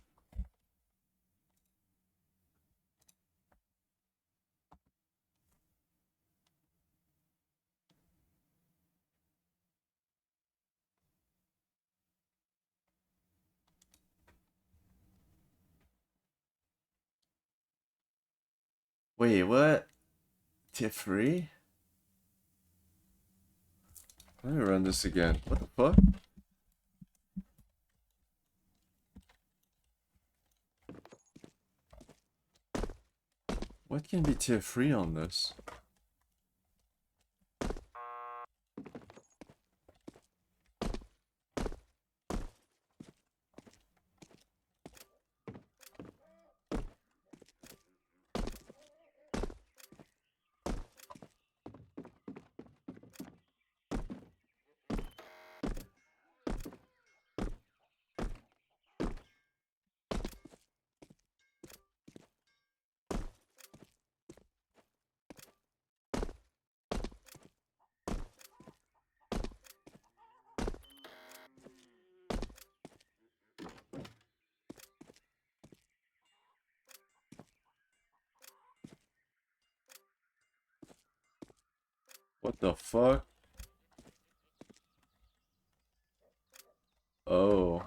S1: Wait, what? Tier 3? Let me run this again. What the fuck? What can be tier 3 on this? What the fuck? Oh.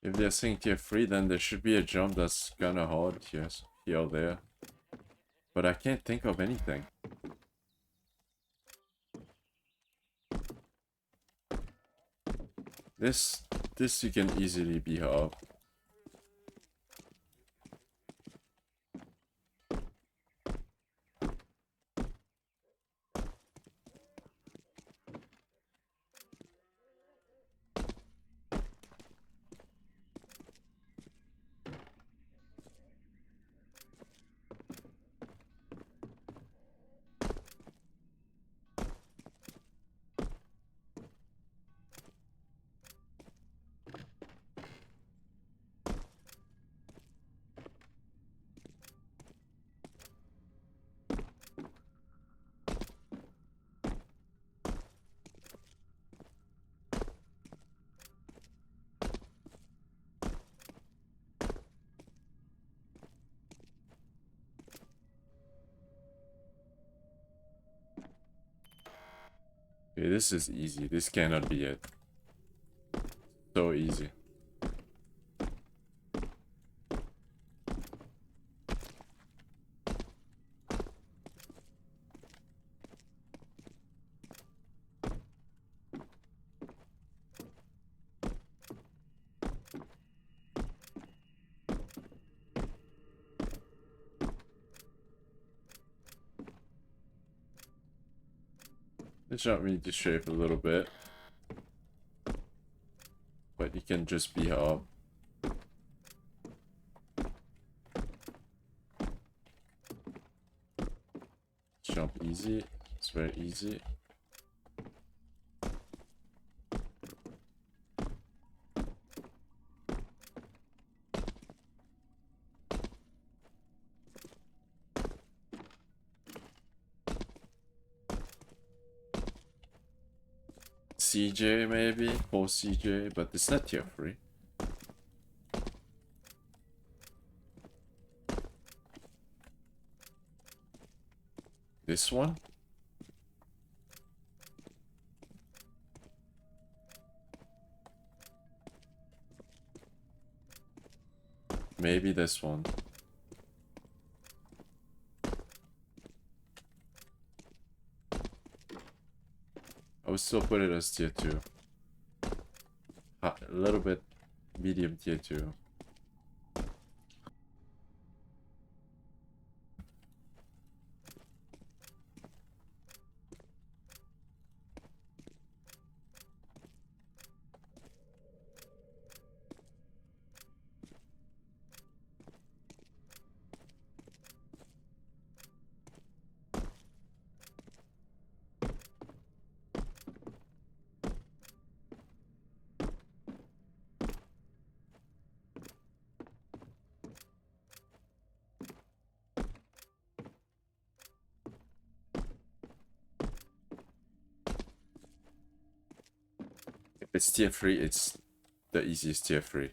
S1: If they're saying tier 3, then there should be a jump that's kinda hard here or there. But I can't think of anything. This you can easily beat up. Okay, this is easy. This cannot be it. So easy. This jump me to shape a little bit. But you can just be up. Jump easy. It's very easy. CJ maybe? 4 CJ, but it's not tier 3. This one? Maybe this one. I would still put it as tier 2. A little bit medium tier 2. If it's tier 3, it's the easiest tier 3.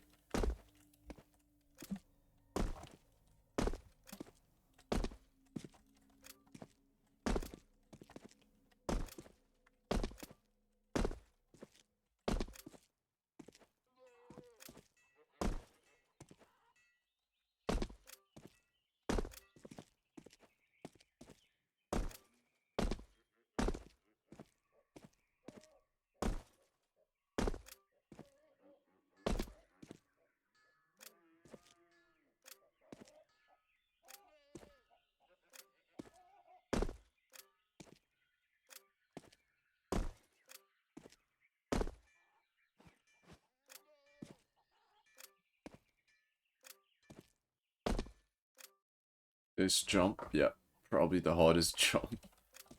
S1: This jump, yeah, probably the hardest jump.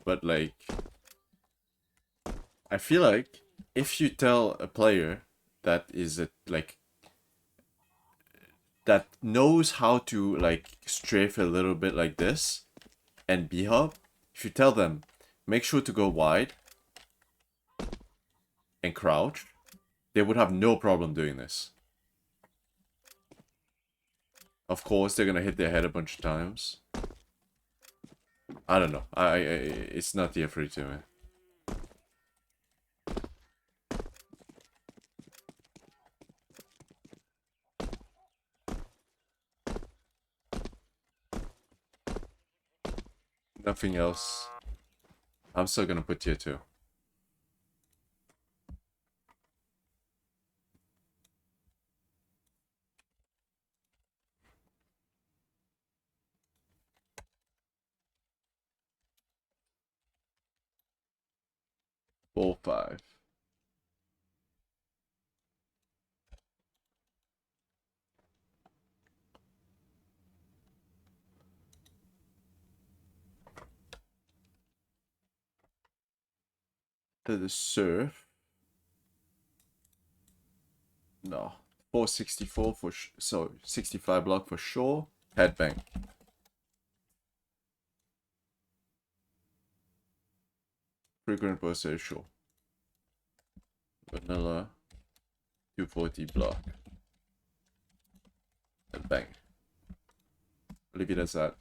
S1: But like, I feel like if you tell a player that is a, like, that knows how to like strafe a little bit like this and b-hop, if you tell them, make sure to go wide and crouch, they would have no problem doing this. Of course, they're gonna hit their head a bunch of times. I don't know. It's not the free to me. Nothing else. I'm still gonna put tier 2. Four, 5. To the surf. No. 464 for so 65 block for sure. Headbang. Frequent burst sure. Vanilla. 240 block. And bang. Leave it as that.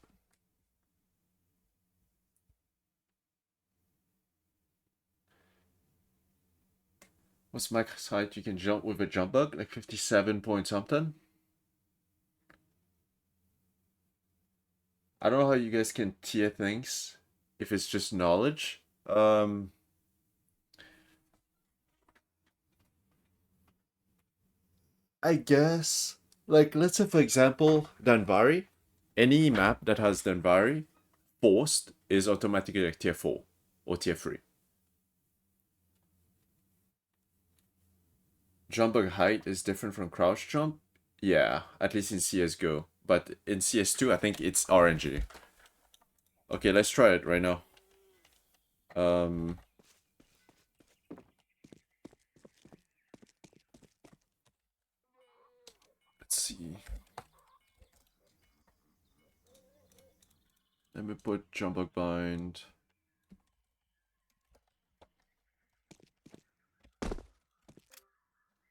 S1: What's max height you can jump with a jump bug? Like 57 point something? I don't know how you guys can tier things if it's just knowledge. I guess, like, let's say for example, Danvari. Any map that has Danvari forced is automatically like tier 4 or tier 3. Jump bug height is different from crouch jump. Yeah, at least in CSGO. But in CS2, I think it's RNG. Okay, let's try it right now. Let's see. Let me put jump bug bind.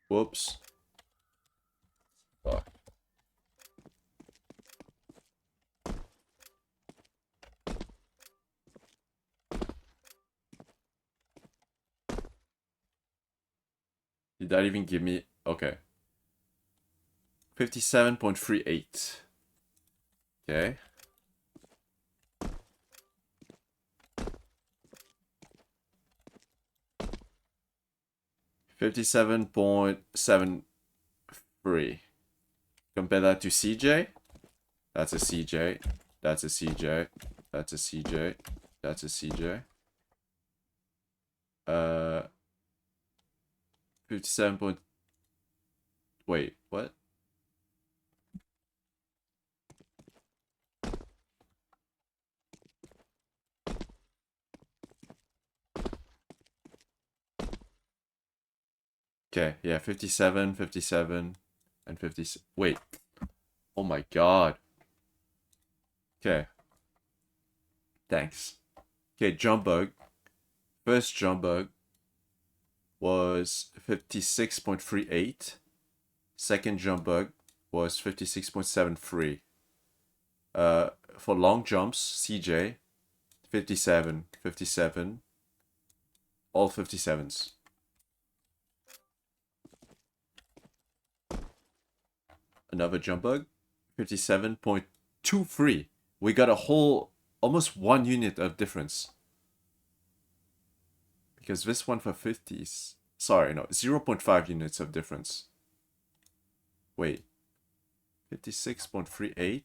S1: Whoops. Fuck. Did that even give me... Okay. 57.38. Okay. $57.73. Compare that to CJ. That's a CJ. That's a CJ. That's a CJ. That's a CJ. 57 point... Wait, what? Okay, yeah, 57, 57, and 50... Wait. Oh my god. Okay. Thanks. Okay, jump bug. First jump bug was 56.38. Second jump bug was 56.73. For long jumps, CJ, 57, 57. All 57s. Another jump bug, 57.23. We got a whole, almost 1 unit of difference. Because this one for 50s, sorry, no, 0.5 units of difference. Wait, 56.38?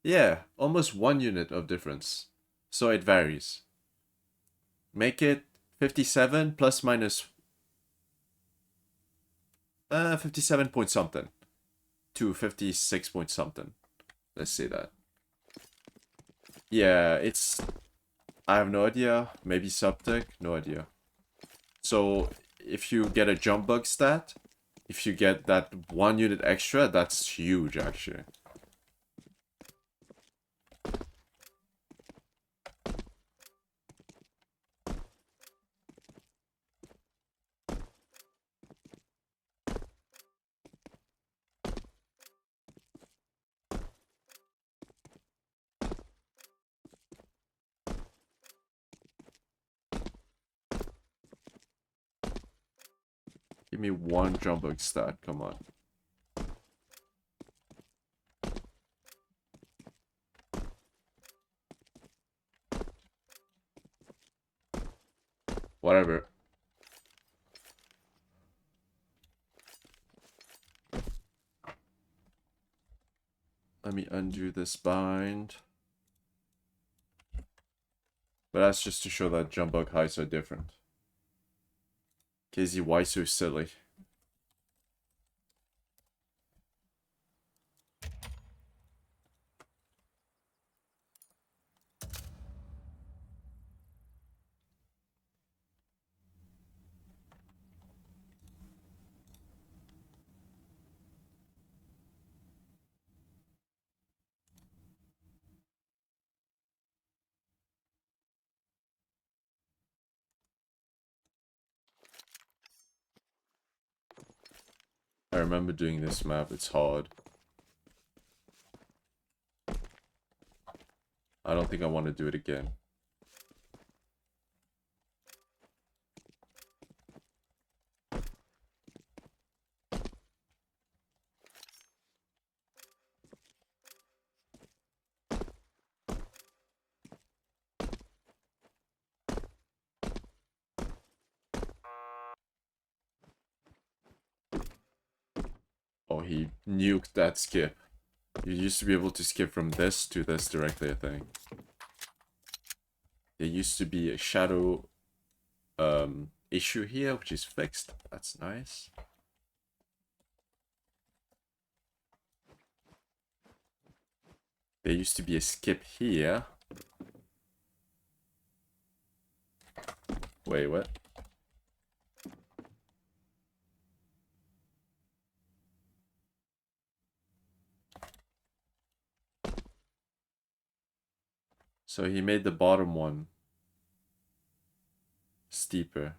S1: Yeah, almost 1 unit of difference. So it varies. Make it 57 plus minus 57 point something to 56 point something. Let's say that. Yeah, it's... I have no idea. Maybe subtech? No idea. So, if you get a jump bug stat, if you get that 1 unit extra, that's huge, actually. Give me one jump bug stat, come on. Whatever. Let me undo this bind. But that's just to show that jump bug heights are different. KZ, why so silly? I remember doing this map, it's hard. I don't think I want to do it again. Oh, he nuked that skip. You used to be able to skip from this to this directly, I think. There used to be a shadow issue here, which is fixed. That's nice. There used to be a skip here. Wait, what? So he made the bottom one steeper.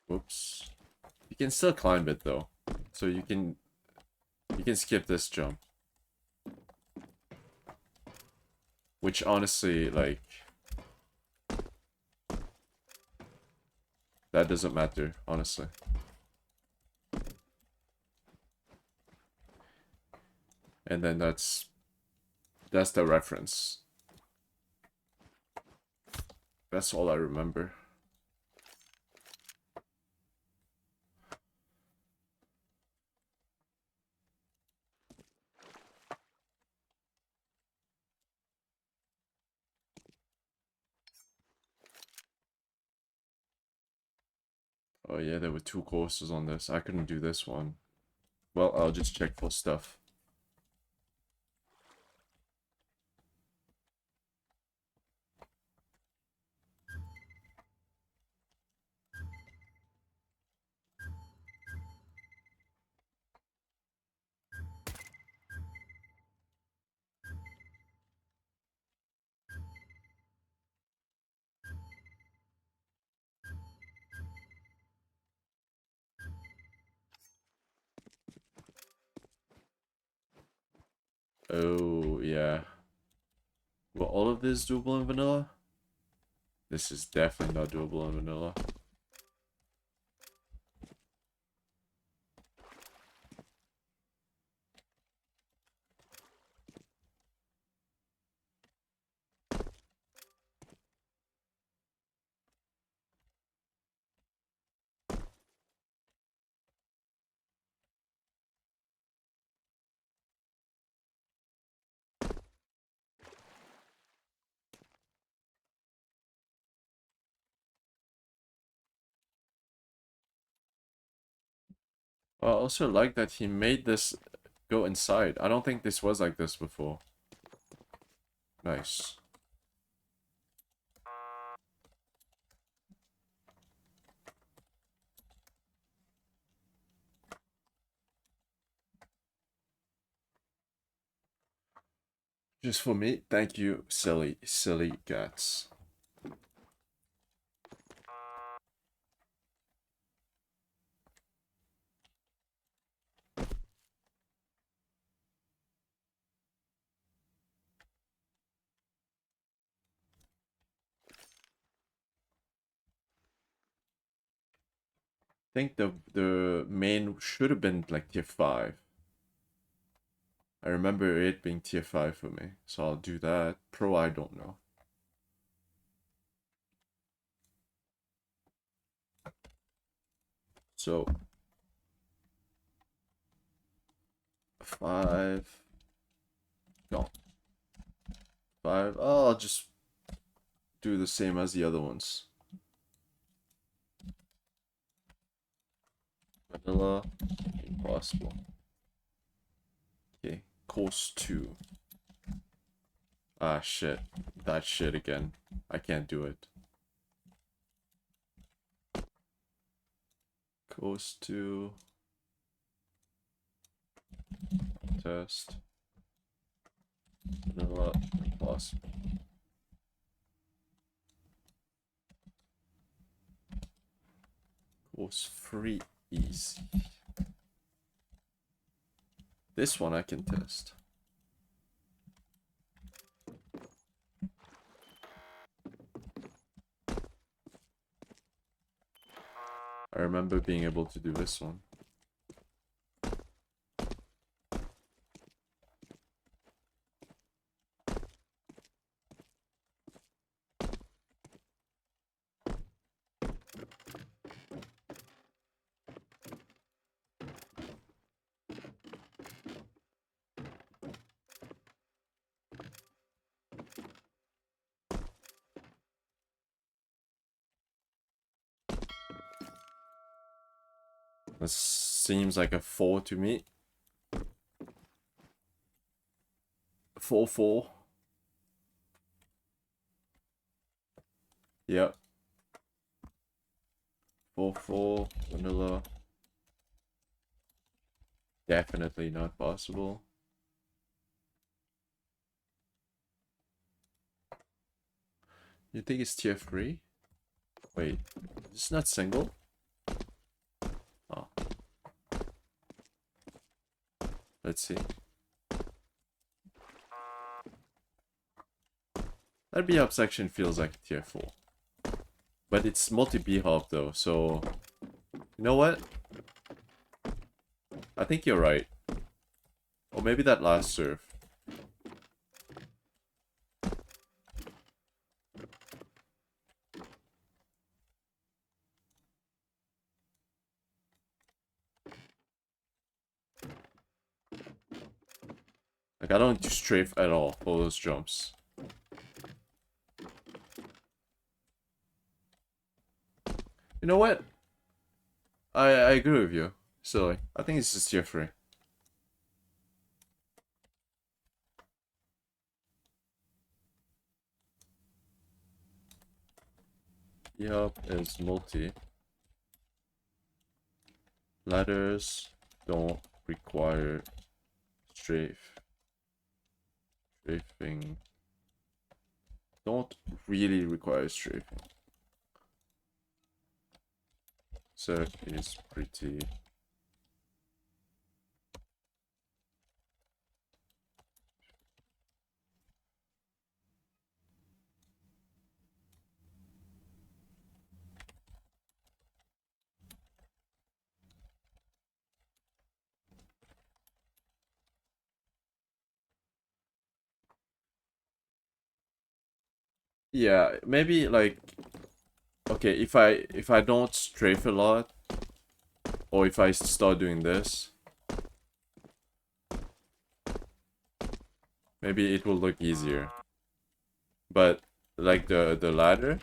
S1: Whoops. You can still climb it though. So you can skip this jump. Which honestly, like, that doesn't matter, honestly. And then that's the reference. That's all I remember. Oh yeah, there were 2 courses on this. I couldn't do this one. Well, I'll just check for stuff. Oh, yeah. Were all of this doable in vanilla? This is definitely not doable in vanilla. I also like that he made this go inside. I don't think this was like this before. Nice. Just for me, thank you, silly cats. think the main should have been like tier 5. I remember it being tier 5 for me, so I'll do that. Pro, I don't know. So 5. No. 5. Oh, I'll just do the same as the other ones. Vanilla, impossible. Okay, course 2. Ah, shit. That shit again. I can't do it. Course 2. Test. Vanilla, impossible. Course 3, easy. This one I can test. I remember being able to do this one. This seems like a 4 to me. 4-4. Yep. 4-4. Vanilla. Definitely not possible. You think it's tier 3? Wait, it's not single? Oh. Let's see. That B-hop section feels like tier 4. But it's multi-B-hop though, so... You know what? I think you're right. Or maybe that last serve. Like, I don't do strafe at all for those jumps. You know what? I agree with you. So, I think it's just tier 3. Yup, is multi. Ladders don't require strafing. Don't really require strafing. Circ is pretty. Yeah, maybe like, okay, if I don't strafe a lot, or if I start doing this, maybe it will look easier. But like the ladder,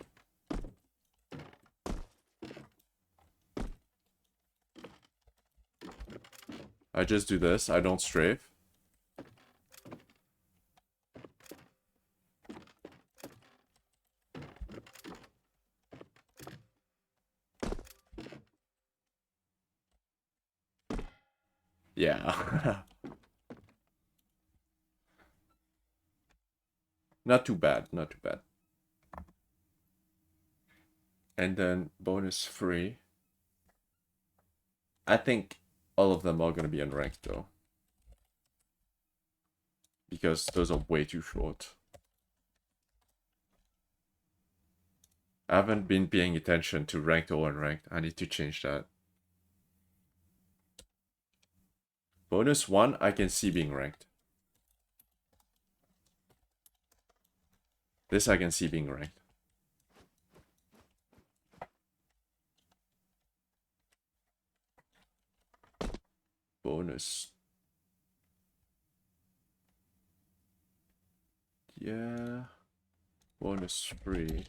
S1: I just do this. I don't strafe. Yeah. Not too bad, not too bad. And then bonus free. I think all of them are gonna be unranked though. Because those are way too short. I haven't been paying attention to ranked or unranked. I need to change that. Bonus 1, I can see being ranked. This I can see being ranked. Bonus. Yeah. Bonus 3.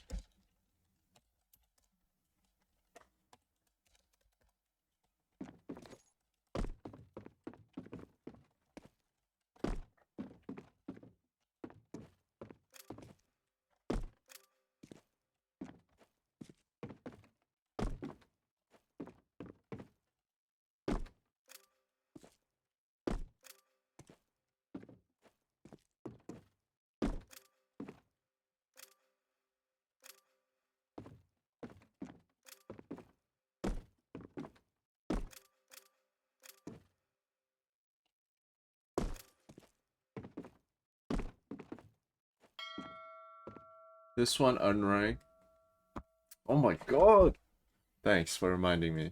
S1: This one unranked. Oh my god! Thanks for reminding me.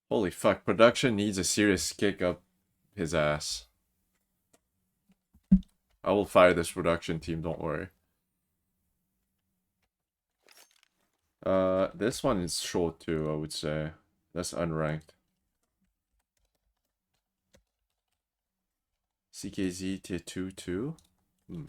S1: Holy fuck, production needs a serious kick up his ass. I will fire this production team, don't worry. This one is short too, I would say. That's unranked. CKZ tier 2 too? Hmm.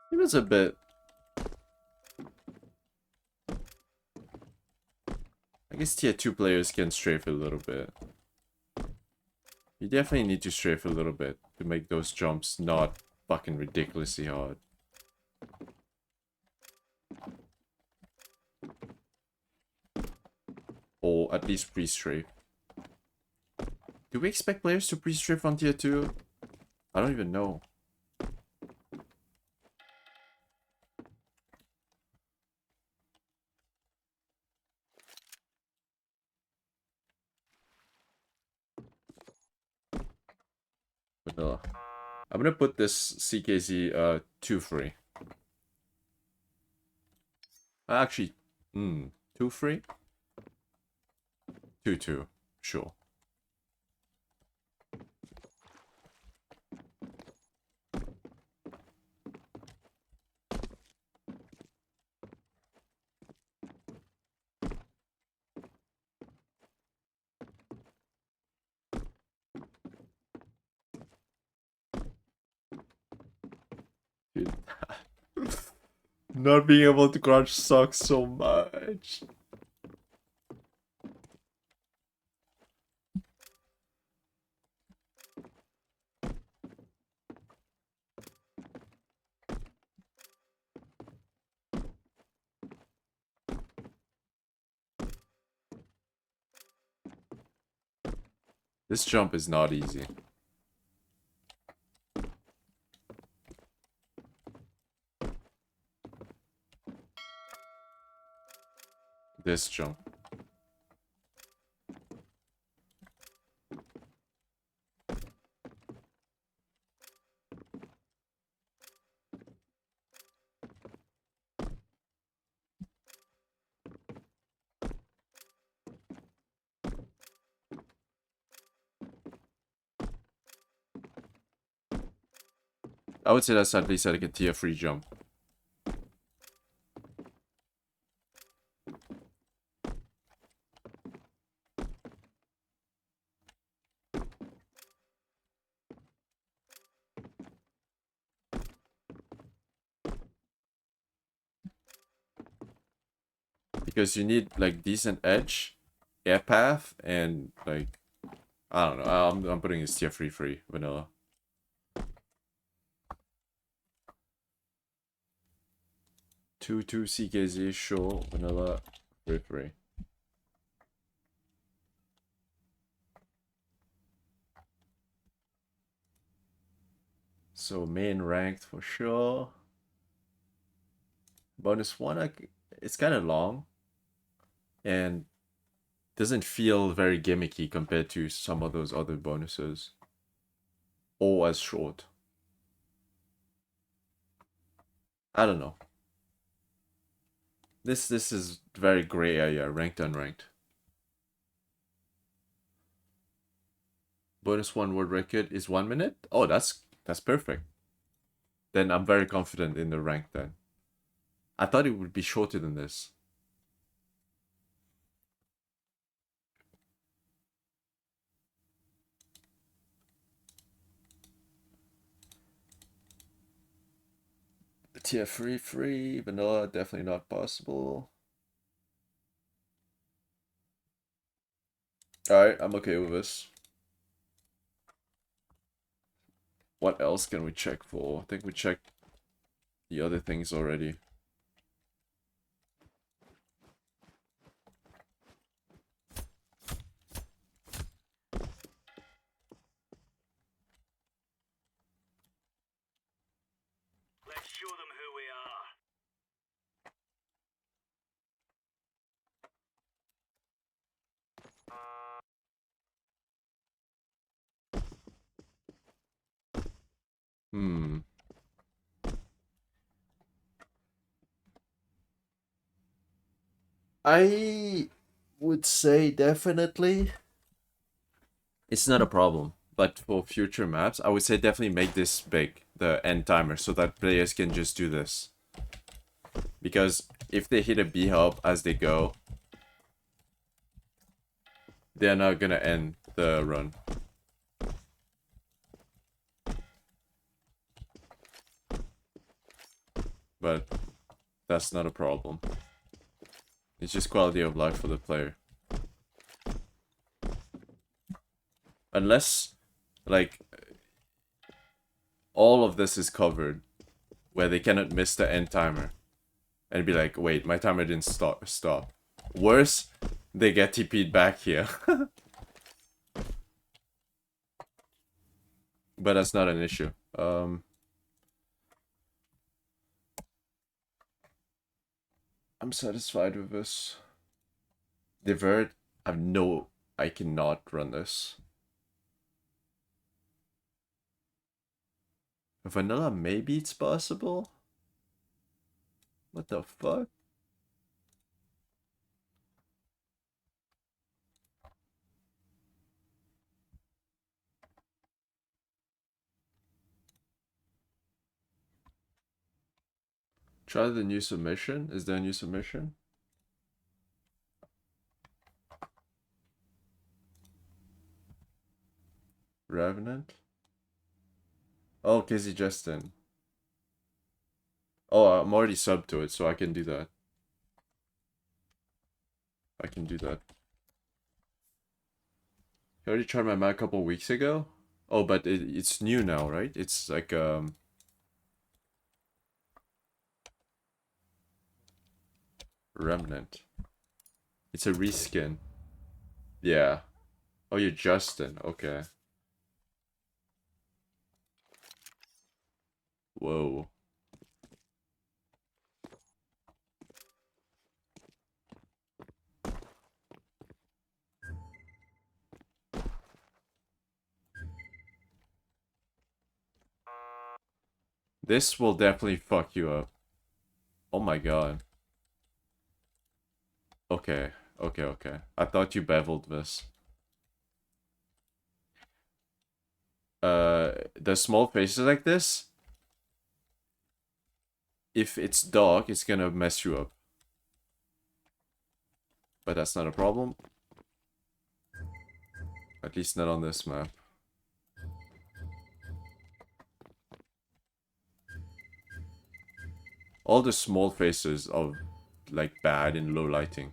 S1: It was a bit... I guess tier 2 players can strafe a little bit. You definitely need to strafe a little bit to make those jumps not fucking ridiculously hard. Or at least pre-strafe. Do we expect players to pre-strafe on tier 2? I don't even know. Vanilla. I'm gonna put this CKZ 2 free. Actually, 2 free? 2-2, sure. Dude. Not being able to crouch sucks so much. This jump is not easy. This jump. I would say that's at least like a tier 3 jump. Because you need like decent edge, air path, and like I don't know. I'm putting this tier 3 free vanilla. CS2KZ, sure, vanilla, free. So main ranked for sure. Bonus one, it's kind of long and doesn't feel very gimmicky compared to some of those other bonuses. Or as short. I don't know. This is very gray area, ranked, unranked. Bonus one word record is 1 minute. Oh, that's perfect. Then I'm very confident in the rank then. I thought it would be shorter than this. Tier free, vanilla, definitely not possible. Alright, I'm okay with this. What else can we check for? I think we checked the other things already.
S2: Let's show them who we are.
S1: Hmm. I would say definitely. It's not a problem. But for future maps, I would say definitely make this big, the end timer, so that players can just do this. Because if they hit a B hub as they go, they're not gonna end the run. But that's not a problem. It's just quality of life for the player. Unless, like, all of this is covered, where they cannot miss the end timer. And be like, wait, my timer didn't stop. Worse, they get TP'd back here. But that's not an issue. I'm satisfied with this. Divert, I cannot run this. Vanilla, maybe it's possible? What the fuck? Try the new submission. Is there a new submission? Revenant? Oh, KZ Justin. Oh, I'm already subbed to it, so I can do that. I can do that. I already tried my Mac a couple weeks ago. Oh, but it's new now, right? It's like, Remnant. It's a reskin. Yeah. Oh, you're Justin. Okay. Whoa. This will definitely fuck you up. Oh my god. Okay. Okay. I thought you beveled this. The small faces like this, if it's dark, it's gonna mess you up. But that's not a problem. At least not on this map. All the small faces are like bad in low lighting.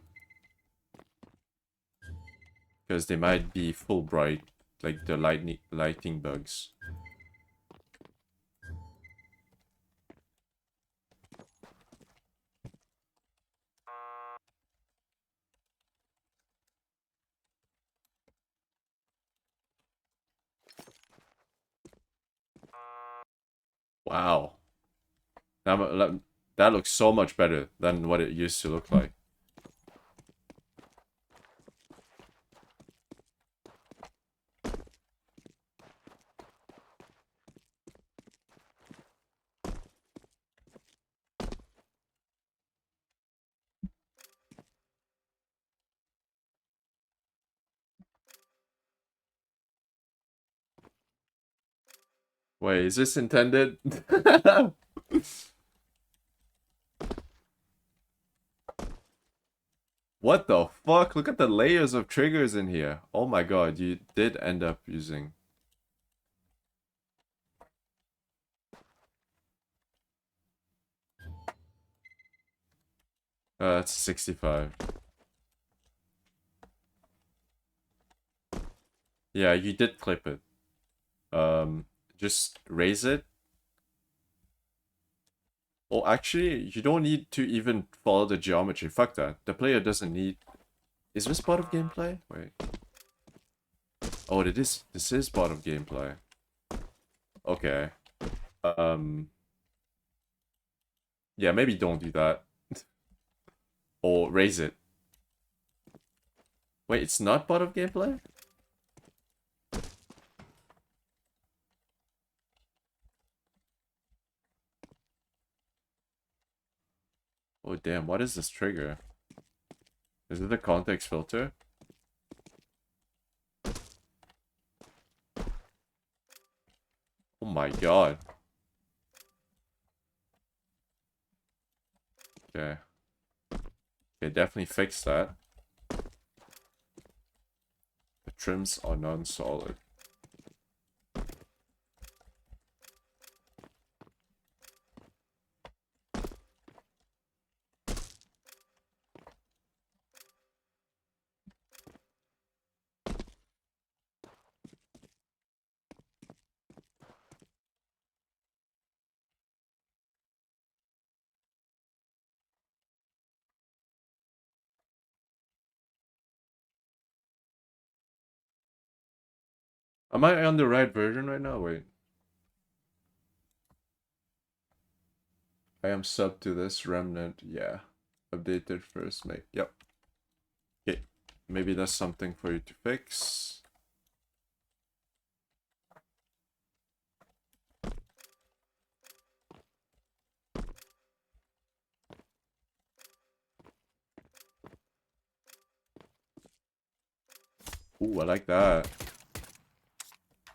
S1: Because they might be full bright, like the lighting bugs. Wow. That looks so much better than what it used to look like. Wait, is this intended? What the fuck? Look at the layers of triggers in here. Oh my god, you did end up using... that's 65. Yeah, you did clip it. Just raise it. Oh, actually, you don't need to even follow the geometry. Fuck that. The player doesn't need... Is this part of gameplay? Wait. Oh, it is. This is part of gameplay. Okay. Yeah, maybe don't do that. Or raise it. Wait, it's not part of gameplay? Oh, damn. What is this trigger? Is it a context filter? Oh my god. Okay. Okay, definitely fix that. The trims are non-solid. Am I on the right version right now? Wait. I am sub to this remnant. Yeah. Updated first make. Yep. Okay. Maybe that's something for you to fix. Ooh, I like that.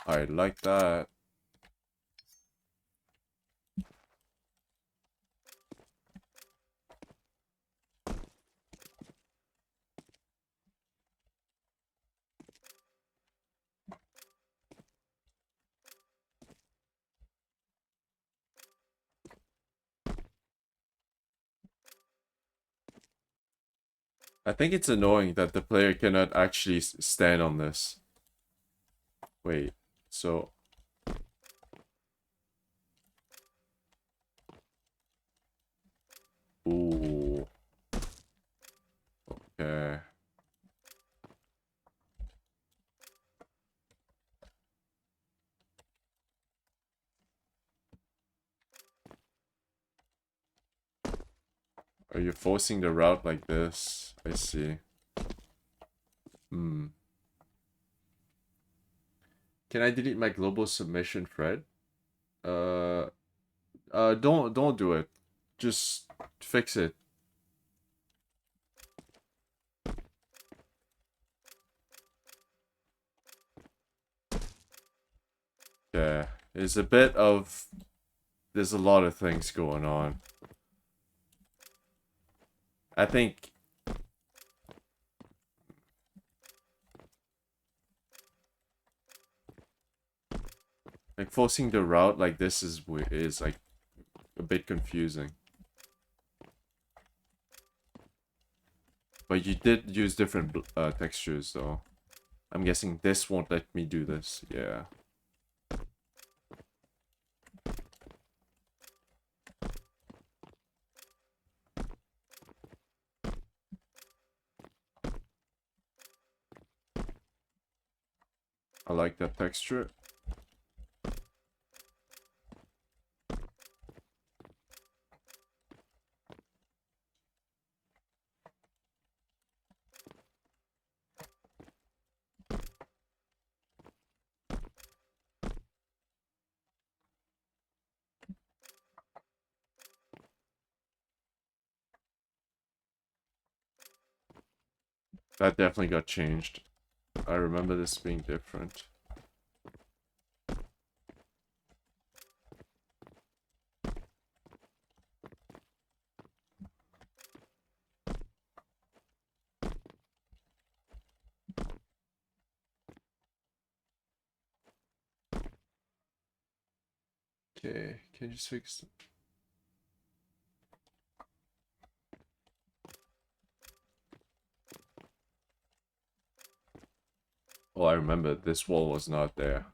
S1: I like that. I think it's annoying that the player cannot actually stand on this. Wait, so... Ooh. Okay. Are you forcing the route like this? I see. Hmm. Can I delete my global submission thread? Don't do it. Just fix it. Yeah, there's a bit of... There's a lot of things going on. I think... Like, forcing the route like this is like a bit confusing. But you did use different textures, so... I'm guessing this won't let me do this. Yeah. I like that texture. That definitely got changed. I remember this being different. Okay, can you just fix it? Oh, I remember this wall was not there.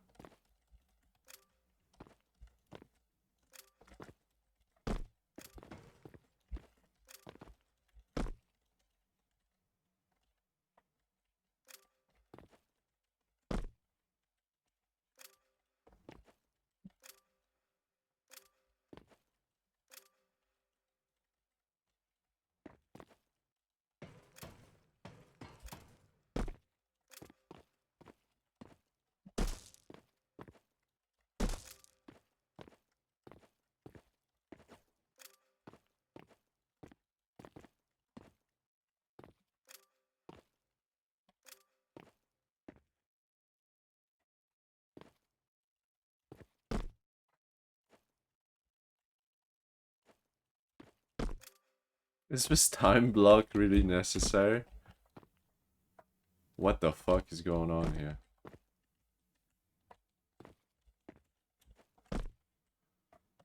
S1: Is this time block really necessary? What the fuck is going on here?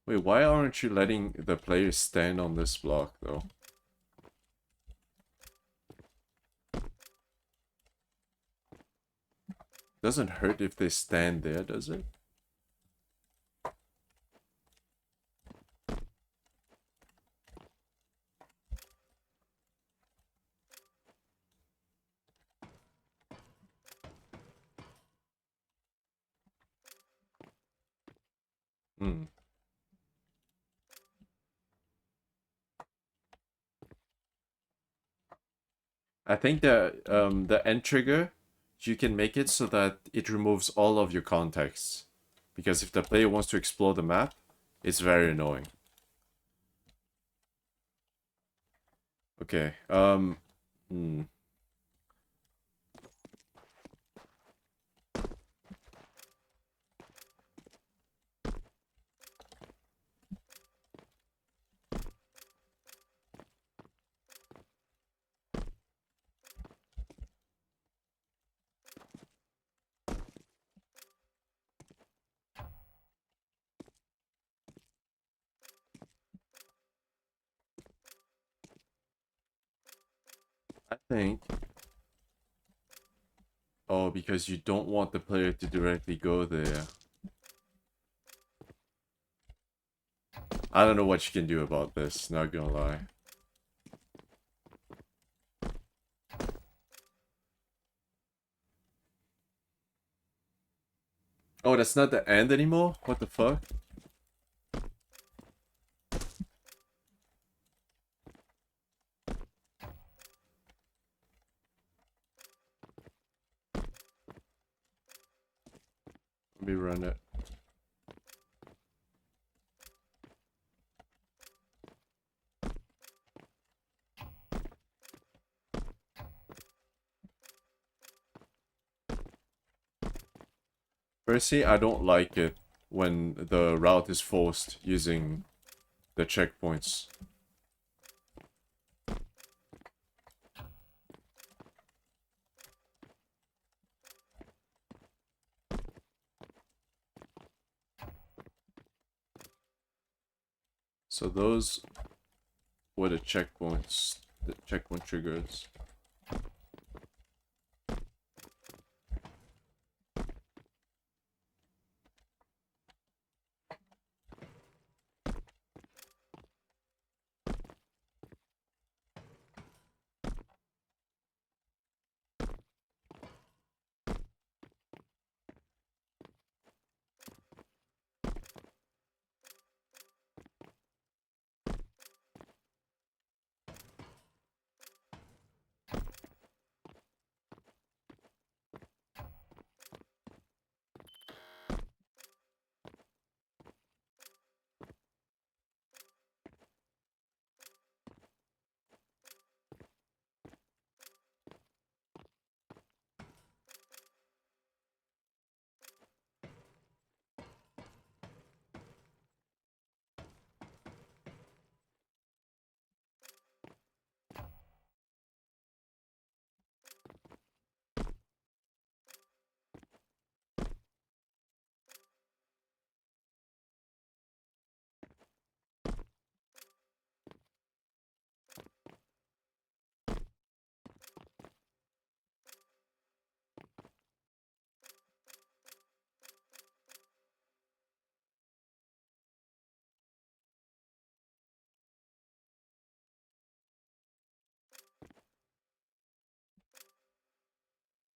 S1: Wait, why aren't you letting the players stand on this block, though? Doesn't hurt if they stand there, does it? Hmm. I think the end trigger, you can make it so that it removes all of your contexts. Because if the player wants to explore the map, it's very annoying. Okay, hmm. I think... Oh, because you don't want the player to directly go there. I don't know what you can do about this, not gonna lie. Oh, that's not the end anymore? What the fuck? Let me run it. Firstly, I don't like it when the route is forced using the checkpoints. So those were the checkpoint triggers.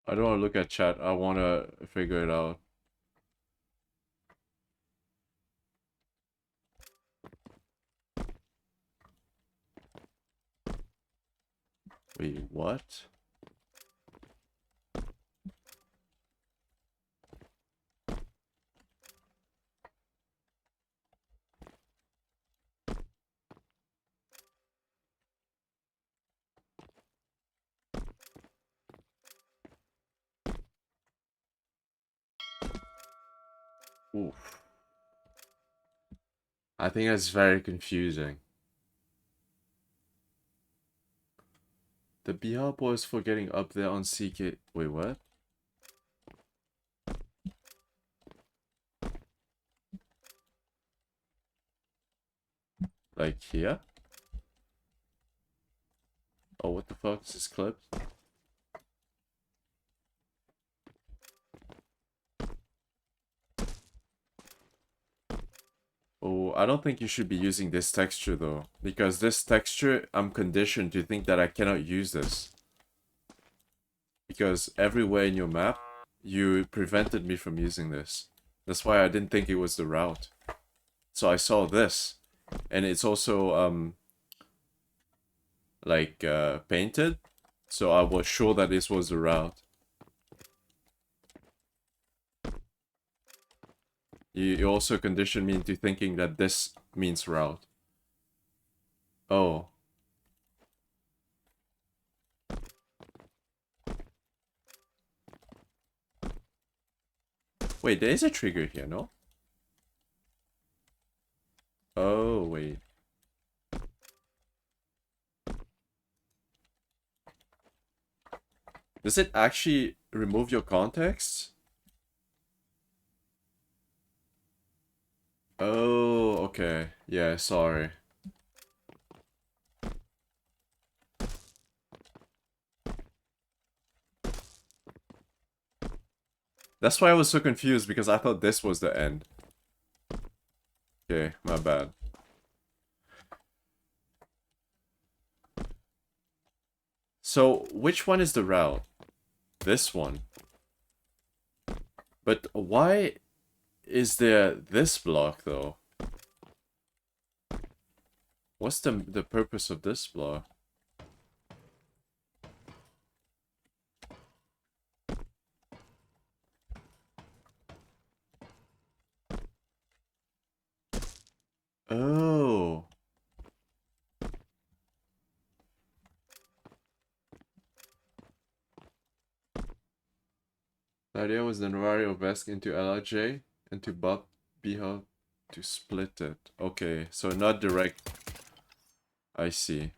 S1: I don't want to look at chat. I want to figure it out. Wait, what? Oof. I think that's very confusing. The BR boys for getting up there on CK. Wait, what? Like here? Oh, what the fuck is this clip? Oh, I don't think you should be using this texture though. Because this texture, I'm conditioned to think that I cannot use this. Because everywhere in your map, you prevented me from using this. That's why I didn't think it was the route. So I saw this. And it's also, like, painted. So I was sure that this was the route. You also conditioned me into thinking that this means route. Oh. Wait, there is a trigger here, no? Oh, wait. Does it actually remove your context? Oh, okay. Yeah, sorry. That's why I was so confused, because I thought this was the end. Okay, my bad. So, which one is the route? This one. But why is there this block, though? What's the purpose of this block? Oh. The idea was the Navari Vesk into LRJ and to Bob Biha to split it. Okay, so not direct. I see.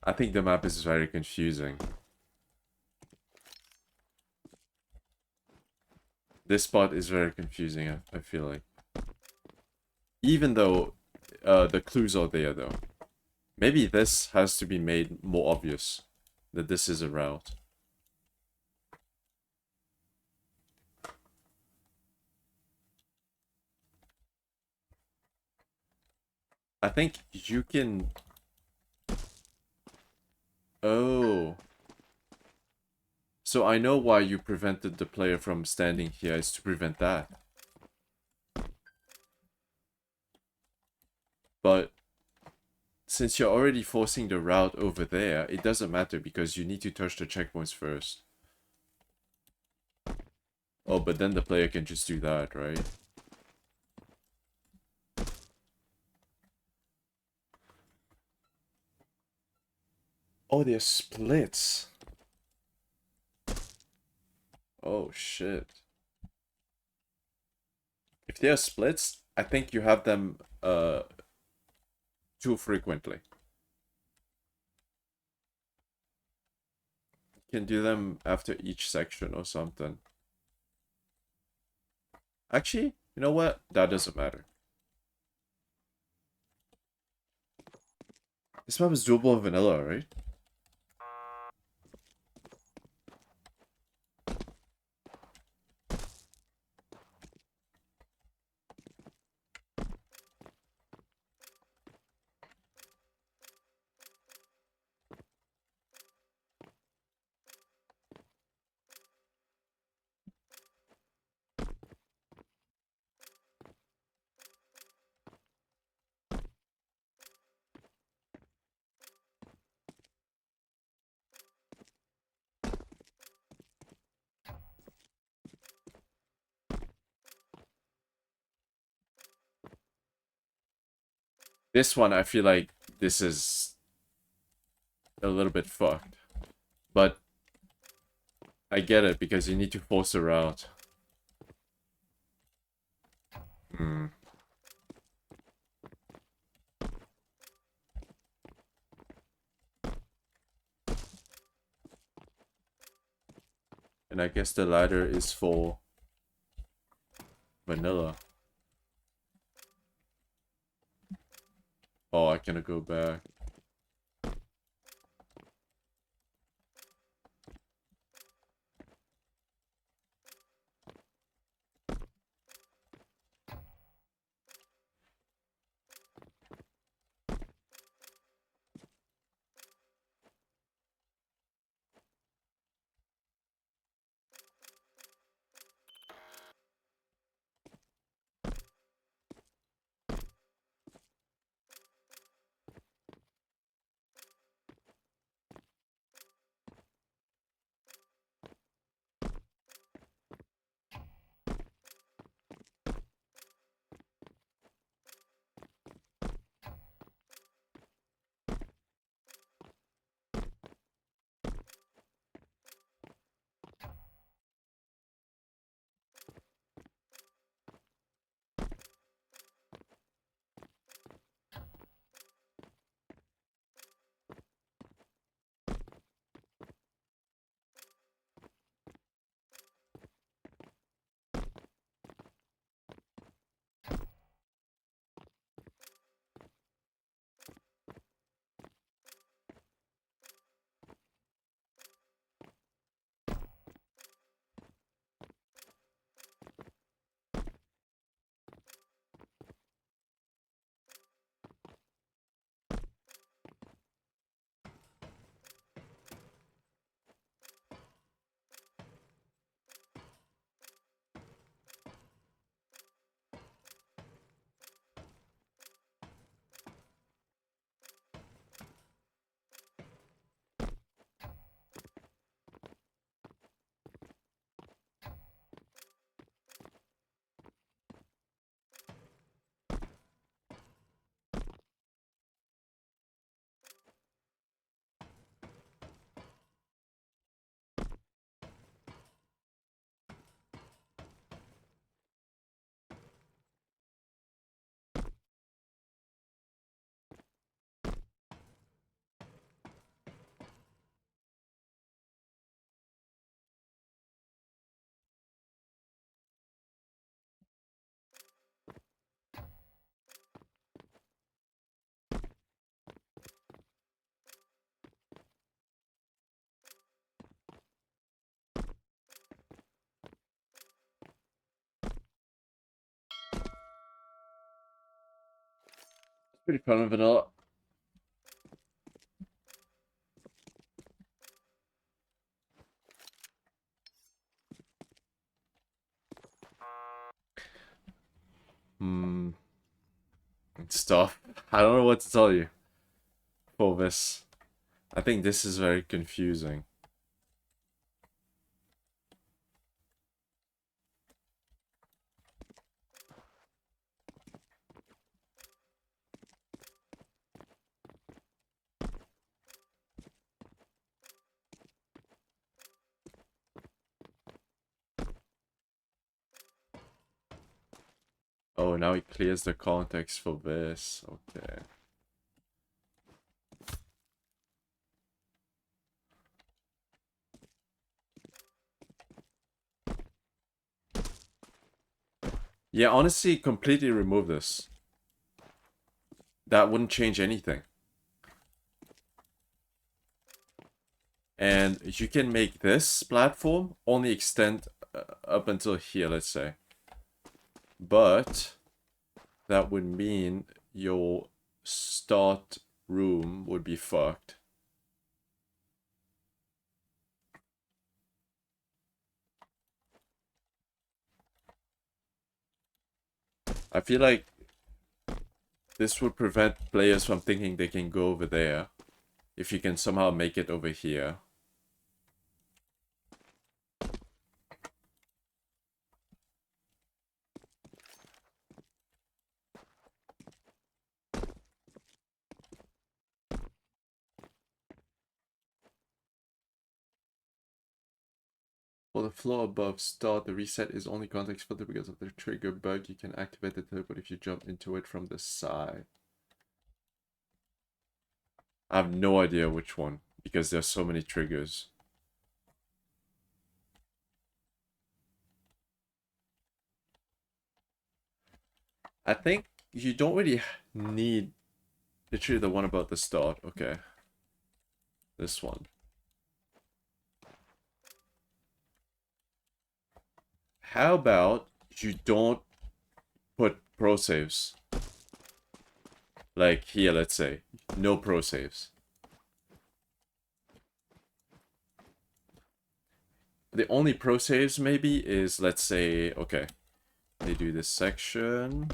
S1: I think the map is very confusing. This spot is very confusing, I feel like. Even though the clues are there, though. Maybe this has to be made more obvious that this is a route. I think you can... Oh. So I know why you prevented the player from standing here, is to prevent that. But since you're already forcing the route over there, it doesn't matter because you need to touch the checkpoints first. Oh, but then the player can just do that, right? Oh, they're splits. Oh, shit. If they're splits, I think you have them too frequently. You can do them after each section or something. Actually, you know what? That doesn't matter. This map is doable in vanilla, right? This one, I feel like this is a little bit fucked. But I get it because you need to force her out. Hmm. And I guess the ladder is for vanilla. Oh, I cannot go back. Pretty fun with vanilla. Hmm. Stuff. I don't know what to tell you for this. I think this is very confusing. Oh, now it clears the context for this. Okay. Yeah, honestly, completely remove this. That wouldn't change anything. And you can make this platform only extend up until here, let's say. But that would mean your start room would be fucked. I feel like this would prevent players from thinking they can go over there. If you can somehow make it over here. For the floor above start, the reset is only context filter because of the trigger bug. You can activate the teleport if you jump into it from the side. I have no idea which one because there's so many triggers. I think you don't really need literally the one about the start. Okay. This one. How about you don't put pro saves? Like here, let's say. No pro saves. The only pro saves maybe is, let's say, okay. They do this section.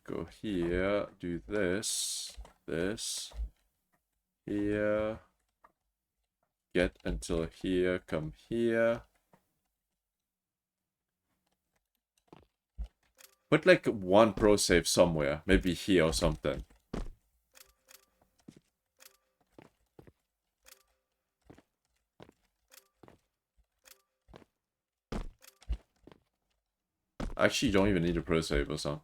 S1: Go here, do this, here, get until here, come here. Put like one pro save somewhere, maybe here or something. Actually, you don't even need a pro save or something.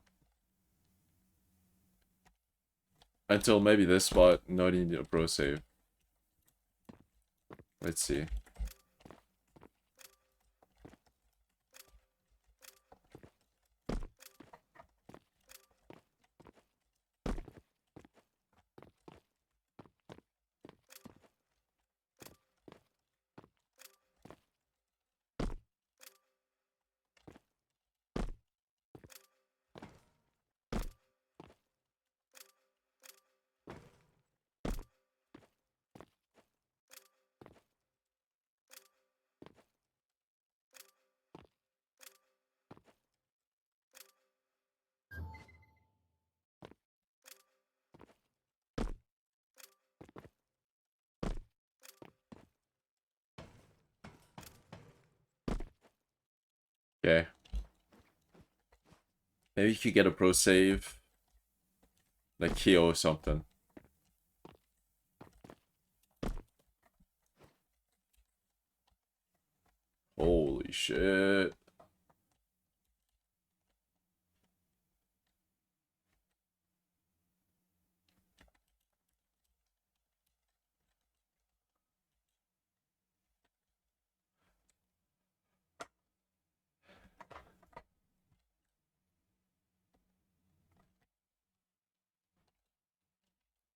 S1: Until maybe this spot, not need a pro save. Let's see. Okay. Maybe you could get a pro save. Like here or something. Holy shit.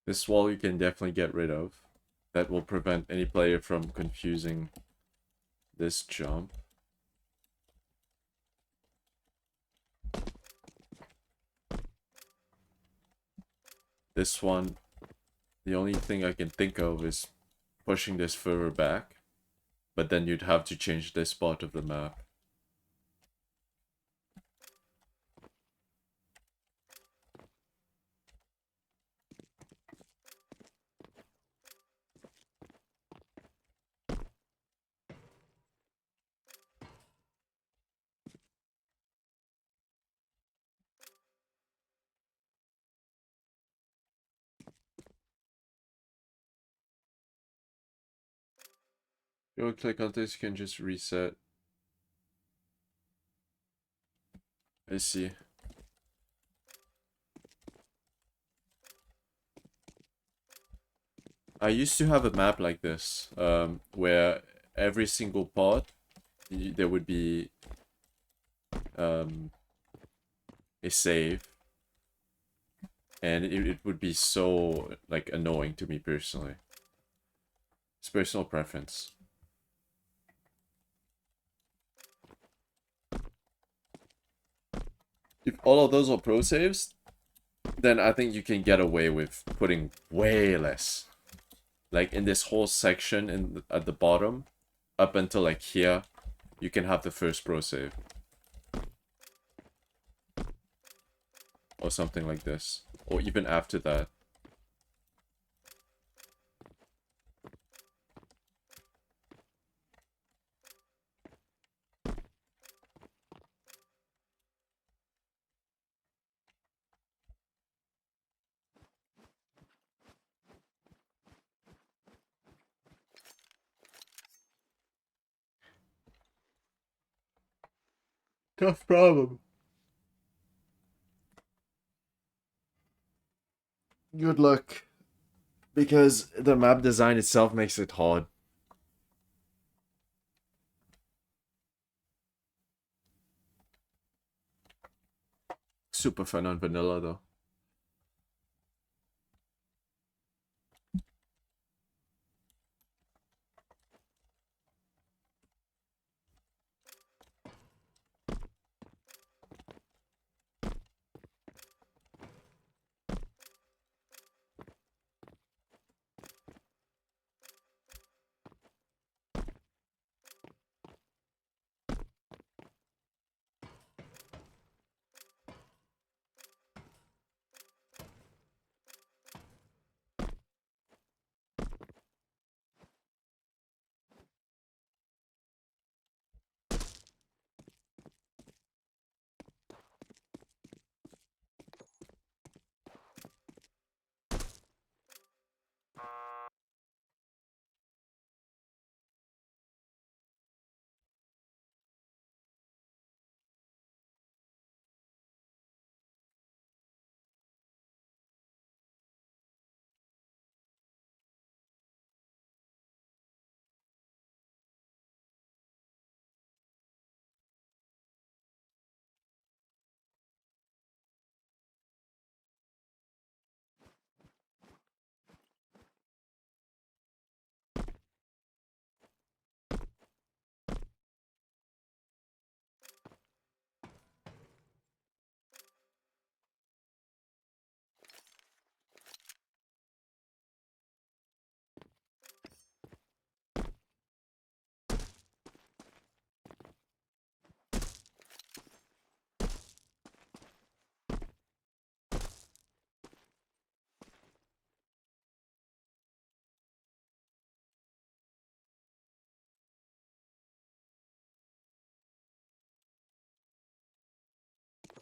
S1: This wall you can definitely get rid of. That will prevent any player from confusing this jump. This one, the only thing I can think of is pushing this further back. But then you'd have to change this part of the map. You don't click on this, you can just reset. I see. I used to have a map like this, where every single part, there would be a save. And it would be so, like, annoying to me personally. It's personal preference. If all of those are pro saves, then I think you can get away with putting way less. Like in this whole section at the bottom, up until like here, you can have the first pro save. Or something like this. Or even after that. Tough problem. Good luck. Because the map design itself makes it hard. Super fun on vanilla though.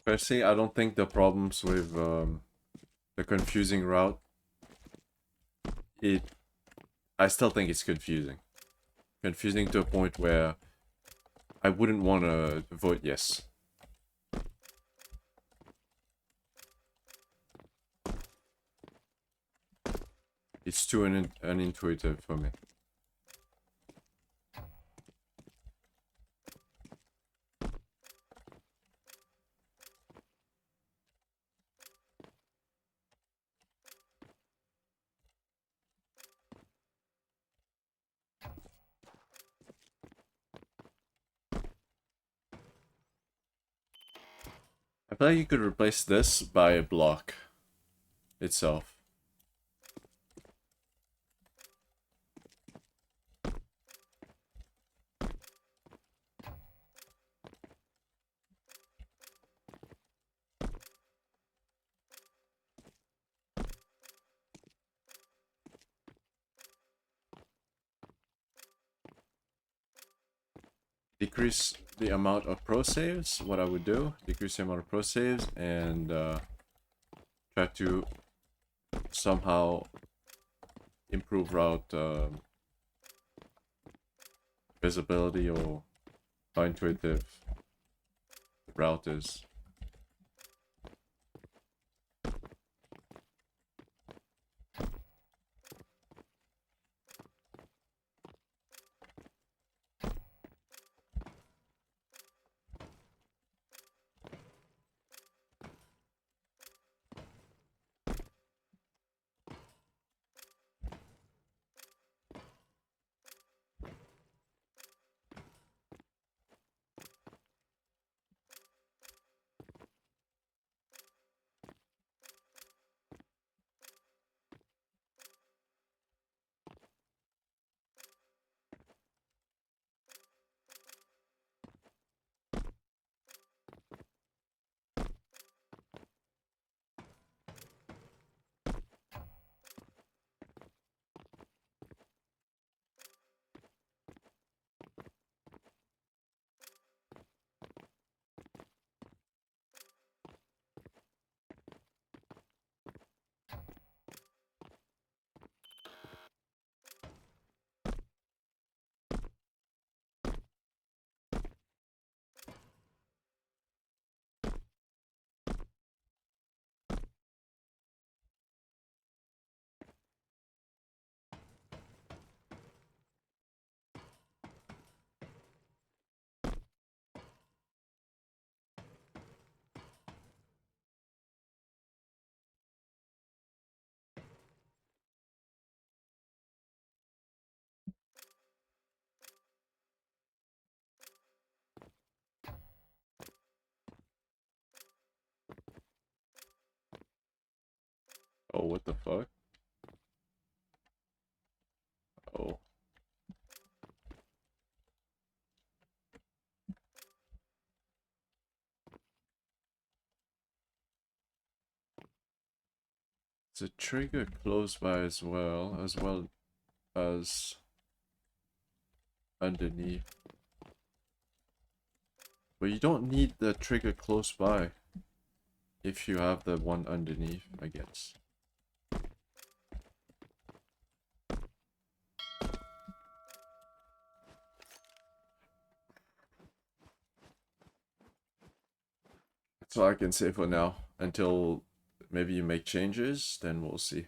S1: Personally, I don't think the problems with the confusing route. I still think it's confusing. Confusing to a point where I wouldn't want to vote yes. It's too unintuitive for me. I feel like you could replace this by a block itself. Decrease the amount of pro saves. What I would do, decrease the amount of pro saves and try to somehow improve route visibility or how intuitive the route is. Oh, what the fuck? Oh. It's a trigger close by as well as underneath. But you don't need the trigger close by if you have the one underneath, I guess. That's all I can say for now. Until maybe you make changes, then we'll see.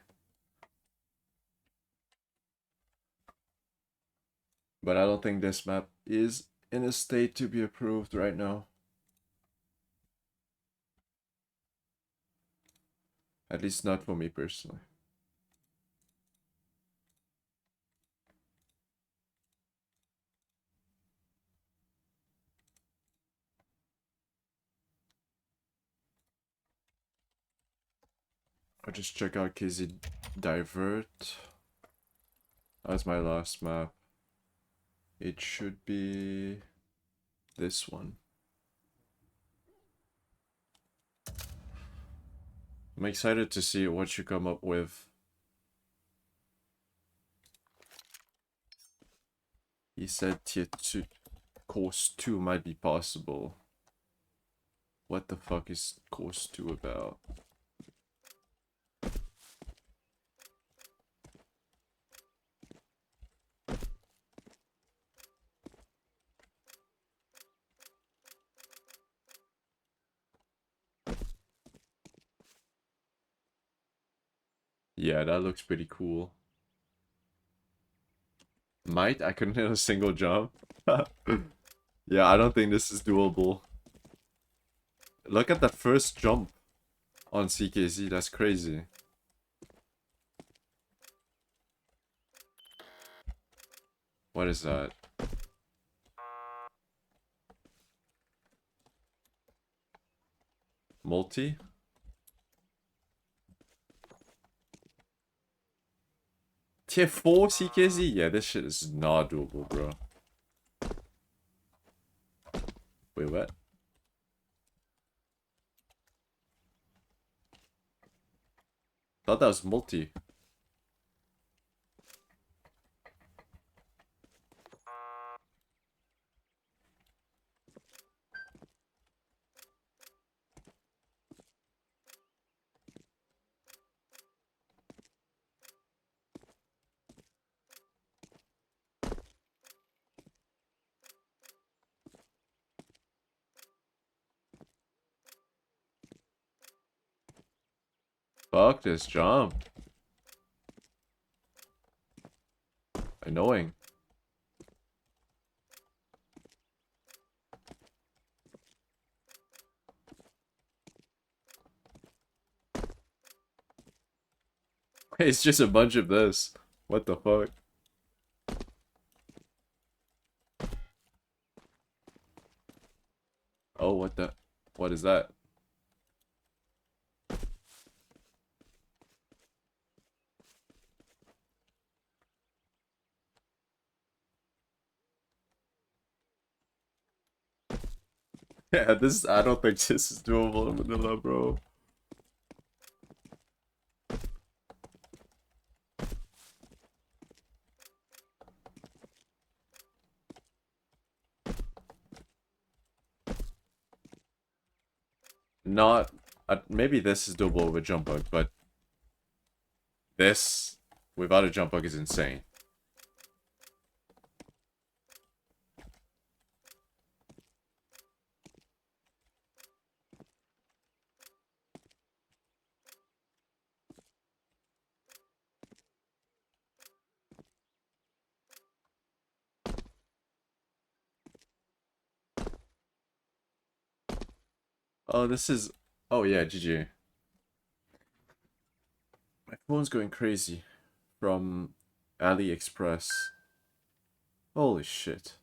S1: But I don't think this map is in a state to be approved right now. At least not for me personally. I'll just check out KZ Divert. That's my last map. It should be this one. I'm excited to see what you come up with. He said tier 2, course 2 might be possible. What the fuck is course 2 about? Yeah, that looks pretty cool. Might? I couldn't hit a single jump. Yeah, I don't think this is doable. Look at that first jump on CKZ, that's crazy. What is that? Multi? Tier 4 CKZ? Yeah, this shit is not doable, bro. Wait, what? Thought that was multi. Fuck this jump. Annoying. It's just a bunch of this. What the fuck? Oh, what the? What is that? Yeah, this, I don't think this is doable in vanilla, bro. Not, maybe this is doable with jump bug, but this without a jump bug is insane. Oh, this is, oh yeah, GG. My phone's going crazy from AliExpress. Holy shit.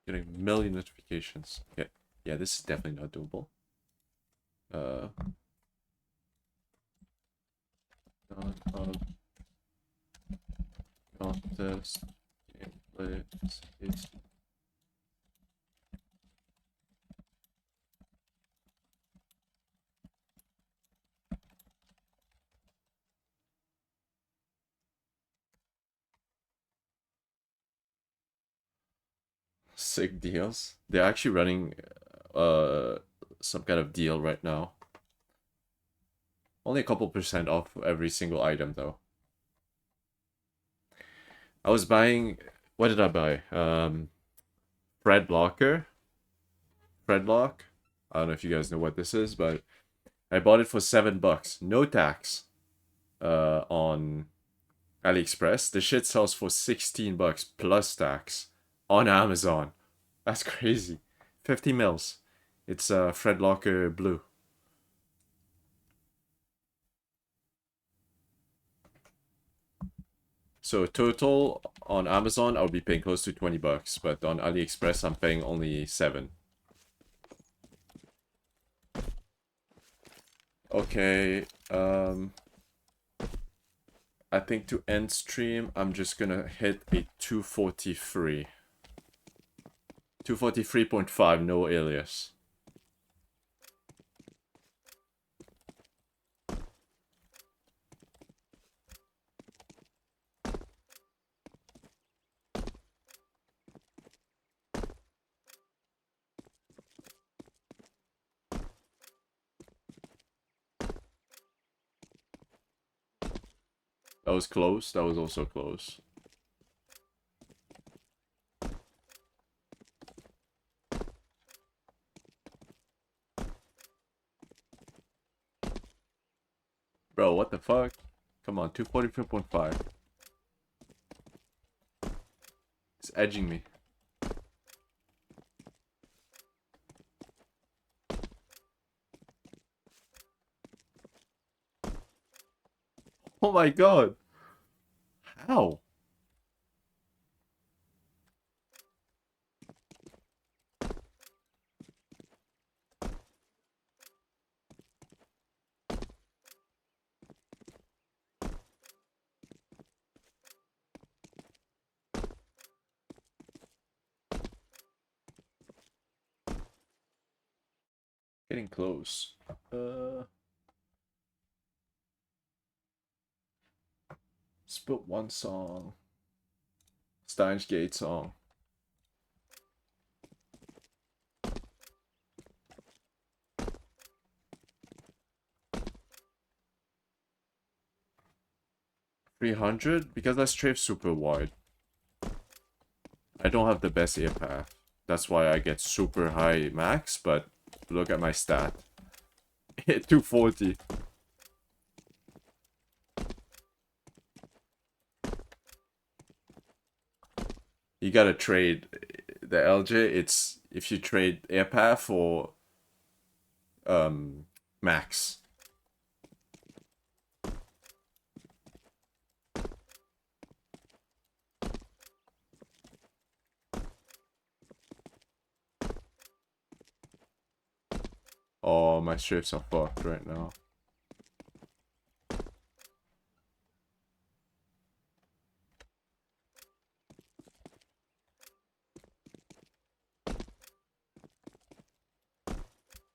S1: Getting a million notifications. Yeah, yeah, this is definitely not doable. Contest gameplay is sick deals. They're actually running some kind of deal right now. Only a couple percent off every single item though. I was buying, what did I buy? Fred Locker. Fredlock. I don't know if you guys know what this is, but I bought it for $7. No tax. On AliExpress. The shit sells for $16 plus tax on Amazon. That's crazy. 50 mils. It's Fred Locker blue. So total on Amazon, I'll be paying close to $20, but on AliExpress, I'm paying only 7. Okay, I think to end stream, I'm just gonna hit a 243. 243.5, no alias. That was close. That was also close. Bro, what the fuck? Come on, 243.5. It's edging me. Oh my god. How? Getting close. Let's put one song. Steins Gate song. $300 because I strafe super wide. I don't have the best air path. That's why I get super high max, but look at my stat. Hit 240. You gotta trade the LJ. It's if you trade air path for max. Oh, my strafes are fucked right now.